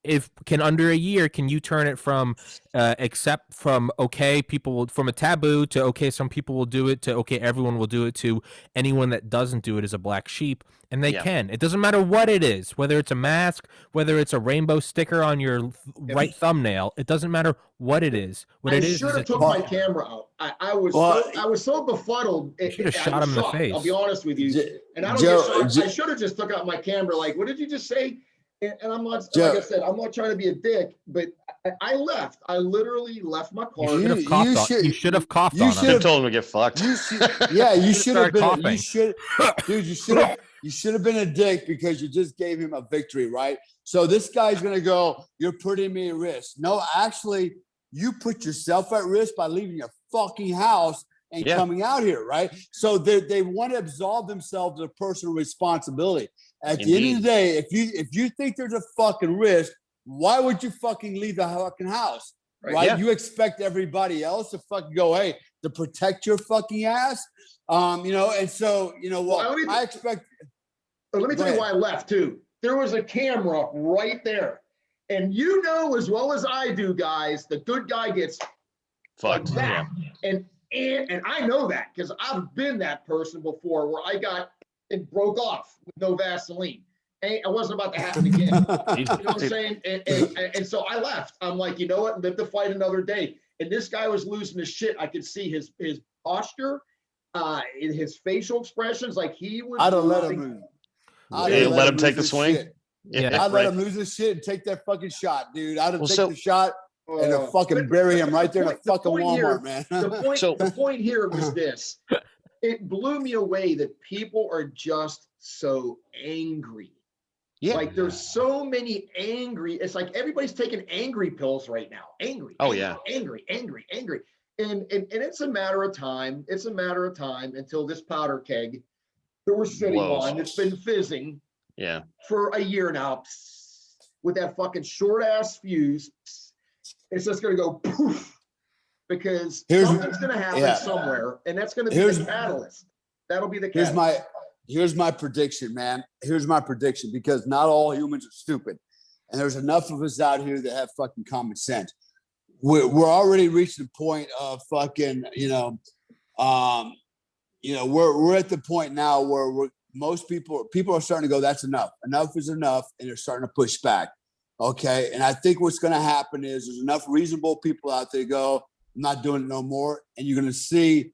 If can under a year, can you turn it from accept from okay, people will from a taboo to okay, some people will do it to okay, everyone will do it to anyone that doesn't do it is a black sheep, and they can. It doesn't matter what it is, whether it's a mask, whether it's a rainbow sticker on your right thumbnail. It doesn't matter what it is. What it is should have it, took my camera out. I was so befuddled. You should have shot him in the face. I'll be honest with you. And I don't get shot. I should have just took out my camera. Like, what did you just say? And I'm not, like I said, I'm not trying to be a dick, but I left. I literally left my car. You should have coughed on him. Should have told him to get fucked. You should have been. You should have been a dick because you just gave him a victory, right? So this guy's gonna go, "You're putting me at risk." No, actually, you put yourself at risk by leaving your fucking house and coming out here, right? So they want to absolve themselves of personal responsibility. At the end of the day, if you think there's a fucking risk, why would you fucking leave the fucking house? Right? Yeah. You expect everybody else to fucking go, hey, to protect your fucking ass. And so, I expect. Let me tell you why I left too. There was a camera right there. And you know as well as I do, guys, the good guy gets fucked. Like that. Yeah. And I know that because I've been that person before where I got and broke off with no Vaseline. I wasn't about to happen again. You know what I'm saying? And so I left. I'm like, you know what? Live to fight another day. And this guy was losing his shit. I could see his posture, his facial expressions. Like he was. I'd have let him. Let him take the swing. Yeah, I'd let him lose his shit and take that fucking shot, dude. I'd have taken the shot and fucking bury him right there in the fucking Walmart, man. The point here was this. It blew me away that people are just so angry. Yeah. Like there's so many angry. It's like everybody's taking angry pills right now. Angry. Angry. And it's a matter of time. It's a matter of time until this powder keg that we're sitting on, it's been fizzing for a year now with that fucking short ass fuse. It's just gonna go poof. Because something's going to happen somewhere, and that's going to be the catalyst. That'll be the catalyst. Here's my prediction, man. Here's my prediction, because not all humans are stupid, and there's enough of us out here that have fucking common sense. We're already reached the point of fucking, we're at the point now where most people are starting to go, that's enough. Enough is enough, and they're starting to push back. Okay, and I think what's going to happen is there's enough reasonable people out there to go, I'm not doing it no more. And you're gonna see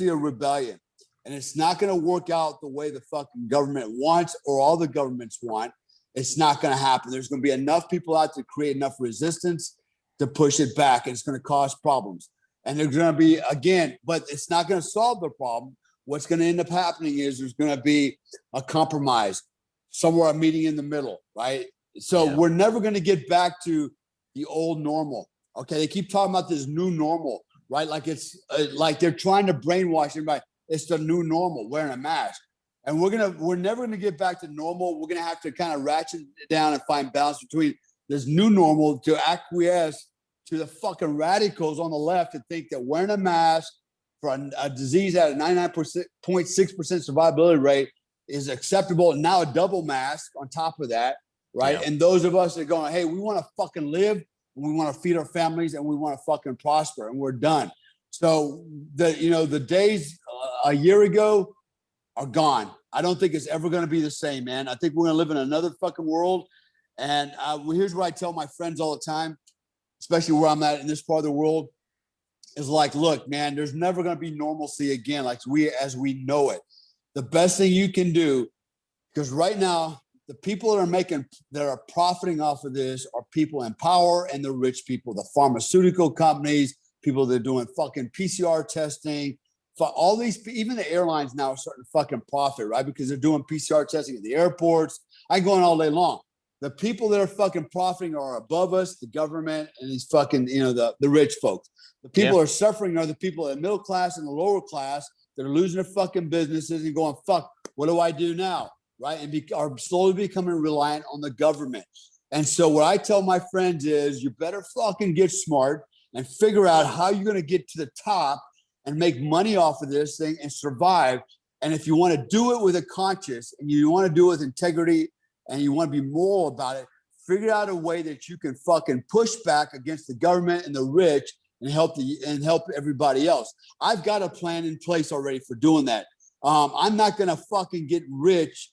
a rebellion. and it's not going to work out the way the fucking government wants or all the governments want. It's not going to happen. There's going to be enough people out to create enough resistance to push it back, and it's going to cause problems. And there's going to be, again, but it's not going to solve the problem. What's going to end up happening is there's going to be a compromise, somewhere a meeting in the middle, right? So we're never going to get back to the old normal. Okay, they keep talking about this new normal, right? Like it's like they're trying to brainwash everybody. It's the new normal, wearing a mask. And we're never gonna get back to normal. We're gonna have to kind of ratchet it down and find balance between this new normal to acquiesce to the fucking radicals on the left and think that wearing a mask for a disease at a 99.6% survivability rate is acceptable. And now a double mask on top of that, right? And those of us that are going, hey, we want to fucking live, and we want to feed our families, and we want to fucking prosper, and we're done. So the days a year ago are gone. I don't think it's ever going to be the same, man. I think we're going to live in another fucking world. And here's what I tell my friends all the time, especially where I'm at in this part of the world, is like, look, man, there's never going to be normalcy again, like as we know it. The best thing you can do, because right now, the people that are profiting off of this are people in power and the rich people, the pharmaceutical companies, people that are doing fucking PCR testing, all these, even the airlines now are starting to fucking profit, right? Because they're doing PCR testing at the airports. I go on all day long. The people that are fucking profiting are above us, the government, and these fucking, the rich folks. The people that are suffering are the people in the middle class and the lower class that are losing their fucking businesses and going, fuck, what do I do now? Right? And are slowly becoming reliant on the government. And so what I tell my friends is, you better fucking get smart and figure out how you're going to get to the top and make money off of this thing and survive. And if you want to do it with a conscience, and you want to do it with integrity, and you want to be moral about it, figure out a way that you can fucking push back against the government and the rich and help everybody else. I've got a plan in place already for doing that. I'm not going to fucking get rich,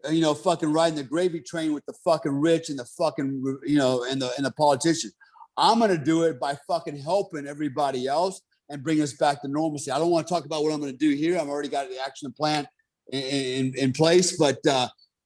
fucking riding the gravy train with the fucking rich and the fucking, and the politicians. I'm going to do it by fucking helping everybody else and bring us back to normalcy. I don't want to talk about what I'm going to do here. I've already got the action plan in place, but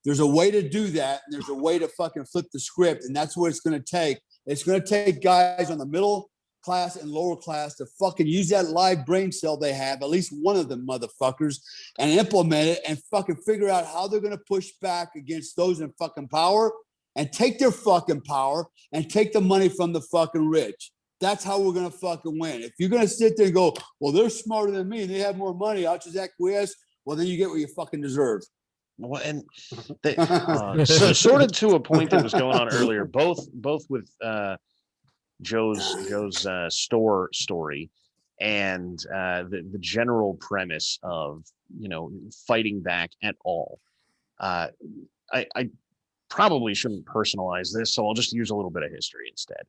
there's a way to do that. And there's a way to fucking flip the script. And that's what it's going to take. It's going to take guys on the middle class and lower class to fucking use that live brain cell they have, at least one of them motherfuckers, and implement it and fucking figure out how they're going to push back against those in fucking power and take their fucking power and take the money from the fucking rich. That's how we're going to fucking win. If you're going to sit there and go, well, they're smarter than me, they have more money, I'll just acquiesce, well, then you get what you fucking deserve. Well, and so sort of to a point that was going on earlier, both with Joe's store story and the general premise of fighting back at all. I probably shouldn't personalize this, so I'll just use a little bit of history instead.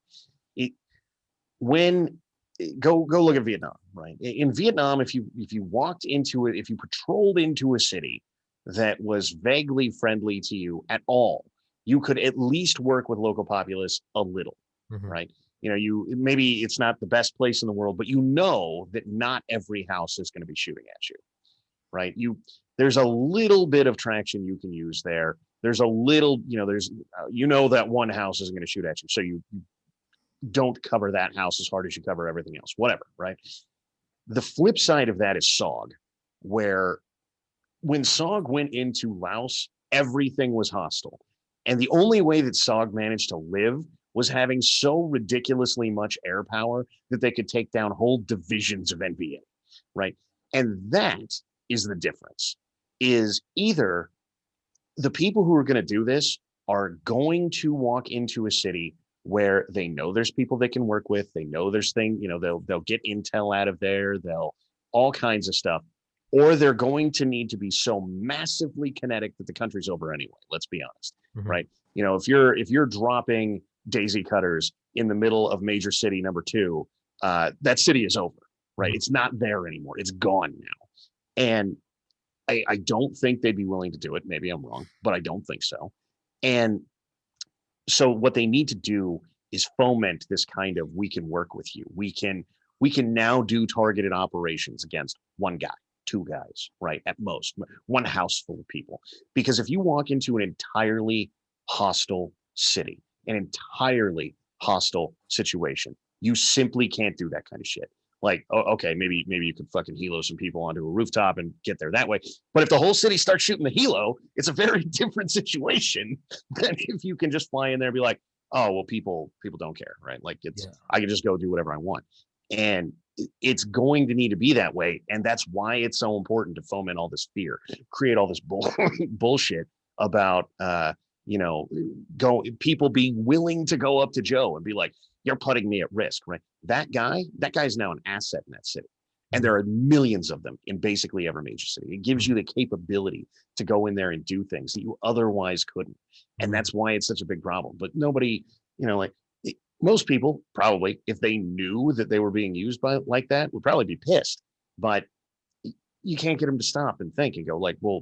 Go look at Vietnam, right? In Vietnam, if you walked into it, if you patrolled into a city that was vaguely friendly to you at all, you could at least work with local populace a little, right? Maybe it's not the best place in the world, but that not every house is going to be shooting at you, right? There's a little bit of traction you can use there. There's a little, that one house isn't going to shoot at you, so you don't cover that house as hard as you cover everything else, whatever, right? The flip side of that is SOG, where when SOG went into Laos, everything was hostile. And the only way that SOG managed to live was having so ridiculously much air power that they could take down whole divisions of NVA, right? And that is the difference, is either the people who are going to do this are going to walk into a city where they know there's people they can work with, they know there's they'll get intel out of there, they'll all kinds of stuff, or they're going to need to be so massively kinetic that the country's over anyway. Let's be honest, right? If you're dropping daisy cutters in the middle of major city number 2, that city is over, right? It's not there anymore. It's gone now. And I don't think they'd be willing to do it. Maybe I'm wrong, but I don't think so. And so what they need to do is foment this kind of, we can work with you. We can now do targeted operations against one guy, two guys, right? At most, one house full of people. Because if you walk into an entirely hostile city, an entirely hostile situation, you simply can't do that kind of shit. Like, okay, maybe you could fucking helo some people onto a rooftop and get there that way. But if the whole city starts shooting the helo, it's a very different situation than if you can just fly in there and be like, oh, well, people don't care, right? Like I can just go do whatever I want. And it's going to need to be that way. And that's why it's so important to foment all this fear, create all this bullshit about, people being willing to go up to Joe and be like, you're putting me at risk, right? That guy's now an asset in that city. And there are millions of them in basically every major city. It gives you the capability to go in there and do things that you otherwise couldn't. And that's why it's such a big problem. But nobody, most people probably, if they knew that they were being used by like that, would probably be pissed. But you can't get them to stop and think and go like, well,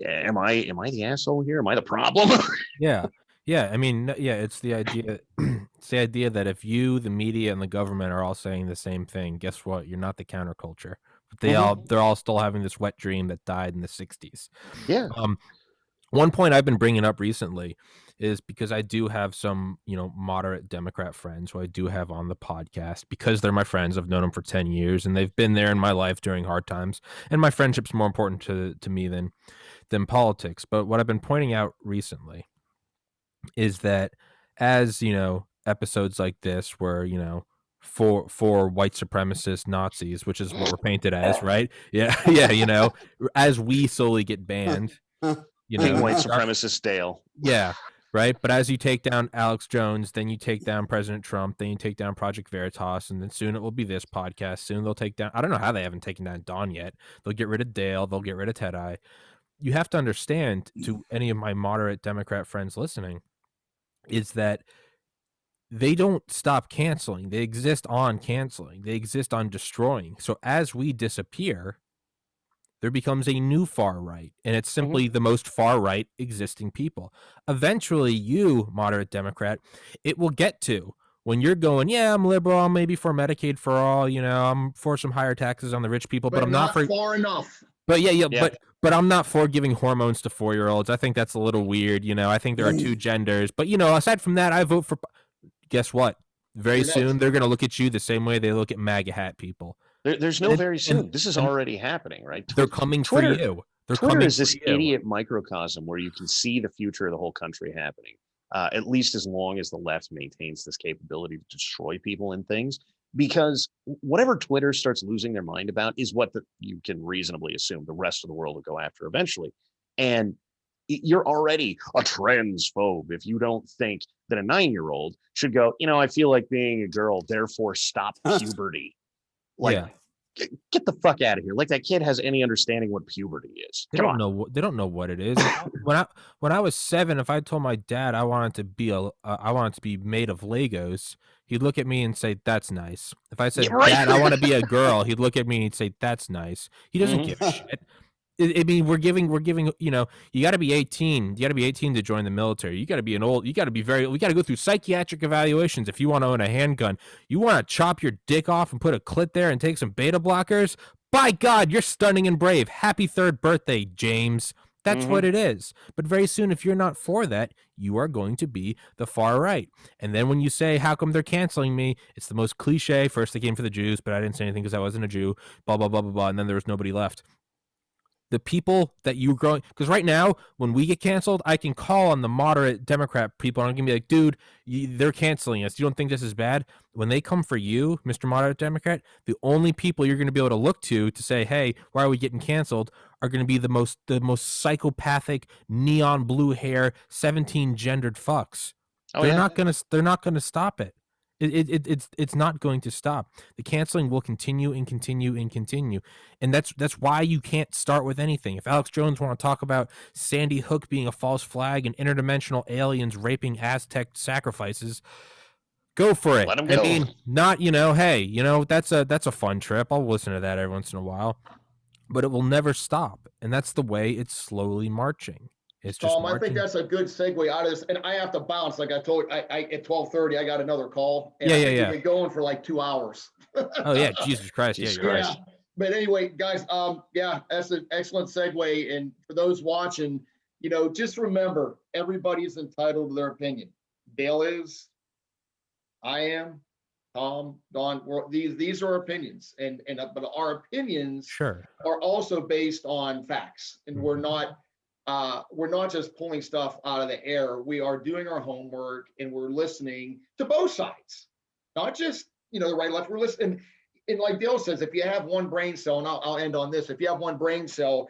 am I the asshole here? Am I the problem? Yeah. I mean, it's the idea. It's the idea that if you, the media, and the government are all saying the same thing, guess what? You're not the counterculture. But they're all still having this wet dream that died in the 60s. Yeah. One point I've been bringing up recently is because I do have some, moderate Democrat friends who I do have on the podcast because they're my friends. I've known them for 10 years and they've been there in my life during hard times. And my friendship's more important to me than politics. But what I've been pointing out recently is that as, episodes like this where, for white supremacist Nazis, which is what we're painted as, right? Yeah. Yeah. As we slowly get banned, Being white supremacist Dale. Yeah. Right. But as you take down Alex Jones, then you take down President Trump, then you take down Project Veritas, and then soon it will be this podcast. Soon they'll take down, I don't know how they haven't taken down Don yet. They'll get rid of Dale. They'll get rid of Ted-Eye. You have to understand, to any of my moderate Democrat friends listening, is that they don't stop canceling. They exist on canceling. They exist on destroying. So as we disappear, there becomes a new far right, and it's simply the most far right existing people. Eventually, you, moderate Democrat, it will get to when you're going, yeah, I'm liberal, I'm maybe for Medicaid for all, I'm for some higher taxes on the rich people, but I'm not for far enough. But but I'm not for giving hormones to 4-year-olds. I think that's a little weird. I think there are two genders, but aside from that, I vote for. Guess what? Very soon they're going to look at you the same way they look at MAGA hat people. There's no very soon. This is already happening, right? They're coming for you. Twitter is this idiot microcosm where you can see the future of the whole country happening, at least as long as the left maintains this capability to destroy people and things. Because whatever Twitter starts losing their mind about is what you can reasonably assume the rest of the world will go after eventually. And you're already a transphobe if you don't think that a 9-year-old should go, I feel like being a girl, therefore stop puberty. Get the fuck out of here. Like that kid has any understanding what puberty is. They don't know what it is. when I was 7, if I told my dad I wanted to be made of Legos, he'd look at me and say, that's nice. If I said, Dad, I want to be a girl, he'd look at me and say, that's nice. He doesn't give a shit. I mean, we're giving, you got to be 18. You got to be 18 to join the military. You got to be we got to go through psychiatric evaluations if you want to own a handgun. You want to chop your dick off and put a clit there and take some beta blockers? By God, you're stunning and brave. Happy 3rd birthday, James. That's what it is. But very soon, if you're not for that, you are going to be the far right. And then when you say, how come they're canceling me? It's the most cliche. First, they came for the Jews, but I didn't say anything because I wasn't a Jew. Blah, blah, blah, blah, blah. And then there was nobody left. The people that you growing, because right now when we get canceled, I can call on the moderate Democrat people and I'm gonna be like, dude, they're canceling us. You don't think this is bad? When they come for you, Mr. Moderate Democrat, the only people you're gonna be able to look to say, hey, why are we getting canceled? Are gonna be the most psychopathic, neon blue hair, 17 gendered fucks. They're not gonna stop it. It's not going to stop. The canceling will continue and continue and continue. And that's why you can't start with anything. If Alex Jones want to talk about Sandy Hook being a false flag and interdimensional aliens raping Aztec sacrifices, go for it. Let him go. I mean, not, hey, that's a fun trip. I'll listen to that every once in a while. But it will never stop. And that's the way it's slowly marching. It's just Tom, I think that's a good segue out of this, and I have to bounce. Like I told, I at 12:30, I got another call. And yeah. We've been going for like 2 hours. Oh yeah, Jesus Christ! Jesus You're right. Christ. But anyway, guys, yeah, that's an excellent segue. And for those watching, just remember, everybody's entitled to their opinion. Dale is, I am, Tom, Don. These are opinions, but our opinions Sure. are also based on facts, and we're not just pulling stuff out of the air. We are doing our homework, and we're listening to both sides, not just the right, left. We're listening. And like Dale says, if you have one brain cell, and I'll end on this, if you have one brain cell,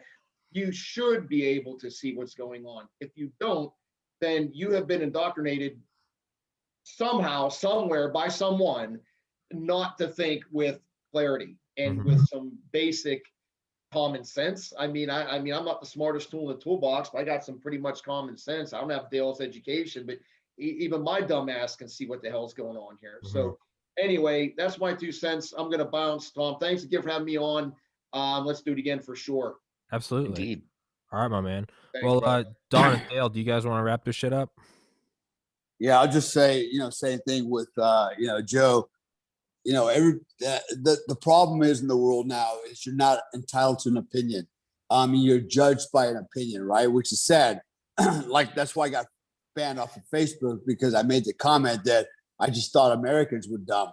you should be able to see what's going on. If you don't, then you have been indoctrinated somehow, somewhere, by someone not to think with clarity and with some basic common sense. I mean, I'm not the smartest tool in the toolbox, but I got some pretty much common sense. I don't have Dale's education, but even my dumb ass can see what the hell's going on here. So anyway, that's my 2 cents. I'm going to bounce. Tom, thanks again for having me on. Let's do it again for sure. Absolutely. Indeed. All right, my man. Thanks, Well, brother. Don and Dale, do you guys want to wrap this shit up? Yeah, I'll just say, same thing with, Joe. The problem is in the world now is you're not entitled to an opinion. You're judged by an opinion, right? Which is sad. Like, that's why I got banned off of Facebook, because I made the comment that I just thought Americans were dumb,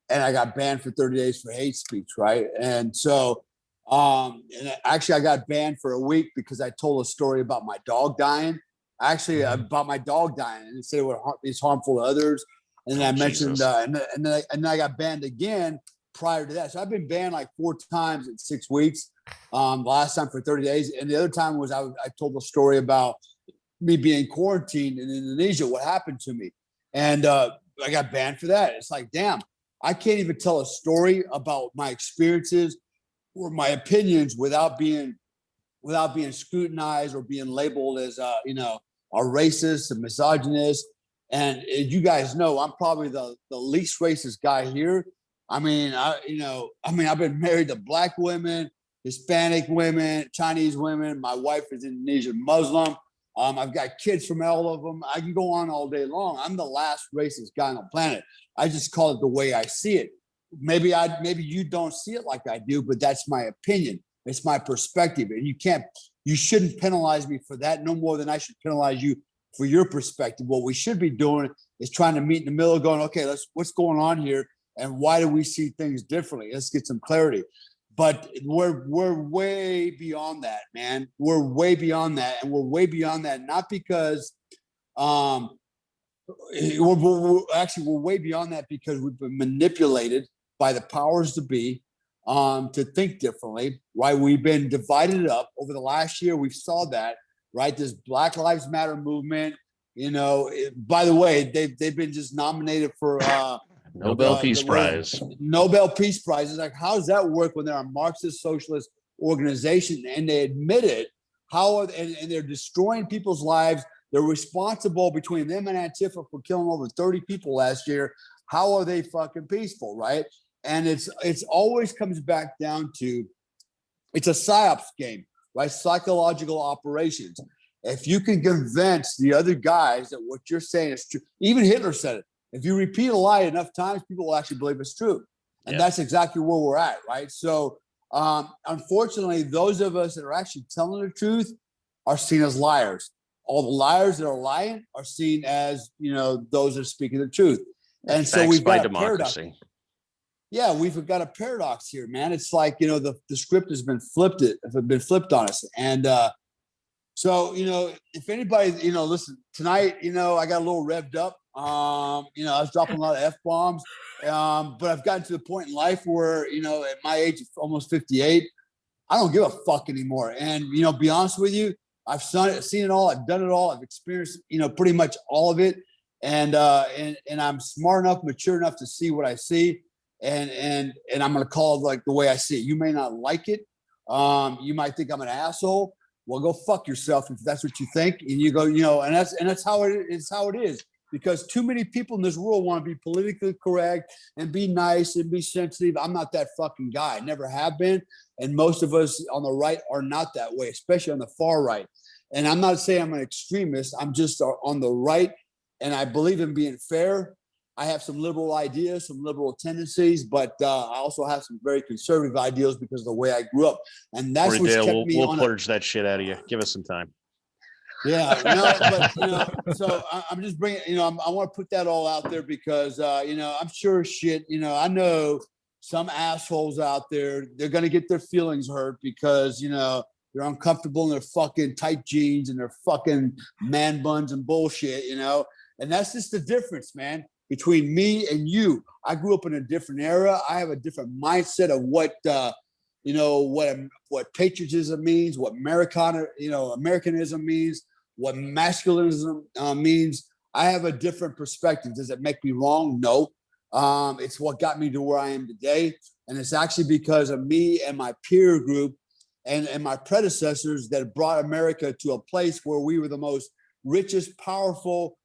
and I got banned for 30 days for hate speech, right? And so, and actually I got banned for a week because I told a story about my dog dying. Actually, about my dog dying, and said it's harmful to others. And then I mentioned, and then I got banned again prior to that. So I've been banned like 4 times in 6 weeks. Last time for 30 days, and the other time was I told a story about me being quarantined in Indonesia, what happened to me, and I got banned for that. It's like, damn, I can't even tell a story about my experiences or my opinions without being scrutinized or being labeled as a racist, a misogynist. And you guys know I'm probably the least racist guy here. I've been married to black women, Hispanic women, Chinese women. My wife is Indonesian Muslim. I've got kids from all of them. I can go on all day long. I'm the last racist guy on the planet. I just call it the way I see it. Maybe you don't see it like I do, but that's my opinion. It's my perspective, and you shouldn't penalize me for that no more than I should penalize you for your perspective. What we should be doing is trying to meet in the middle, going, okay, what's going on here, and why do we see things differently? Let's get some clarity. But we're way beyond that, man. We're way beyond that, and we're way beyond that not because we're way beyond that because we've been manipulated by the powers to be to think differently, right? We've been divided up over the last year. We saw that, right? This Black Lives Matter movement, by the way, they've been just nominated for Nobel Peace Prize. Nobel Peace Prize. It's like, how does that work when they're a Marxist socialist organization and they admit it? And they're destroying people's lives. They're responsible between them and Antifa for killing over 30 people last year. How are they fucking peaceful, right? And it's always comes back down to, it's a psyops game, right? Psychological operations. If you can convince the other guys that what you're saying is true, even Hitler said it. If you repeat a lie enough times, people will actually believe it's true. And that's exactly where we're at, right? So unfortunately, those of us that are actually telling the truth are seen as liars. All the liars that are lying are seen as, those that are speaking the truth. And so we've got a paradox. Yeah, we've got a paradox here, man. It's like, the script has been flipped on us. And so, if anybody, listen, tonight, I got a little revved up. I was dropping a lot of F-bombs, but I've gotten to the point in life where, at my age of almost 58, I don't give a fuck anymore. And, be honest with you, I've seen it all. I've done it all. I've experienced, pretty much all of it. And I'm smart enough, mature enough to see what I see. And I'm going to call it like the way I see it. You may not like it. You might think I'm an asshole. Well, go fuck yourself if that's what you think. And you go, and that's how it is. How it is. Because too many people in this world want to be politically correct and be nice and be sensitive. I'm not that fucking guy. I never have been. And most of us on the right are not that way, especially on the far right. And I'm not saying I'm an extremist. I'm just on the right. And I believe in being fair. I have some liberal ideas, some liberal tendencies, but I also have some very conservative ideals because of the way I grew up, and that's what's Dale, kept me we'll on. purge that shit out of you. Give us some time. Yeah, no, but so I'm just bringing, I want to put that all out there because, I'm sure shit, I know some assholes out there, they're going to get their feelings hurt because, they're uncomfortable in their fucking tight jeans and their fucking man buns and bullshit, and that's just the difference, man, between me and you. I grew up in a different era. I have a different mindset of what patriotism means, what Americanism means, what masculinism means. I have a different perspective. Does it make me wrong? No. It's what got me to where I am today. And it's actually because of me and my peer group and my predecessors that brought America to a place where we were the most richest, powerful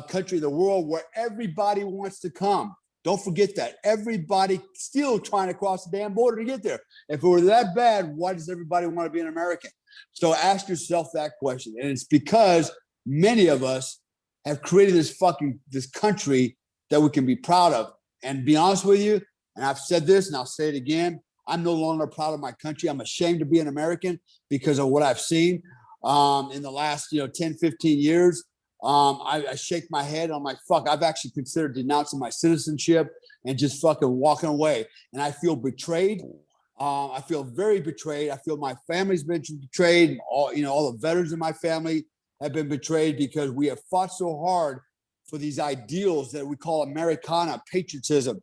country in the world, where everybody wants to come. Don't forget that. Everybody still trying to cross the damn border to get there. If it were that bad, why does everybody want to be an American? So ask yourself that question. And it's because many of us have created this country that we can be proud of. And be honest with you, and I've said this and I'll say it again, I'm no longer proud of my country. I'm ashamed to be an American because of what I've seen in the last 10, 15 years. I shake my head. I'm like, fuck, I've actually considered denouncing my citizenship and just fucking walking away. And I feel betrayed. I feel very betrayed. I feel my family's been betrayed. All the veterans in my family have been betrayed because we have fought so hard for these ideals that we call Americana, patriotism.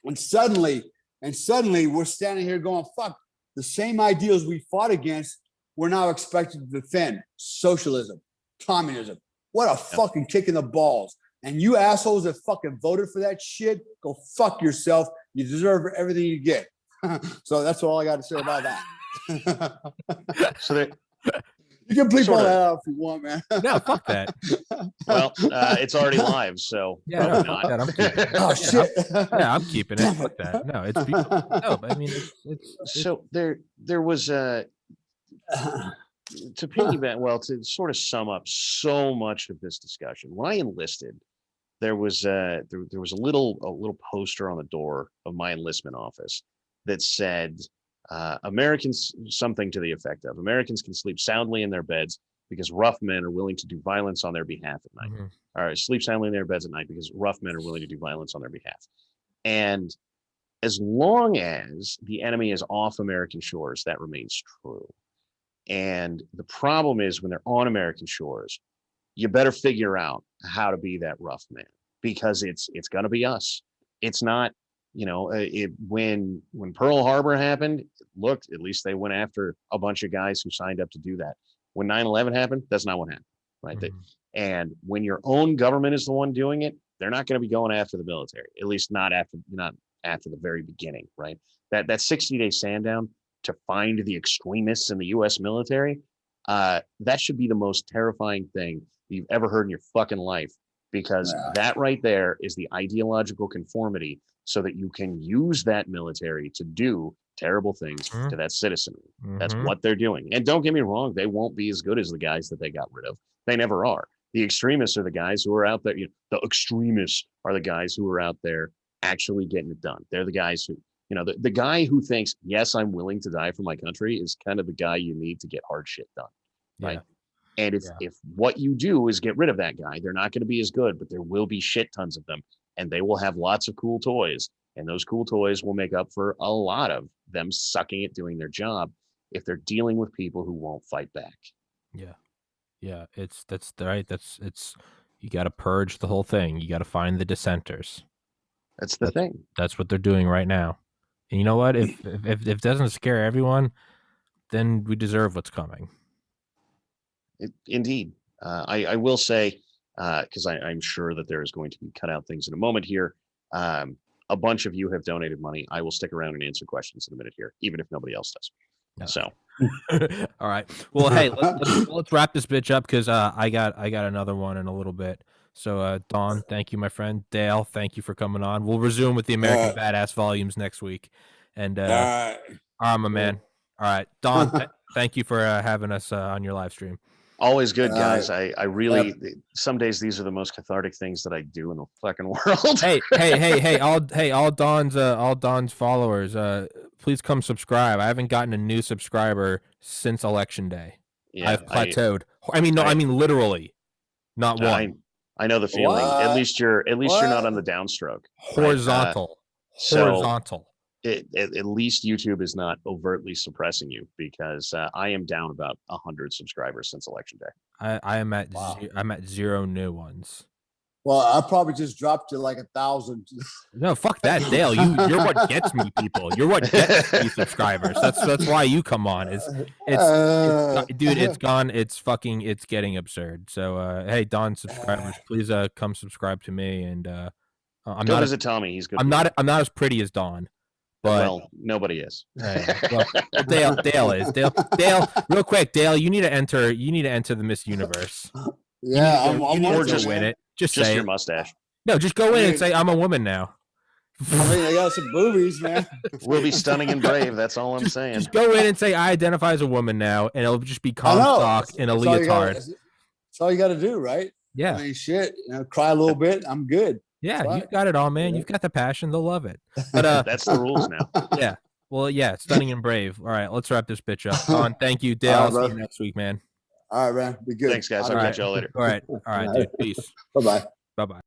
And suddenly we're standing here going, fuck, the same ideals we fought against, we're now expected to defend. Socialism, communism. What a fucking kick in the balls. And you assholes that fucking voted for that shit, go fuck yourself. You deserve everything you get. So that's all I got to say about that. So that you can bleep all that out if you want, man. No, fuck that. well, it's already live, so Yeah, no, probably fuck that. I'm keeping it. Oh shit. Yeah, I'm keeping it. Fuck that. No, it's beautiful. No, but I mean, it's So there was to piggyback, well, to sort of sum up so much of this discussion. When I enlisted, there was a little poster on the door of my enlistment office that said Americans, something to the effect of, Americans can sleep soundly in their beds because rough men are willing to do violence on their behalf at night. All right, sleep soundly in their beds at night because rough men are willing to do violence on their behalf. And as long as the enemy is off American shores, that remains true. And the problem is when they're on American shores, you better figure out how to be that rough man, because it's going to be us. It's not, when Pearl Harbor happened, look, at least they went after a bunch of guys who signed up to do that. When 9/11 happened, that's not what happened, right? And when your own government is the one doing it, they're not going to be going after the military, at least not after the very beginning, right? That 60-day sandown to find the extremists in the U.S. military, that should be the most terrifying thing you've ever heard in your fucking life, because that right there is the ideological conformity, so that you can use that military to do terrible things to that citizenry. That's what they're doing. And don't get me wrong, they won't be as good as the guys that they got rid of. They never are. The extremists are the guys who are out there. The extremists are the guys who are out there actually getting it done. They're the guys who, the guy who thinks, yes, I'm willing to die for my country, is kind of the guy you need to get hard shit done. Right. Yeah. And if what you do is get rid of that guy, they're not going to be as good, but there will be shit tons of them, and they will have lots of cool toys. And those cool toys will make up for a lot of them sucking at doing their job if they're dealing with people who won't fight back. Yeah. Yeah. That's right. You got to purge the whole thing. You got to find the dissenters. That's the thing. That's what they're doing right now. And you know what? If it doesn't scare everyone, then we deserve what's coming. Indeed. I will say, because I'm sure that there is going to be cut out things in a moment here. A bunch of you have donated money. I will stick around and answer questions in a minute here, even if nobody else does. No. So, all right. Well, hey, let's wrap this bitch up, because I got another one in a little bit. So, Don, thank you, my friend. Dale, thank you for coming on. We'll resume with the American Badass volumes next week. And all right, my man. All right, Don, thank you for having us on your live stream. Always good, All guys. I really, some days these are the most cathartic things that I do in the fucking world. All Don's followers, please come subscribe. I haven't gotten a new subscriber since election day. Yeah, I've plateaued. I mean literally, not one. I know the feeling. At What? least you're not on the downstroke. Horizontal. Horizontal. At least YouTube is not overtly suppressing you, because I am down about 100 subscribers since election day. I am at Wow. I'm at 0 new ones. Well, I probably just dropped to like 1,000. No, fuck that, Dale. You're what gets me people. You're what gets me subscribers. That's why you come on. Dude, it's gone. It's getting absurd. So hey, Don subscribers, please come subscribe to me. And I'm Go not visit Tommy. He's good. I'm not as pretty as Don. But well, nobody is. well, Dale is. Dale, real quick, Dale, you need to enter the Miss Universe. Yeah, I'm on just win it. Just say your it. mustache. No, just go in and say I'm a woman now. I mean, I got some boobies, man. We'll be stunning and brave. That's all I'm saying. Just go in and say I identify as a woman now, and it'll just be Comstock in a leotard. That's all you got to do, right? Yeah. I mean, shit. Cry a little bit. I'm good. Yeah, Right. you've got it all, man. Yeah. You've got the passion. They'll love it. But that's the rules now. Yeah. Well, yeah, stunning and brave. All right, let's wrap this bitch up. Don, thank you, Dale. I'll see you next week, man. All right, man. Be good. Thanks, guys. I'll catch y'all later. All right, dude. Peace. Bye-bye. Bye-bye.